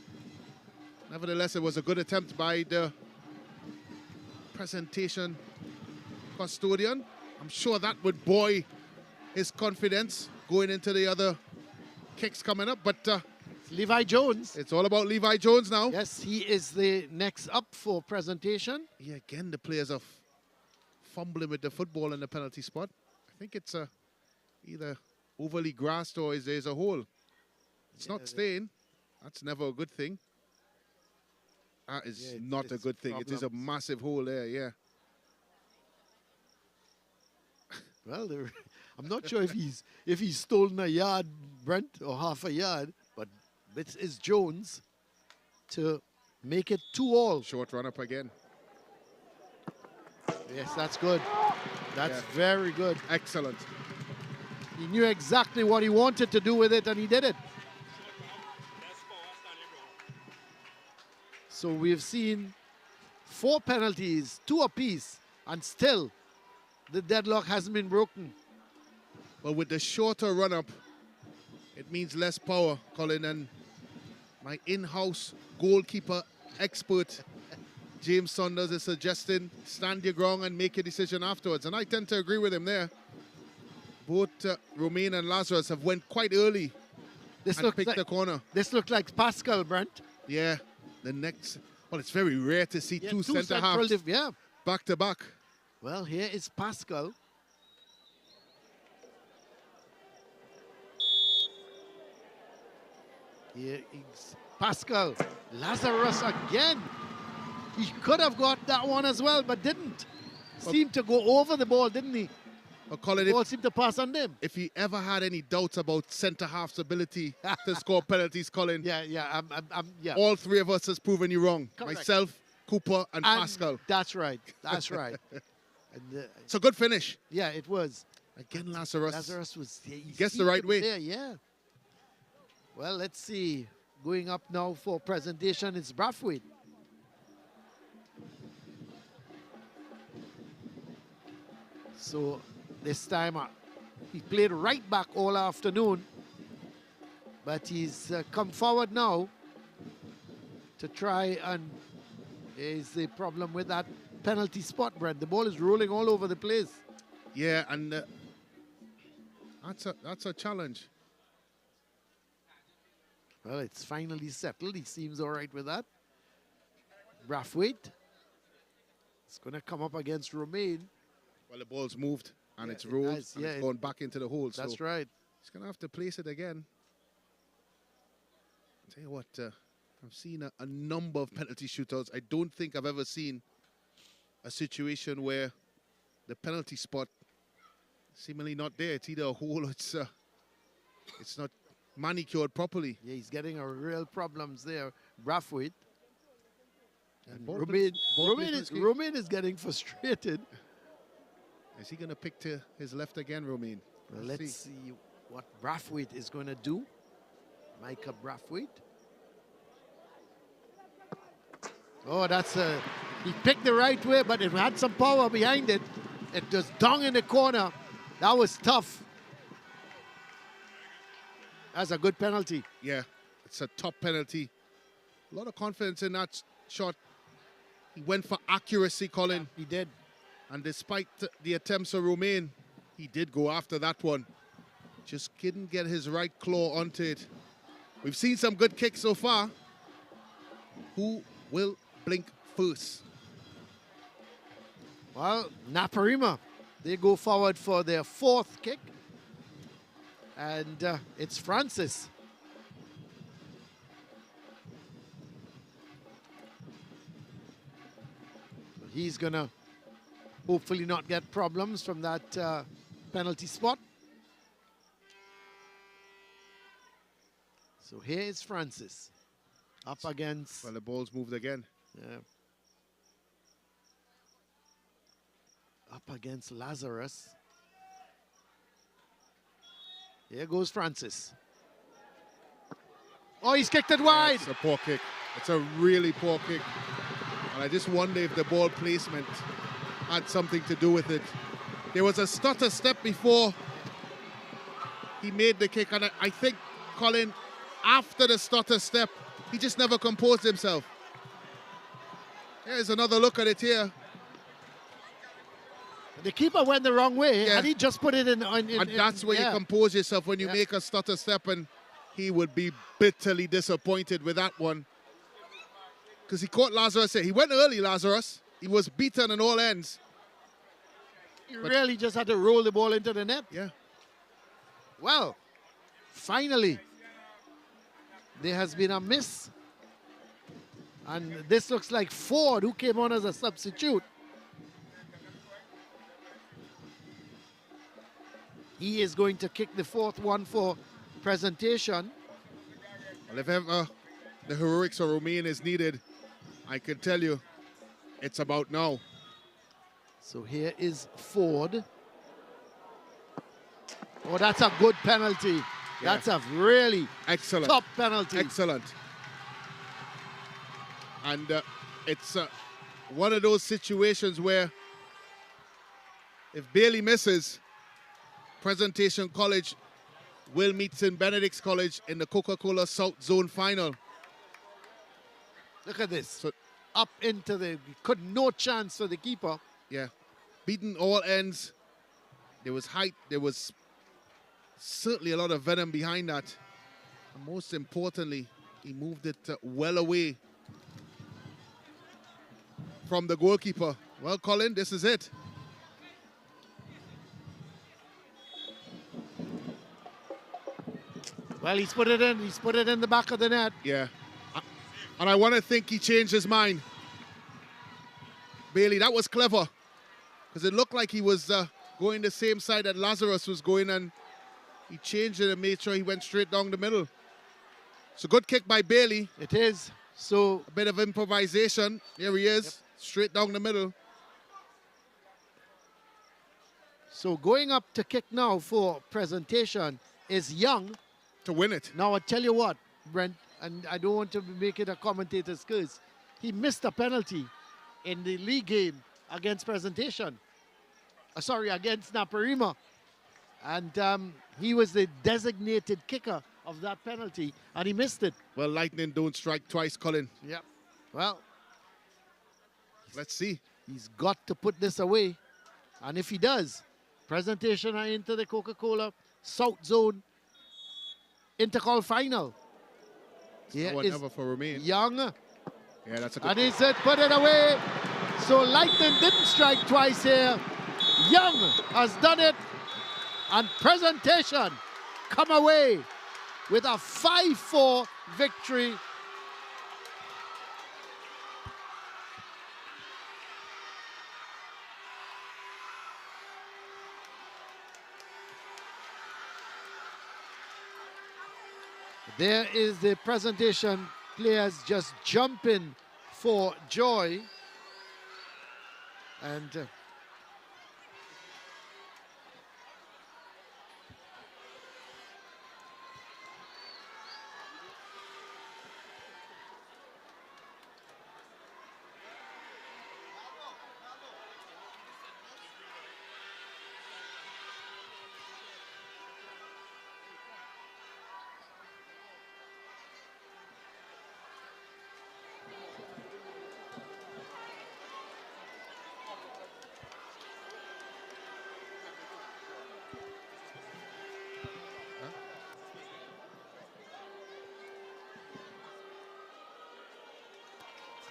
Nevertheless, it was a good attempt by the presentation custodian. I'm sure that would buoy his confidence going into the other kicks coming up. But Levi Jones. it's all about Levi Jones now. Yes, he is the next up for presentation. Yeah, again, the players are fumbling with the football in the penalty spot. I think it's either overly grasped or there's a hole. It's not staying. That's never a good thing. That is not a good thing. It is a massive hole there, yeah. Well, I'm not sure if he's stolen a yard, Brent, or half a yard, but it is Jones to make it 2-all. Short run up again. Yes, that's good. That's very good. Excellent. He knew exactly what he wanted to do with it, and he did it. So we've seen 4 penalties, 2 apiece, and still the deadlock hasn't been broken. Well, with the shorter run-up, it means less power, Colin, and my in-house goalkeeper expert, James Saunders, is suggesting stand your ground and make a decision afterwards, and I tend to agree with him there. Both Romain and Lazarus have went quite early and picked the corner. This looked like Pascal, Brent. Yeah, the next... Well, it's very rare to see two centre-halves back-to-back. Well, here is Pascal. Here is Pascal. Lazarus again. He could have got that one as well, but didn't. Seemed to go over the ball, didn't he? Colin, the ball seemed to pass on them. If he ever had any doubts about centre-half's ability to score penalties, Colin, yeah. all 3 of us has proven you wrong. Correct. Myself, Cooper, and Pascal. That's right. That's right. And, it's a good finish. Yeah, it was. Again, Lazarus. Lazarus was... He gets the right way. There, yeah. Well, let's see. Going up now for presentation, it's Brathwaite. So this time he played right back all afternoon, but he's come forward now to try, and is the problem with that penalty spot, Brent. The ball is rolling all over the place. Yeah, and that's a challenge. Well, it's finally settled. He seems all right with that. Brathwaite. It's going to come up against Romain. Well, the ball's moved and it's rolled and it's gone back into the hole. That's right. He's going to have to place it again. I'll tell you what, I've seen a number of penalty shootouts. I don't think I've ever seen a situation where the penalty spot seemingly not there. It's either a hole or it's not manicured properly. Yeah, he's getting a real problems there. Brathwaite. And Romain is getting frustrated. Is he going to pick to his left again, Romain? Well, let's see what Brathwaite is going to do. Micah Brathwaite. Oh, he picked the right way, but it had some power behind it. It was down in the corner. That was tough. That's a good penalty. Yeah, it's a top penalty. A lot of confidence in that shot. He went for accuracy, Colin. Yeah, he did. And despite the attempts of Romain, he did go after that one. Just didn't get his right claw onto it. We've seen some good kicks so far. Who will blink first? Well, Naparima. They go forward for their 4th kick. And it's Francis. He's going to hopefully not get problems from that penalty spot. So here is Francis up against... Well, the ball's moved again. Yeah. up against Lazarus. Here goes Francis. Oh, he's kicked it wide. It's a poor kick. It's a really poor kick. And I just wonder if the ball placement had something to do with it. There was a stutter step before he made the kick, and I think, Colin, after the stutter step, he just never composed himself. Here's another look at it here. The keeper went the wrong way, Yeah. and he just put it in. And that's where you compose yourself, when you make a stutter step, and he would be bitterly disappointed with that one. Because he caught Lazarus here. He went early, Lazarus. He was beaten on all ends. You really just had to roll the ball into the net. Yeah. Well, finally, there has been a miss. And this looks like Ford, who came on as a substitute. He is going to kick the fourth one for presentation. Well, if ever the heroics of Romain is needed, I can tell you, it's about now. So here is Ford. Oh, that's a good penalty. Yeah. That's a really Excellent. top penalty. Excellent. And it's one of those situations where if Bailey misses, Presentation College will meet St. Benedict's College in the Coca-Cola South Zone Final. Look at this. So, up into the, no chance for the keeper. yeah, beaten all ends. There was height. There was certainly a lot of venom behind that. And most importantly, he moved it well away from the goalkeeper. Well, Colin, this is it. Well, he's put it in. He's put it in the back of the net. Yeah. And I want to think he changed his mind. Bailey, that was clever. Because it looked like he was going the same side that Lazarus was going, and he changed it and made sure he went straight down the middle. It's a good kick by Bailey. It is. So a bit of improvisation. Here he is, straight down the middle. So going up to kick now for presentation is Young. To win it. Now, I tell you what, Brent, and I don't want to make it a commentator's curse. He missed a penalty in the league game against Presentation. Sorry, against Naparima. And he was the designated kicker of that penalty, and he missed it. Well, lightning don't strike twice, Colin. Yep. Well, let's see. He's got to put this away. And if he does, Presentation are into the Coca-Cola South Zone Intercol final. Here is for Romain. Young. Yeah, that's a good. And he said, put it away. So Lightning didn't strike twice here. Young has done it. And Presentation come away with a 5-4 victory. There is the Presentation players just jumping for joy. And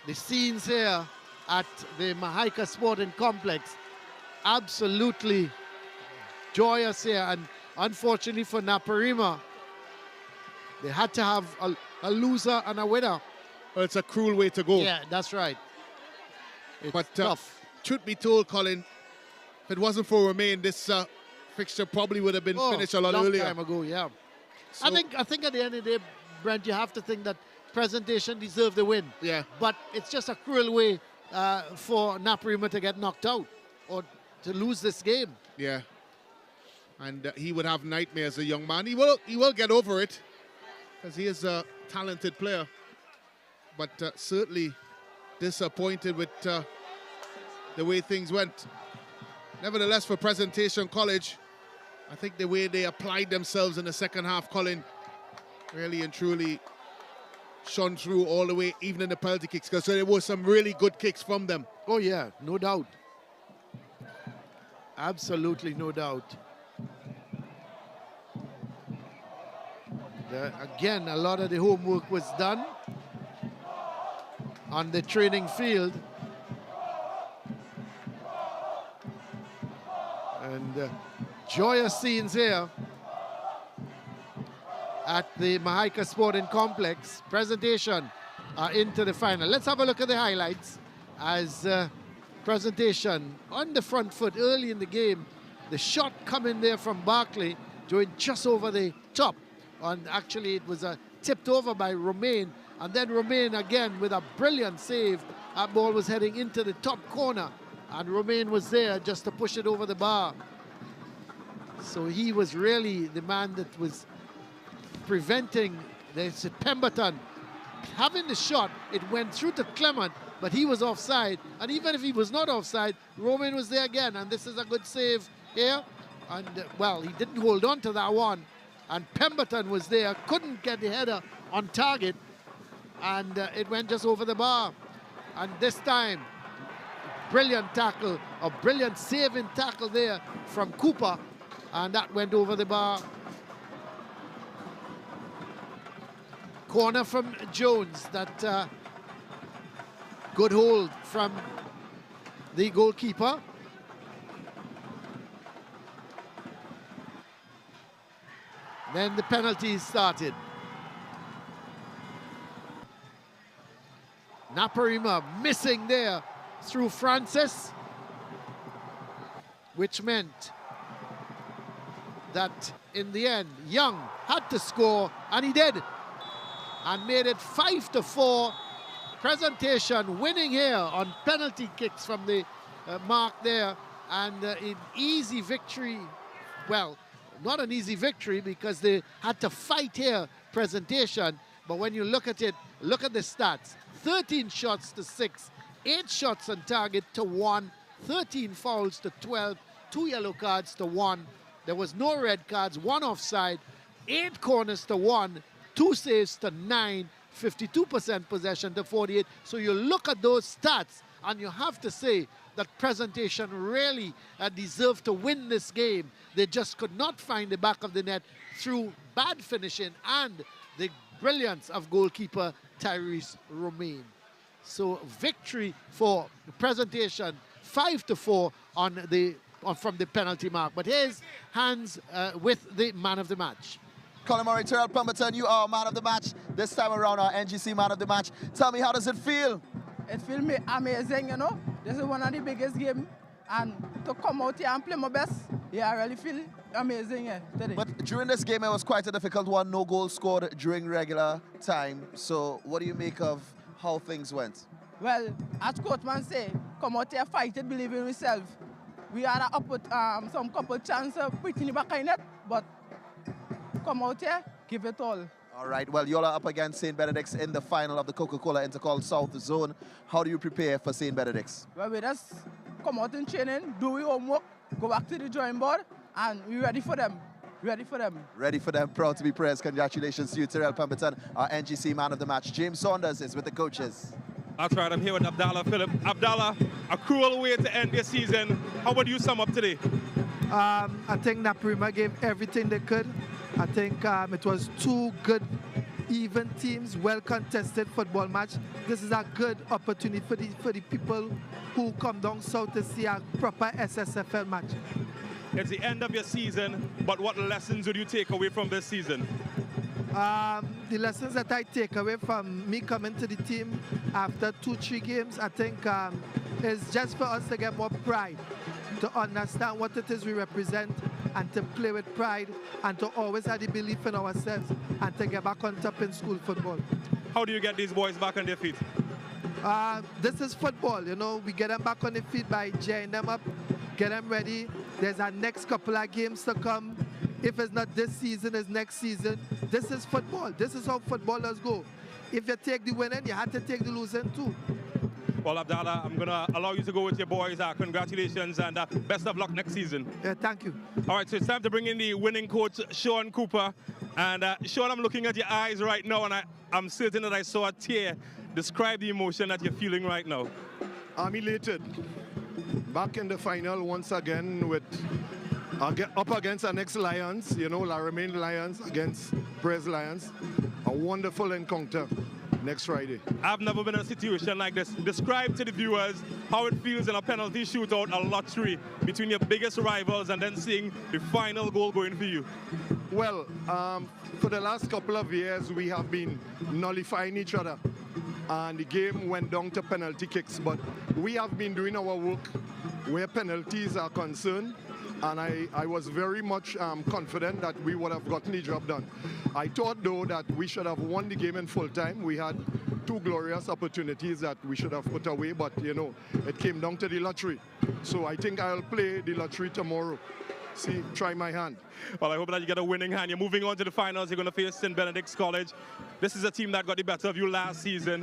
the scenes here at the Mahaika Sporting Complex, absolutely joyous here. And unfortunately for Naparima, they had to have a loser and a winner. Well, it's a cruel way to go. Yeah, that's right. It's but tough. Truth be told, Colin, if it wasn't for Romain, this fixture probably would have been finished a lot earlier. Long time ago, yeah. So, I think at the end of the day, Brent, you have to think that Presentation deserved the win. Yeah. But it's just a cruel way for Naparima to get knocked out. Or to lose this game. Yeah. And he would have nightmares, a young man. He will get over it because he is a talented player. But certainly disappointed with the way things went. Nevertheless, for Presentation College, I think the way they applied themselves in the second half, Colin, really and truly shone through all the way, even in the penalty kicks, because there were some really good kicks from them. Oh yeah, no doubt. Absolutely no doubt. Again, a lot of the homework was done on the training field. And joyous scenes here at the Mahaika Sporting Complex. Presentation into the final. Let's have a look at the highlights as Presentation on the front foot early in the game. The shot coming there from Barkley, doing just over the top. And actually it was tipped over by Romain. And then Romain again with a brilliant save. That ball was heading into the top corner. And Romain was there just to push it over the bar. So he was really the man that was preventing Pemberton having the shot. It went through to Clement, but he was offside. And even if he was not offside, Romain was there again. And this is a good save here. And, well, he didn't hold on to that one. And Pemberton was there, couldn't get the header on target. And it went just over the bar. And this time, brilliant tackle, a brilliant saving tackle there from Cooper. And that went over the bar. Corner from Jones. That good hold from the goalkeeper. Then the penalties started. Naparima missing there through Francis, which meant that in the end, Young had to score, and he did, and made it 5-4. Presentation winning here on penalty kicks from the mark there, and an easy victory. Well, not an easy victory because they had to fight here, Presentation. But when you look at it, look at the stats. 13 shots to 6, 8 shots on target to 1, 13 fouls to 12, 2 yellow cards to 1. There was no red cards, 1 offside, 8 corners to 1, 2 saves to 9, 52% possession to 48. So you look at those stats and you have to say that Presentation really deserved to win this game. They just could not find the back of the net through bad finishing and the brilliance of goalkeeper Tyrese Romain. So victory for Presentation, 5-4 from the penalty mark. But here's Hans with the man of the match. Colin Murray, Terrell Pemberton, you are man of the match. This time around, our NGC man of the match. Tell me, how does it feel? It feels amazing, you know. This is one of the biggest games. And to come out here and play my best, yeah, I really feel amazing today. But during this game, it was quite a difficult one. No goals scored during regular time. So what do you make of how things went? Well, as Coachman say, come out here, fight it, believe in yourself. We had some couple chances of putting the back in it, but come out here, give it all. All right, well, you all are up against St. Benedict's in the final of the Coca-Cola Intercol South Zone. How do you prepare for St. Benedict's? Well, we just come out in training, do our homework, go back to the drawing board, and we're ready for them. Ready for them. Ready for them. Proud to be praised. Congratulations to you, Terrell Pemberton, our NGC man of the match. James Saunders is with the coaches. That's right, I'm here with Abdallah Philip. Abdallah, a cruel way to end this season. How would you sum up today? I think Naparima gave everything they could. I think it was 2 good, even teams, well-contested football match. This is a good opportunity for the people who come down south to see a proper SSFL match. It's the end of your season, but what lessons would you take away from this season? The lessons that I take away from me coming to the team after 2-3 games, I think is just for us to get more pride, to understand what it is we represent, and to play with pride, and to always have the belief in ourselves, and to get back on top in school football. How do you get these boys back on their feet? This is football, you know. We get them back on their feet by gearing them up, Get them ready. There's our next couple of games to come. If it's not this season, it's next season. This is football. This is how footballers go. If you take the winning, you have to take the losing too. Well, Abdallah, I'm going to allow you to go with your boys. Congratulations and best of luck next season. Yeah, thank you. All right, so it's time to bring in the winning coach, Sean Cooper. And Sean, I'm looking at your eyes right now, and I'm certain that I saw a tear. Describe the emotion that you're feeling right now. I'm elated. Back in the final once again with up against our next Lions, you know, La Remain Lions against Brez Lions. A wonderful encounter next Friday. I've never been in a situation like this. Describe to the viewers how it feels in a penalty shootout, a lottery between your biggest rivals and then seeing the final goal going for you. Well, for the last couple of years, we have been nullifying each other. And the game went down to penalty kicks. But we have been doing our work where penalties are concerned. And I was very much confident that we would have gotten the job done. I thought, though, that we should have won the game in full time. We had two glorious opportunities that we should have put away, but, you know, it came down to the lottery. So I think I'll play the lottery tomorrow. See, try my hand. Well, I hope that you get a winning hand. You're moving on to the finals. You're going to face St. Benedict's College. This is a team that got the better of you last season.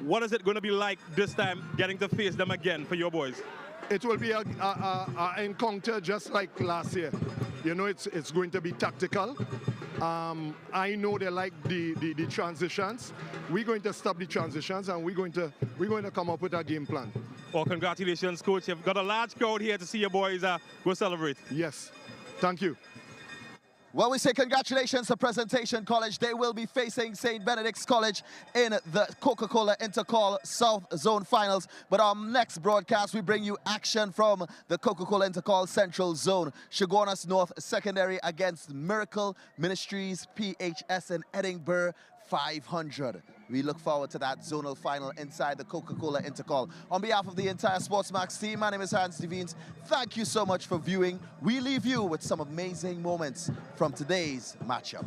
What is it going to be like this time getting to face them again for your boys? It will be an encounter just like last year. You know, it's going to be tactical. I know they like the transitions. We're going to stop the transitions, and we're going to come up with a game plan. Well, congratulations, coach. You've got a large crowd here to see your boys go celebrate. Yes, thank you. Well, we say congratulations to Presentation College. They will be facing St. Benedict's College in the Coca-Cola Intercol South Zone Finals. But our next broadcast, we bring you action from the Coca-Cola Intercol Central Zone. Chaguanas North Secondary against Miracle Ministries PHS in Edinburgh 500. We look forward to that zonal final inside the Coca-Cola Intercol. On behalf of the entire SportsMax team, my name is Hans Devines. Thank you so much for viewing. We leave you with some amazing moments from today's matchup.